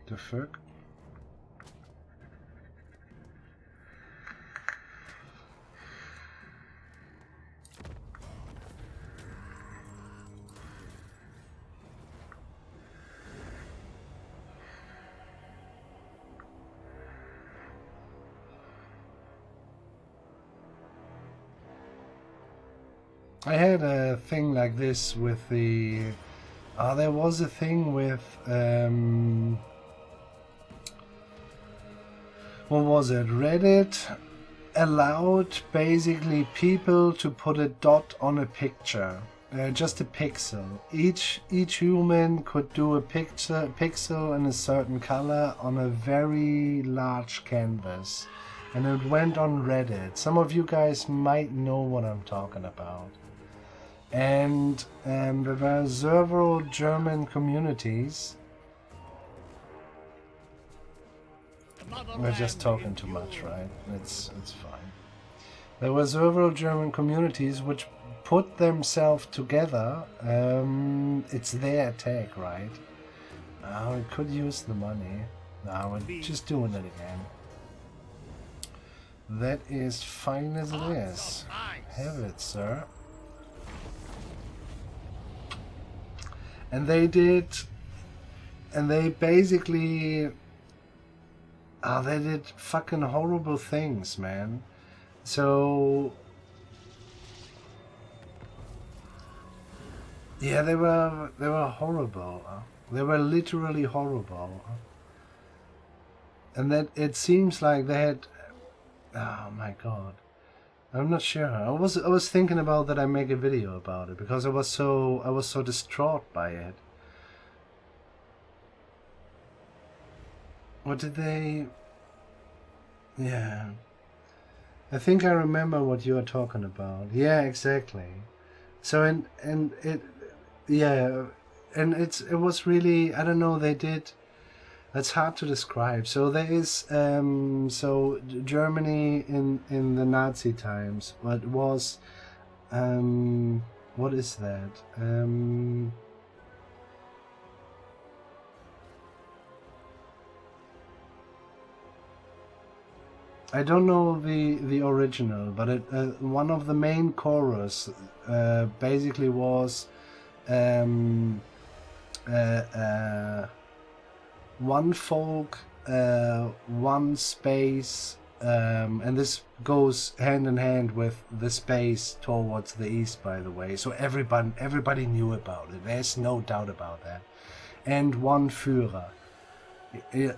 The fuck? I had a thing like this with the... there was a thing with... what was it? Reddit allowed basically people to put a dot on a picture. Just a pixel. Each human could do a pixel in a certain color on a very large canvas. And it went on Reddit. Some of you guys might know what I'm talking about. And there were several German communities. We're just talking too much, right? It's fine. There were several German communities which put themselves together. It's their tag, right? We could use the money. No, we're just doing it again. That is fine as it is. Have it, sir. And they basically... they did fucking horrible things, man. So... yeah, they were horrible. They were literally horrible. And that it seems like they had... oh my god. I'm not sure. I was thinking about that I make a video about it because I was so distraught by it. What did they... yeah. I think I remember what you are talking about. Yeah, exactly. So and it... yeah, and it was really... I don't know, they did... it's hard to describe. So there is so Germany in the Nazi times. What was what is that? I don't know the original, but one of the main chorus basically was one folk, one space, and this goes hand in hand with the space towards the east, by the way. So everybody knew about it. There's no doubt about that. And one Führer.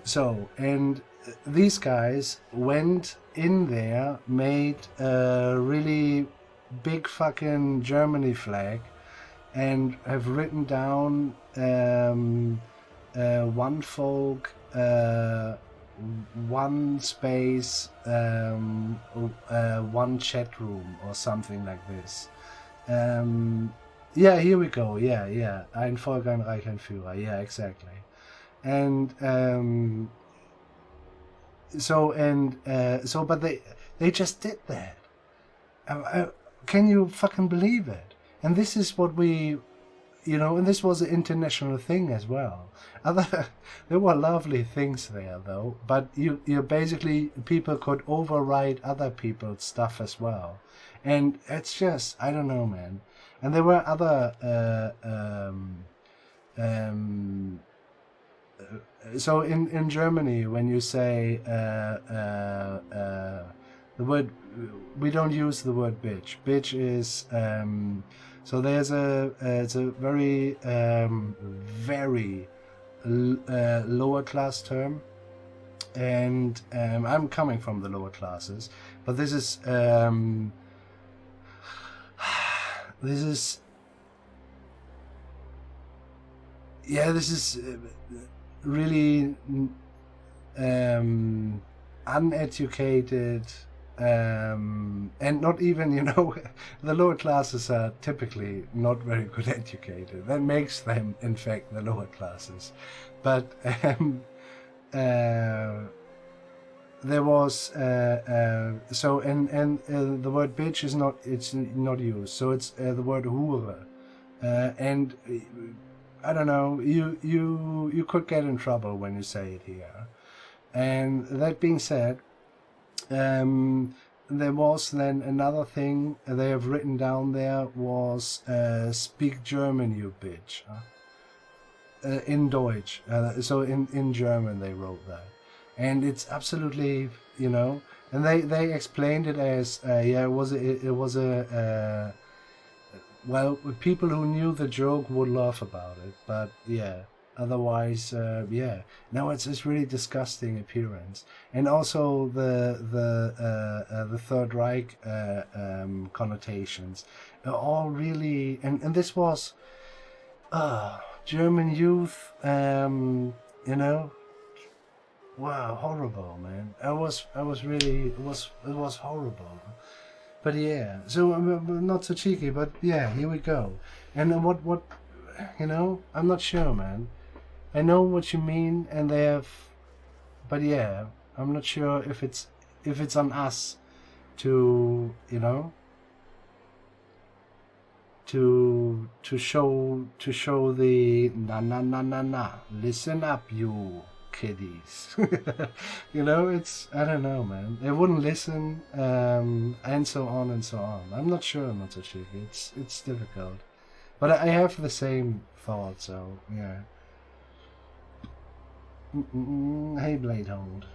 So, and these guys went in there, made a really big fucking Germany flag, and have written down one folk, one space, one chat room or something like this. Yeah, here we go. Yeah. Ein Volk, ein Reich, ein Führer. Yeah, exactly. And but they just did that. Can you fucking believe it? And this is what we... you know, and this was an international thing as well. There were lovely things there, though. But you basically, people could override other people's stuff as well. And it's just, I don't know, man. And there were other... so in Germany, when you say the word... we don't use the word bitch. Bitch is... so there's it's a very, very lower class term, and I'm coming from the lower classes, but this is really uneducated, and not even, you know, the lower classes are typically not very good educated. That makes them, in fact, the lower classes. But there was so and the word bitch is not used, so it's the word hure, and I don't know, you could get in trouble when you say it here. And that being said, there was then another thing they have written down there was speak German, you bitch. In Deutsch, so in German they wrote that, and it's absolutely, you know, and they explained it as it was a well, people who knew the joke would laugh about it, but yeah, otherwise, yeah, no, it's really disgusting appearance, and also the Third Reich connotations are all really, and this was German youth, you know, wow, horrible, man. It was horrible. But yeah, so not so cheeky, but yeah, here we go. And what, you know, I'm not sure, man. I know what you mean, and they have, but yeah, I'm not sure if it's on us to, you know, to show the na, listen up, you kiddies. You know, it's, I don't know, man, they wouldn't listen, and so on and so on. I'm not sure, I'm not so cheeky. It's difficult, but I have the same thought, so yeah. Hey, Bladehold.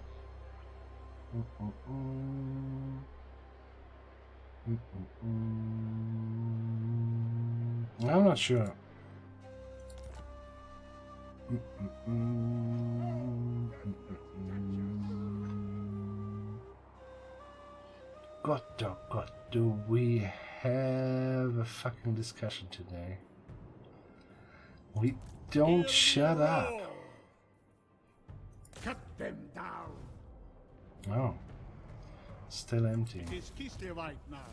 I'm not sure. God, oh God, do we have a fucking discussion today? We don't shut up. Cut them down. Oh, still empty. It is Kislevite now.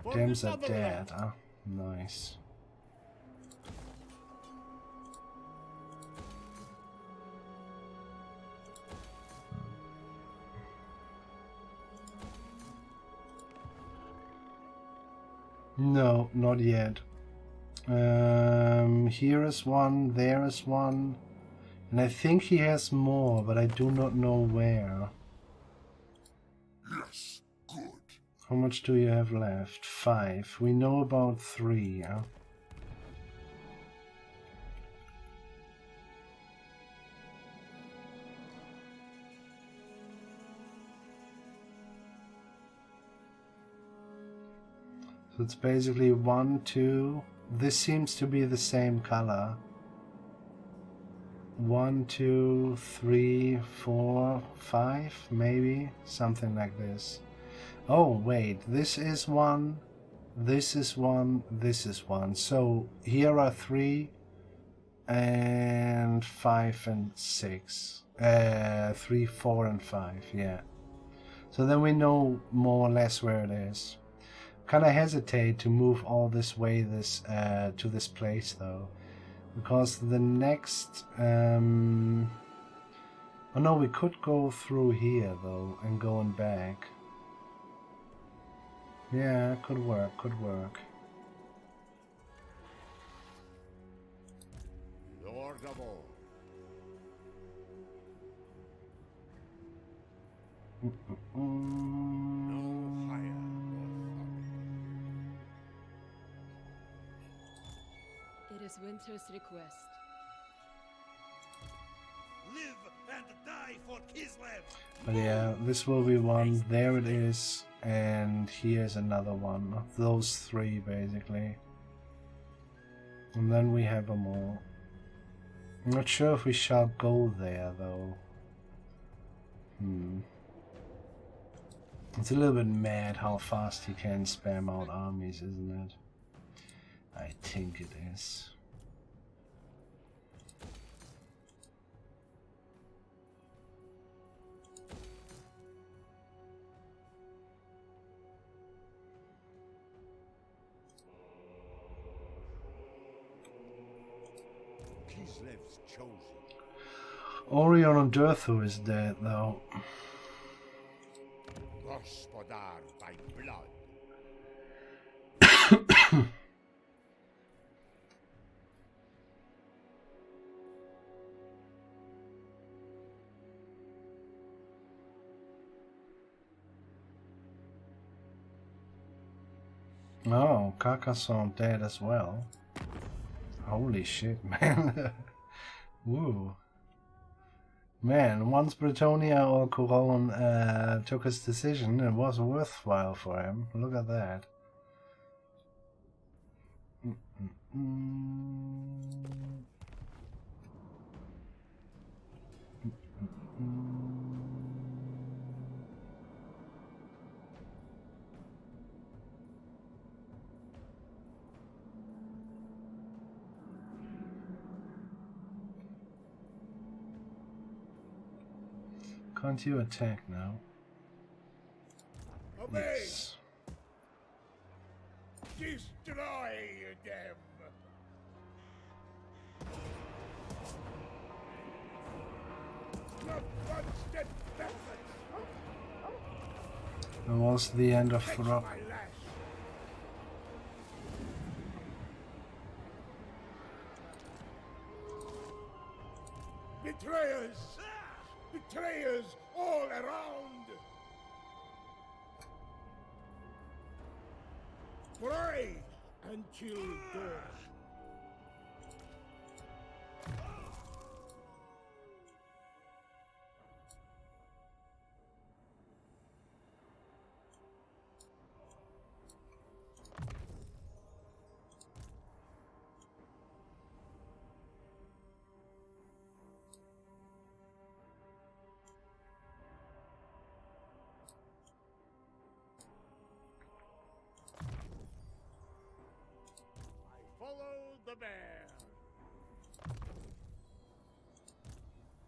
For Dems the are dead, motherland. huh? Nice. No, not yet. Here is one, there is one, and I think he has more, but I do not know where. Yes, good. How much do you have left? 5. We know about 3, huh? So it's basically 1, 2. This seems to be the same color. 1, 2, 3, 4, 5, maybe? Something like this. Oh, wait, this is 1, this is 1, this is 1. So here are 3, and 5 and 6. 3, 4, and 5, yeah. So then we know more or less where it is. Kind of hesitate to move all this way to this place though, because the next oh no, we could go through here though and going back. Yeah, could work. Lord of all. No higher. It is Winter's request. Live and die for Kislev! But yeah, this will be one. There it is, and here's another one. Those 3 basically. And then we have a more. I'm not sure if we shall go there though. It's a little bit mad how fast he can spam out armies, isn't it? I think it is. Kislev's chosen. Orion and Durthu is dead though. Gospodar by blood. Oh, Carcassonne dead as well. Holy shit, man. Woo. Man, once Bretonia or Couronne took his decision, it was worthwhile for him. Look at that. Can't you attack now? Obey! Yes. Destroy them! Not one step backwards! It was the end of Catch Rock. my lash! Betrayers! Betrayers all around! Pray until dawn. Follow the bear.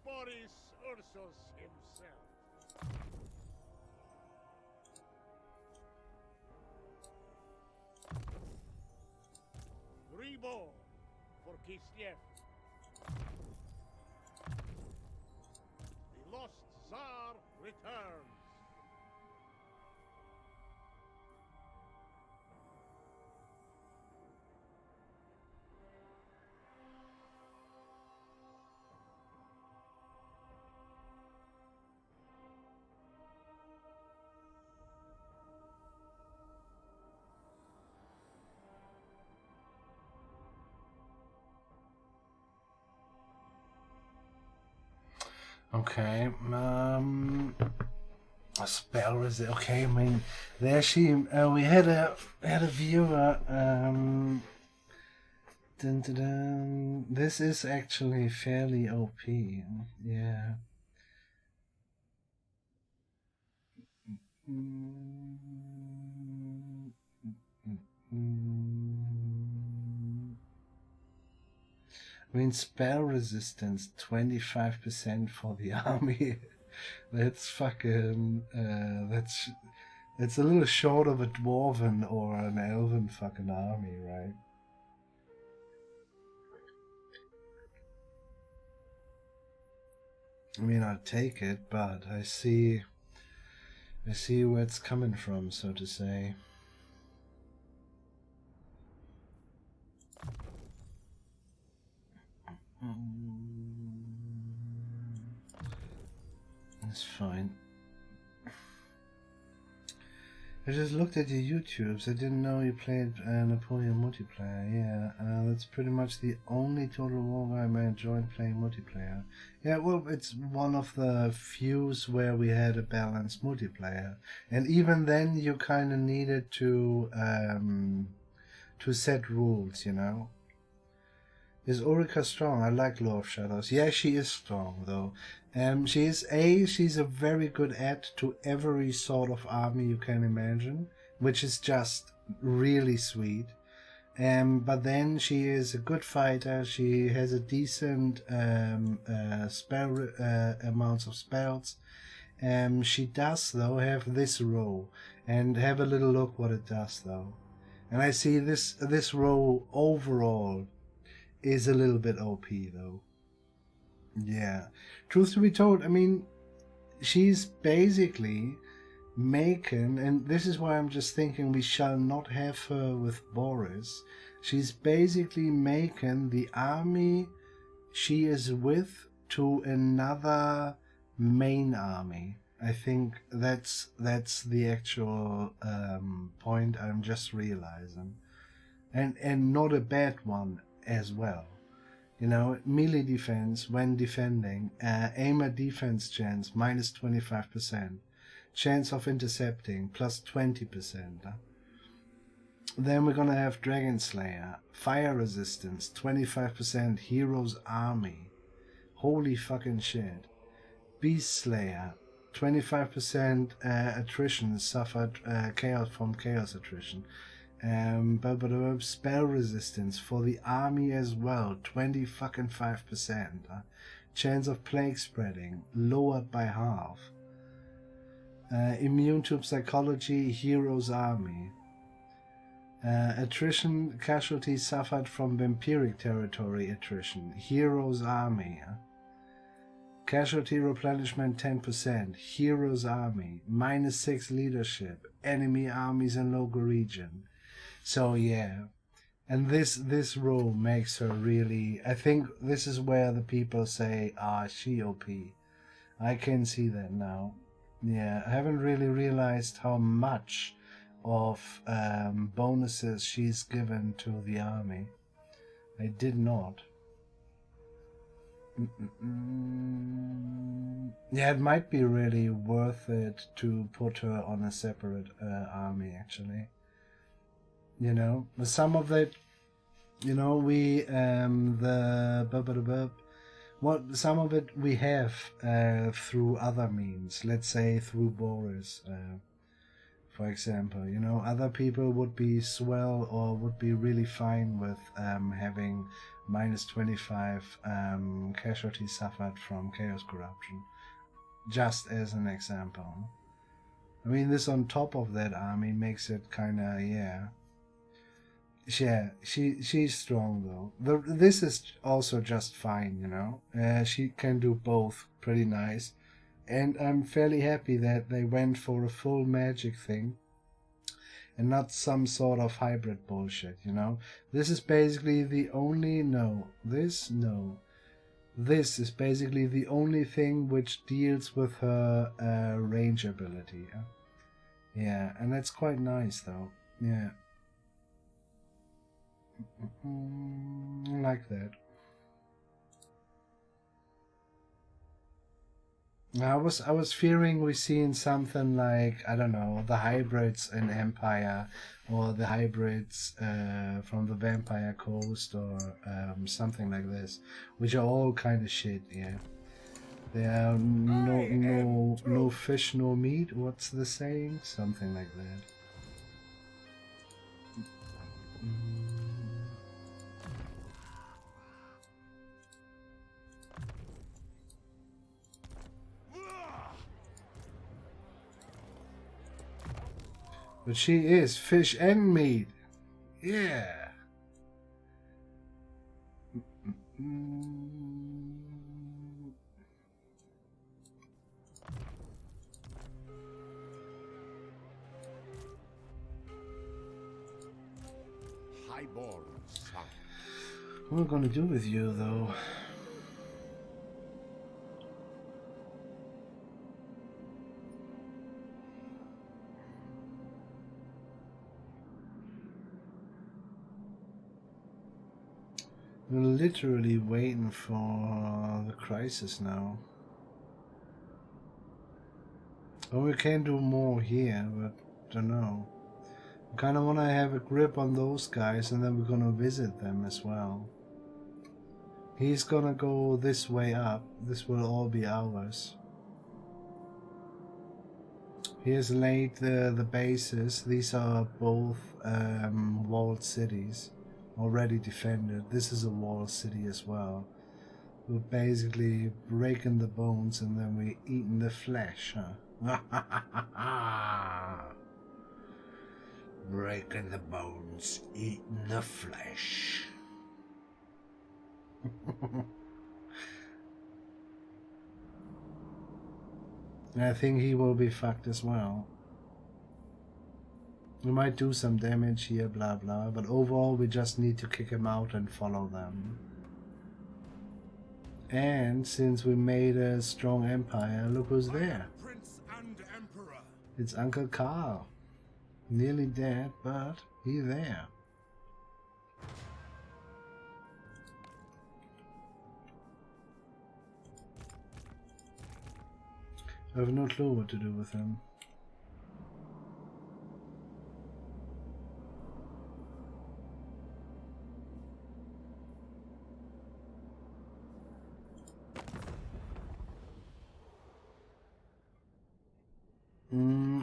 Boris Ursus himself. Reborn for Kislev. The lost Tsar returns. Okay, a spell is it? Okay, I mean, there she. We had a viewer. Dun, dun, dun. This is actually fairly OP. Yeah. I mean, spell resistance 25% for the army. That's fucking. That's a little short of a dwarven or an elven fucking army, right? I mean, I'll take it, but I see where it's coming from, so to say. That's fine. I just looked at your YouTubes. I didn't know you played Napoleon multiplayer. Yeah, that's pretty much the only Total War game I enjoyed playing multiplayer. Yeah, well, it's one of the few where we had a balanced multiplayer, and even then, you kind of needed to set rules, you know. Is Ulrika strong? I like Lord of Shadows. Yeah, she is strong though. She's a very good add to every sort of army you can imagine, which is just really sweet. But then she is a good fighter. She has a decent spell amounts of spells. She does though have this row, and have a little look what it does though. And I see this row overall is a little bit OP though. Yeah. Truth to be told, I mean, she's basically making, and this is why I'm just thinking we shall not have her with Boris. She's basically making the army she is with to another main army. I think that's the actual point I'm just realizing. And not a bad one as well. You know, melee defense when defending, aimer defense chance minus 25%, chance of intercepting plus 20%. Then we're gonna have Dragon Slayer, fire resistance 25%, hero's army. Holy fucking shit. Beast Slayer 25% attrition suffered chaos from chaos attrition. But spell resistance for the army as well, 25%. Chance of plague spreading lowered by half. Immune to psychology, hero's army. Attrition casualties suffered from vampiric territory attrition, hero's army. Casualty replenishment 10%, hero's army, -6 leadership, enemy armies in local region. So yeah, and this row makes her really, I think this is where the people say, she OP. I can see that now. Yeah, I haven't really realized how much of bonuses she's given to the army. I did not. Yeah, it might be really worth it to put her on a separate army actually. You know, some of it, you know, we some of it we have through other means. Let's say through Boris, for example. You know, other people would be swell or would be really fine with having -25 casualties suffered from chaos corruption. Just as an example. I mean, this on top of that army makes it kind of, yeah. Yeah, she's strong though. This is also just fine, you know. She can do both pretty nice. And I'm fairly happy that they went for a full magic thing. And not some sort of hybrid bullshit, you know. This is basically the only, This is basically the only thing which deals with her range ability. Yeah, and that's quite nice though. Yeah. I like that. I was fearing we seen something like, I don't know, the hybrids in Empire, or the hybrids from the Vampire Coast, or something like this, which are all kind of shit. Yeah, they are no fish, no meat. What's the saying? Something like that. But she is fish and meat. Yeah. Highborn son. What are we gonna do with you, though? We're literally waiting for the crisis now. Or we can do more here, but don't know. I kind of want to have a grip on those guys, and then we're gonna visit them as well. He's gonna go this way up. This will all be ours. He has laid the bases. These are both walled cities, already defended. This is a walled city as well. We're basically breaking the bones and then we're eating the flesh, huh? Breaking the bones, eating the flesh. I think he will be fucked as well. We might do some damage here, blah blah, but overall we just need to kick him out and follow them. And since we made a strong empire, look who's there. Prince and Emperor. It's Uncle Carl. Nearly dead, but he's there. I have no clue what to do with him.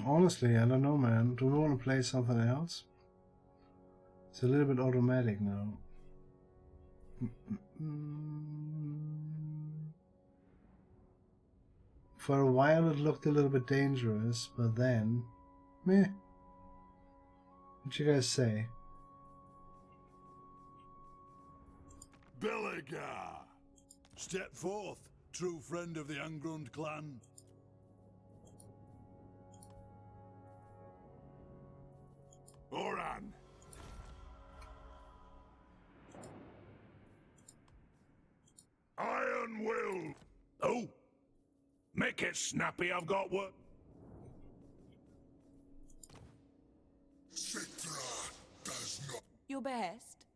Honestly, I don't know, man. Do we want to play something else? It's a little bit automatic now. For a while it looked a little bit dangerous, but then, meh. What you guys say? Belagar! Step forth, true friend of the Ungrund clan. Oran! Iron will! Oh! Make it snappy, I've got work. Citra does not. Your behest?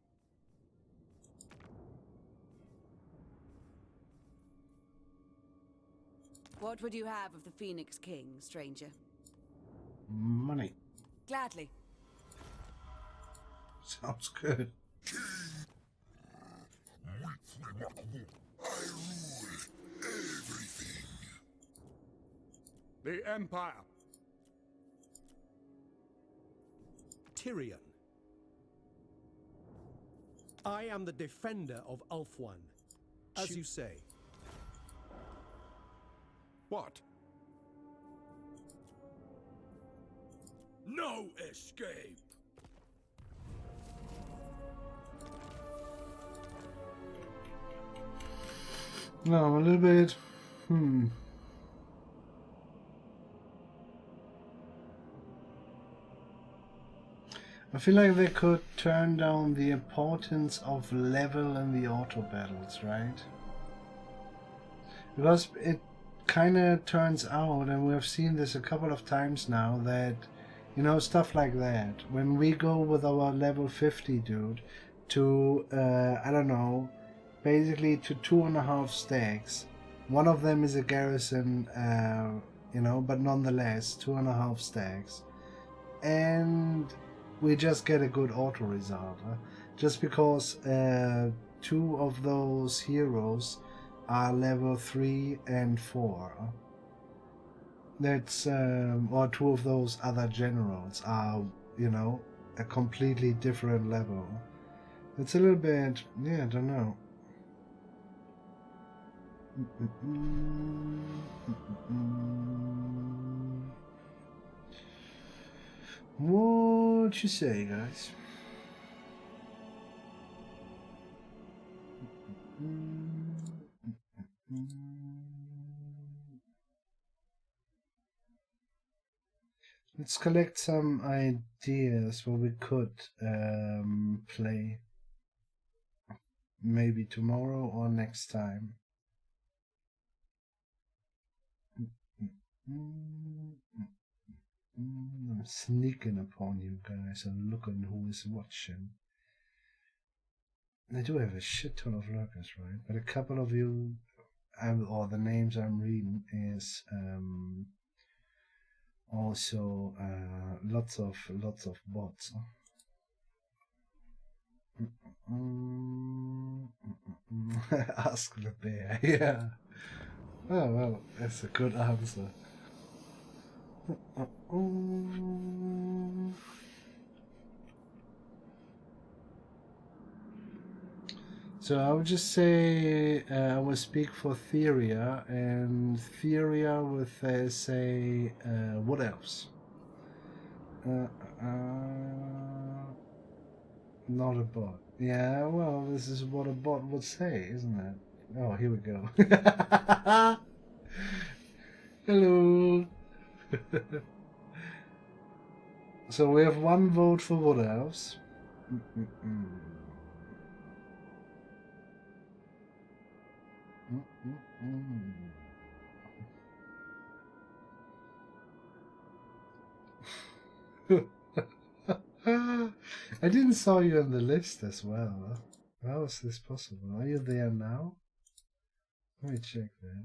What would you have of the Phoenix King, stranger? Money. Gladly. Sounds good. I rule everything. The Empire. Tyrion. I am the defender of Ulfwan, as you say. What? No escape. No, I'm a little bit... I feel like they could turn down the importance of level in the auto battles, right? Because it kind of turns out, and we have seen this a couple of times now, that, you know, stuff like that. When we go with our level 50 dude to, I don't know, basically to 2.5 stacks. One of them is a garrison, you know, but nonetheless, 2.5 stacks. And we just get a good auto result. Huh? Just because 2 of those heroes are level 3 and 4. Huh? That's, or 2 of those other generals are, you know, a completely different level. It's a little bit, yeah, I don't know. What you say, guys? Let's collect some ideas what we could play. Maybe tomorrow or next time. I'm sneaking upon you guys and looking who is watching. I do have a shit ton of lurkers, right? But a couple of you, or the names I'm reading is also lots of bots. Ask the bear, yeah. Oh, well, that's a good answer. So I would just say I will speak for Theria, and Theria would say what else? Not a bot. Yeah, well, this is what a bot would say, isn't it? Oh, here we go. Hello. So we have one vote for what else? I didn't saw you on the list as well. How is this possible? Are you there now? Let me check that.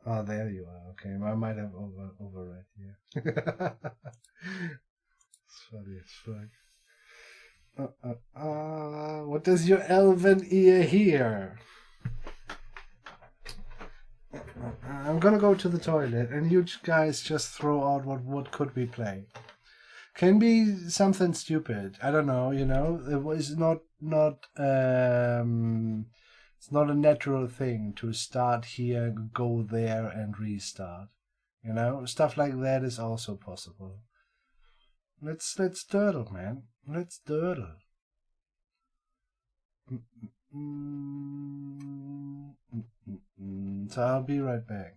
Oh, there you are. Okay, I might have overread here. It's funny as fuck. What does your elven ear hear? I'm gonna go to the toilet, and you guys just throw out what could we play. Can be something stupid. I don't know. You know, it was not it's not a natural thing to start here, go there, and restart. You know, stuff like that is also possible. Let's durdle, man. Let's durdle. So I'll be right back.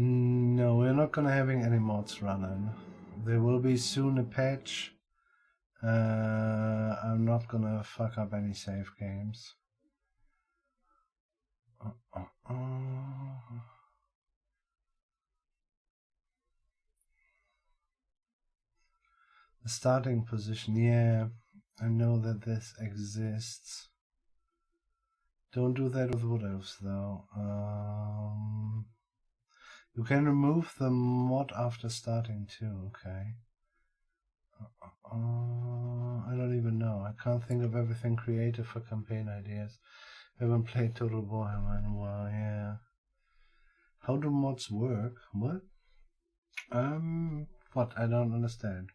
No, we're not gonna having any mods running. There will be soon a patch. I'm not gonna fuck up any save games. The starting position, yeah. I know that this exists. Don't do that with Wood Elves, though. You can remove the mod after starting, too, okay. I don't even know. I can't think of everything creative for campaign ideas. I haven't played Total Warhammer in a while, yeah. How do mods work? What? What? I don't understand.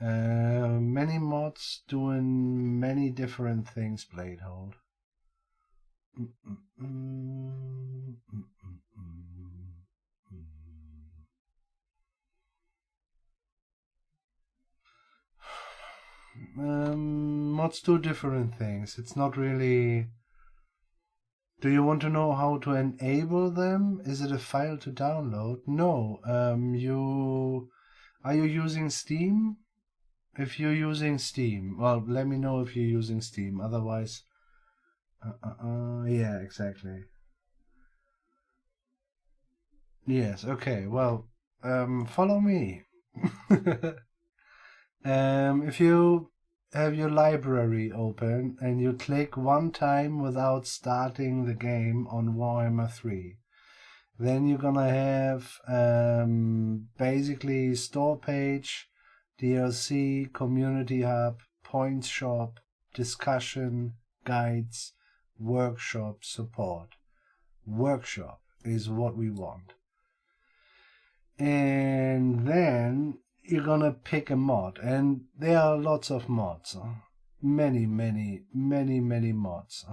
Many mods doing many different things, Bladehold. Mods do different things. It's not really... Do you want to know how to enable them? Is it a file to download? No. Are you using Steam? If you're using Steam, well, let me know if you're using Steam. Otherwise, yeah, exactly. Yes. Okay. Well, follow me. If you have your library open and you click one time without starting the game on Warhammer 3, then you're gonna have basically store page, DLC, community hub, points shop, discussion, guides, workshop, support. Workshop is what we want. And then you're gonna pick a mod, and there are lots of mods. Many mods. Many mods.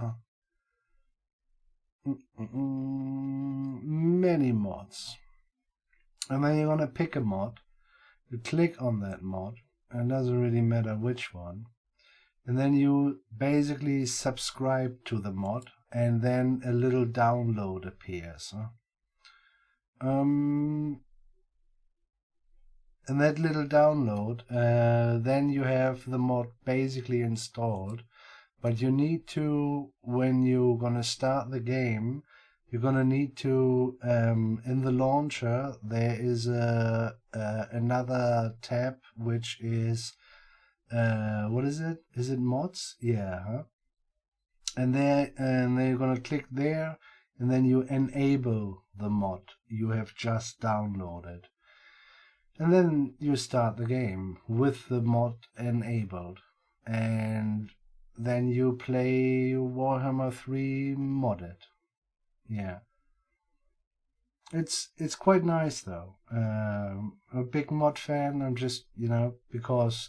And then you're gonna pick a mod. You click on that mod, and it doesn't really matter which one. And then you basically subscribe to the mod, and then a little download appears. And that little download, then you have the mod basically installed. But you need to, when you're gonna start the game, you're gonna need to, in the launcher, there is another tab which is, what is it? Is it mods? Yeah. Huh? And then you're gonna click there, and then you enable the mod you have just downloaded. And then you start the game with the mod enabled. And then you play Warhammer 3 modded. Yeah. It's quite nice though. I'm a big mod fan. I'm just, because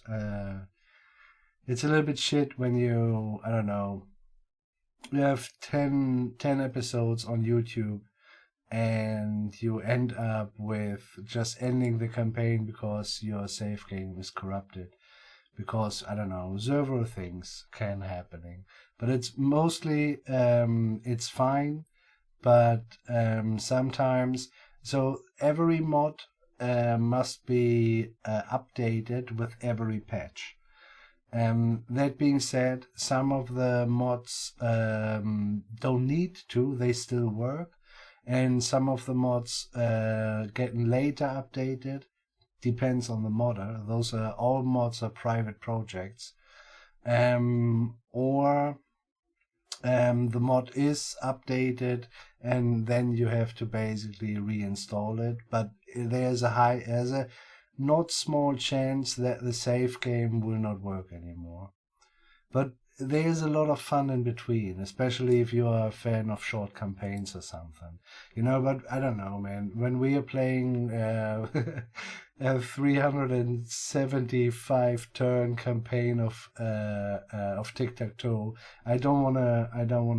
it's a little bit shit when you, I don't know, you have 10 episodes on YouTube and you end up with just ending the campaign because your save game is corrupted. Because, I don't know, several things can happening. But it's mostly, it's fine. But sometimes, so every mod must be updated with every patch. That being said, some of the mods don't need to, they still work. And some of the mods getting later updated. Depends on the modder. Those are all mods are private projects, or the mod is updated and then you have to basically reinstall it. But there's a not small chance that the save game will not work anymore. But there's a lot of fun in between, especially if you are a fan of short campaigns or something. But I don't know, man. When we are playing a 375 turn campaign of tic-tac-toe, I don't wanna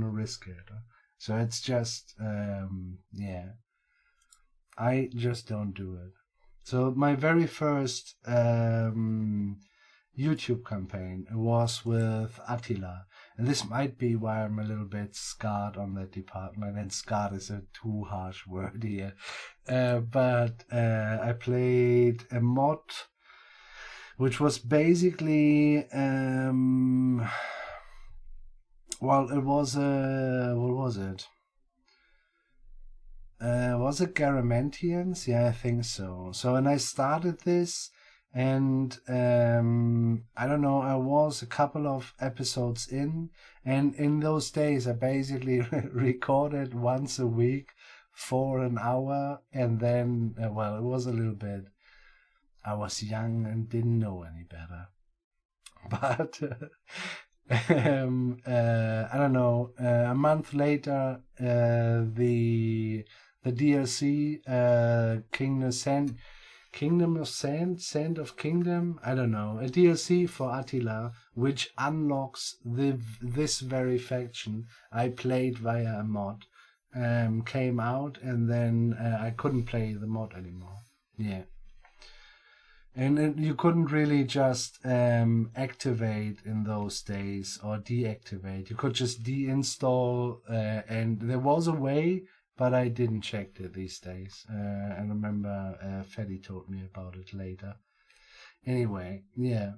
risk it. So it's just yeah. I just don't do it. So my very first YouTube campaign was with Attila, and this might be why I'm a little bit scarred on that department, and scarred is a too harsh word here, but I played a mod which was basically well, it was what was it? Was it Garamantians? Yeah, I think so. So when I started this, And I don't know, I was a couple of episodes in, and in those days I basically recorded once a week for an hour, and then, well, it was a little bit, I was young and didn't know any better. But I don't know, a month later, the DLC, Kingdom of Sand of Kingdom, I don't know, a DLC for Attila, which unlocks this very faction I played via a mod, came out, and then I couldn't play the mod anymore. Yeah. And you couldn't really just activate in those days or deactivate. You could just deinstall, and there was a way, but I didn't check it these days. I remember Freddy told me about it later. Anyway, yeah.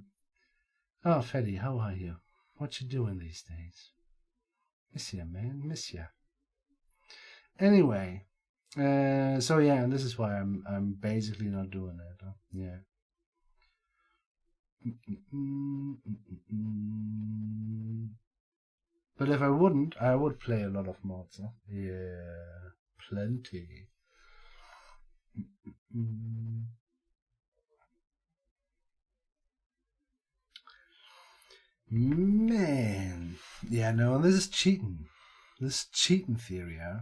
Oh, Freddy, how are you? What you doing these days? Miss ya, man. Miss ya. Anyway, so yeah, and this is why I'm basically not doing it. Huh? Yeah. But if I wouldn't, I would play a lot of mods. Huh? Yeah, plenty. Man, yeah, no, this is cheating. This is cheating theory, huh?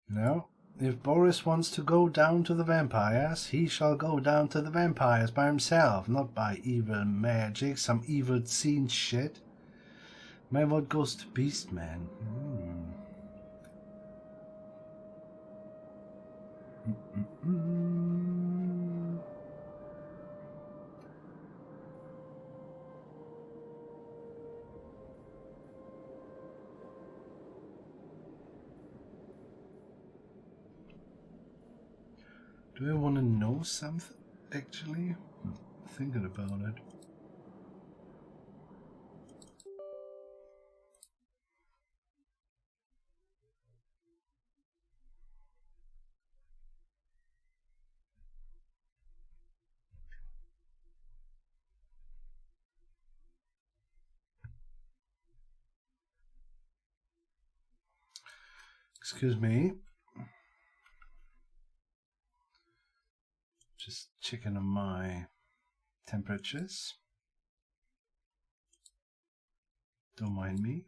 No, if Boris wants to go down to the vampires, he shall go down to the vampires by himself, not by evil magic, some evil scene shit. My vote goes to Beastman. Do I want to know something, actually? Thinking about it. Excuse me. Just checking on my temperatures. Don't mind me.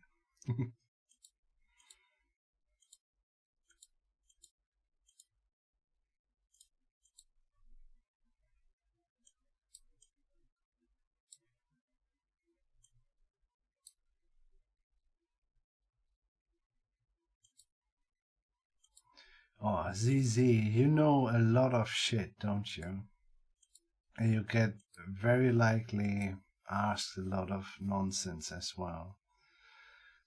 Oh, ZZ, you know a lot of shit, don't you? And you get very likely asked a lot of nonsense as well.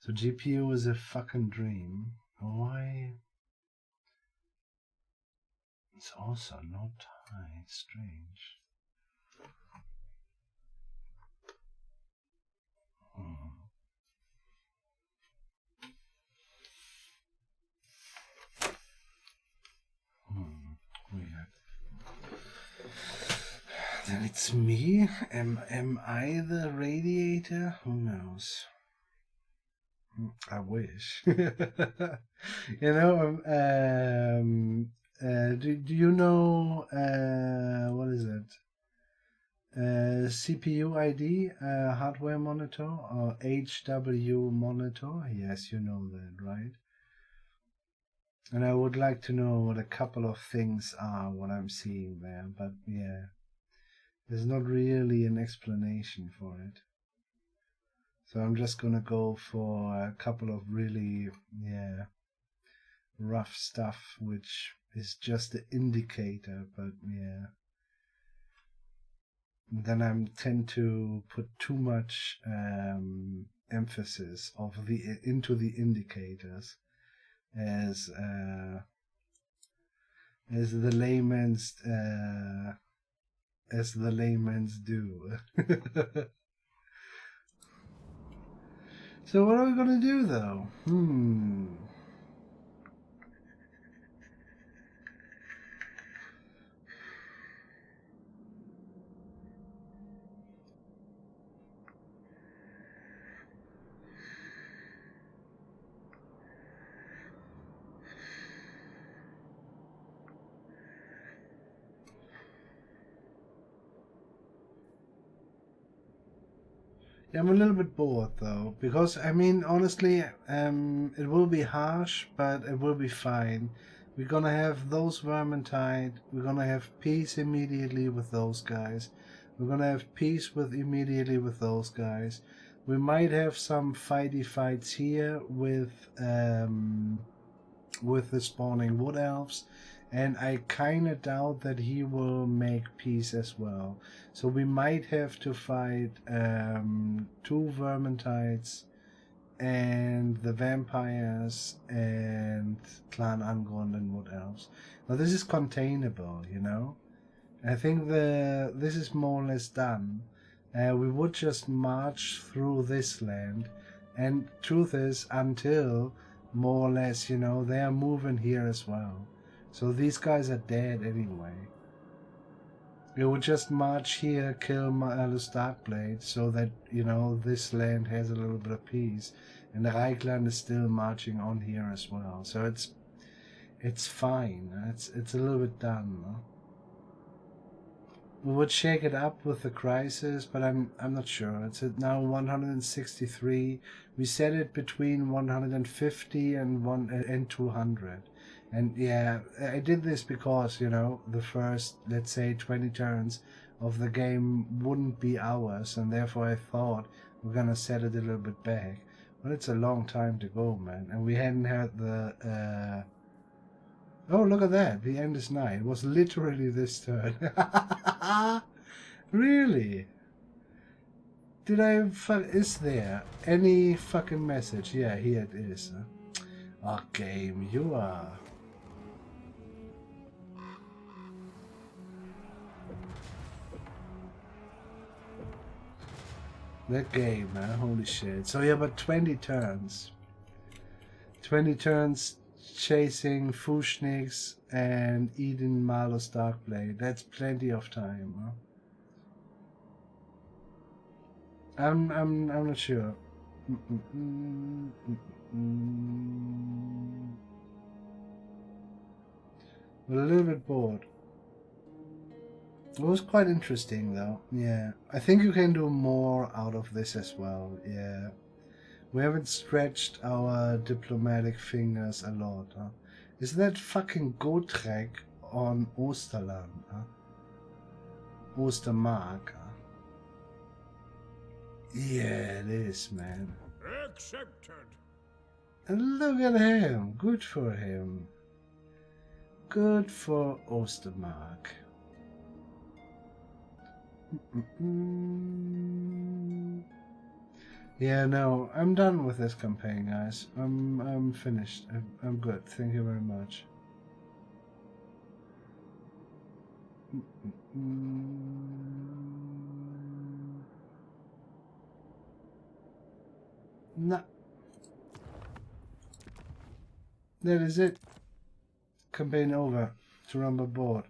So GPU is a fucking dream. Why? It's also not high. Strange. Weird. Then it's me? Am I the radiator? Who knows? I wish. You know, do you know, what is it? CPU ID, hardware monitor, or HW monitor? Yes, you know that, right? And I would like to know what a couple of things are, what I'm seeing there, but yeah, there's not really an explanation for it. So I'm just gonna go for a couple of really, yeah, rough stuff, which is just the indicator, but yeah. Then I tend to put too much emphasis into the indicators, as the layman's do. So what are we gonna do though? Yeah, I'm a little bit bored though, because I mean, honestly, it will be harsh, but it will be fine. We're gonna have those Vermintide. We're gonna have peace immediately with those guys. We're gonna have peace immediately with those guys. We might have some fighty fights here with the spawning wood elves, and I kind of doubt that he will make peace as well. So we might have to fight 2 Vermintides and the vampires and Clan Ungrund and wood elves. Now this is containable, you know. I think this is more or less done. We would just march through this land, and truth is, until more or less, you know, they are moving here as well. So these guys are dead anyway. We would just march here, kill Malus Darkblade, so that, you know, this land has a little bit of peace. And the Reichland is still marching on here as well. So it's fine. It's a little bit done, no? We would shake it up with the crisis, but I'm not sure. It's at now 163. We set it between 150 and 200. And yeah, I did this because, you know, the first, let's say, 20 turns of the game wouldn't be ours, and therefore I thought we're gonna set it a little bit back. But it's a long time to go, man, and we hadn't had the oh, look at that. The end is nigh. It was literally this turn. Really? Did I... Is there any fucking message? Yeah, here it is. Oh, game, you are... That game, man. Holy shit. So yeah, but 20 turns. 20 turns... chasing Fushniks and eating Malus Darkblade. That's plenty of time, huh? I'm not sure. But a little bit bored. It was quite interesting though. Yeah. I think you can do more out of this as well. Yeah. We haven't stretched our diplomatic fingers a lot, huh? Is that fucking Gotrek on Osterland, huh? Ostermark, huh? Yeah, it is, man. Accepted. And look at him. Good for him. Good for Ostermark. Yeah, no, I'm done with this campaign, guys. I'm finished. I'm good. Thank you very much. Nah. That is it. Campaign over. To run board.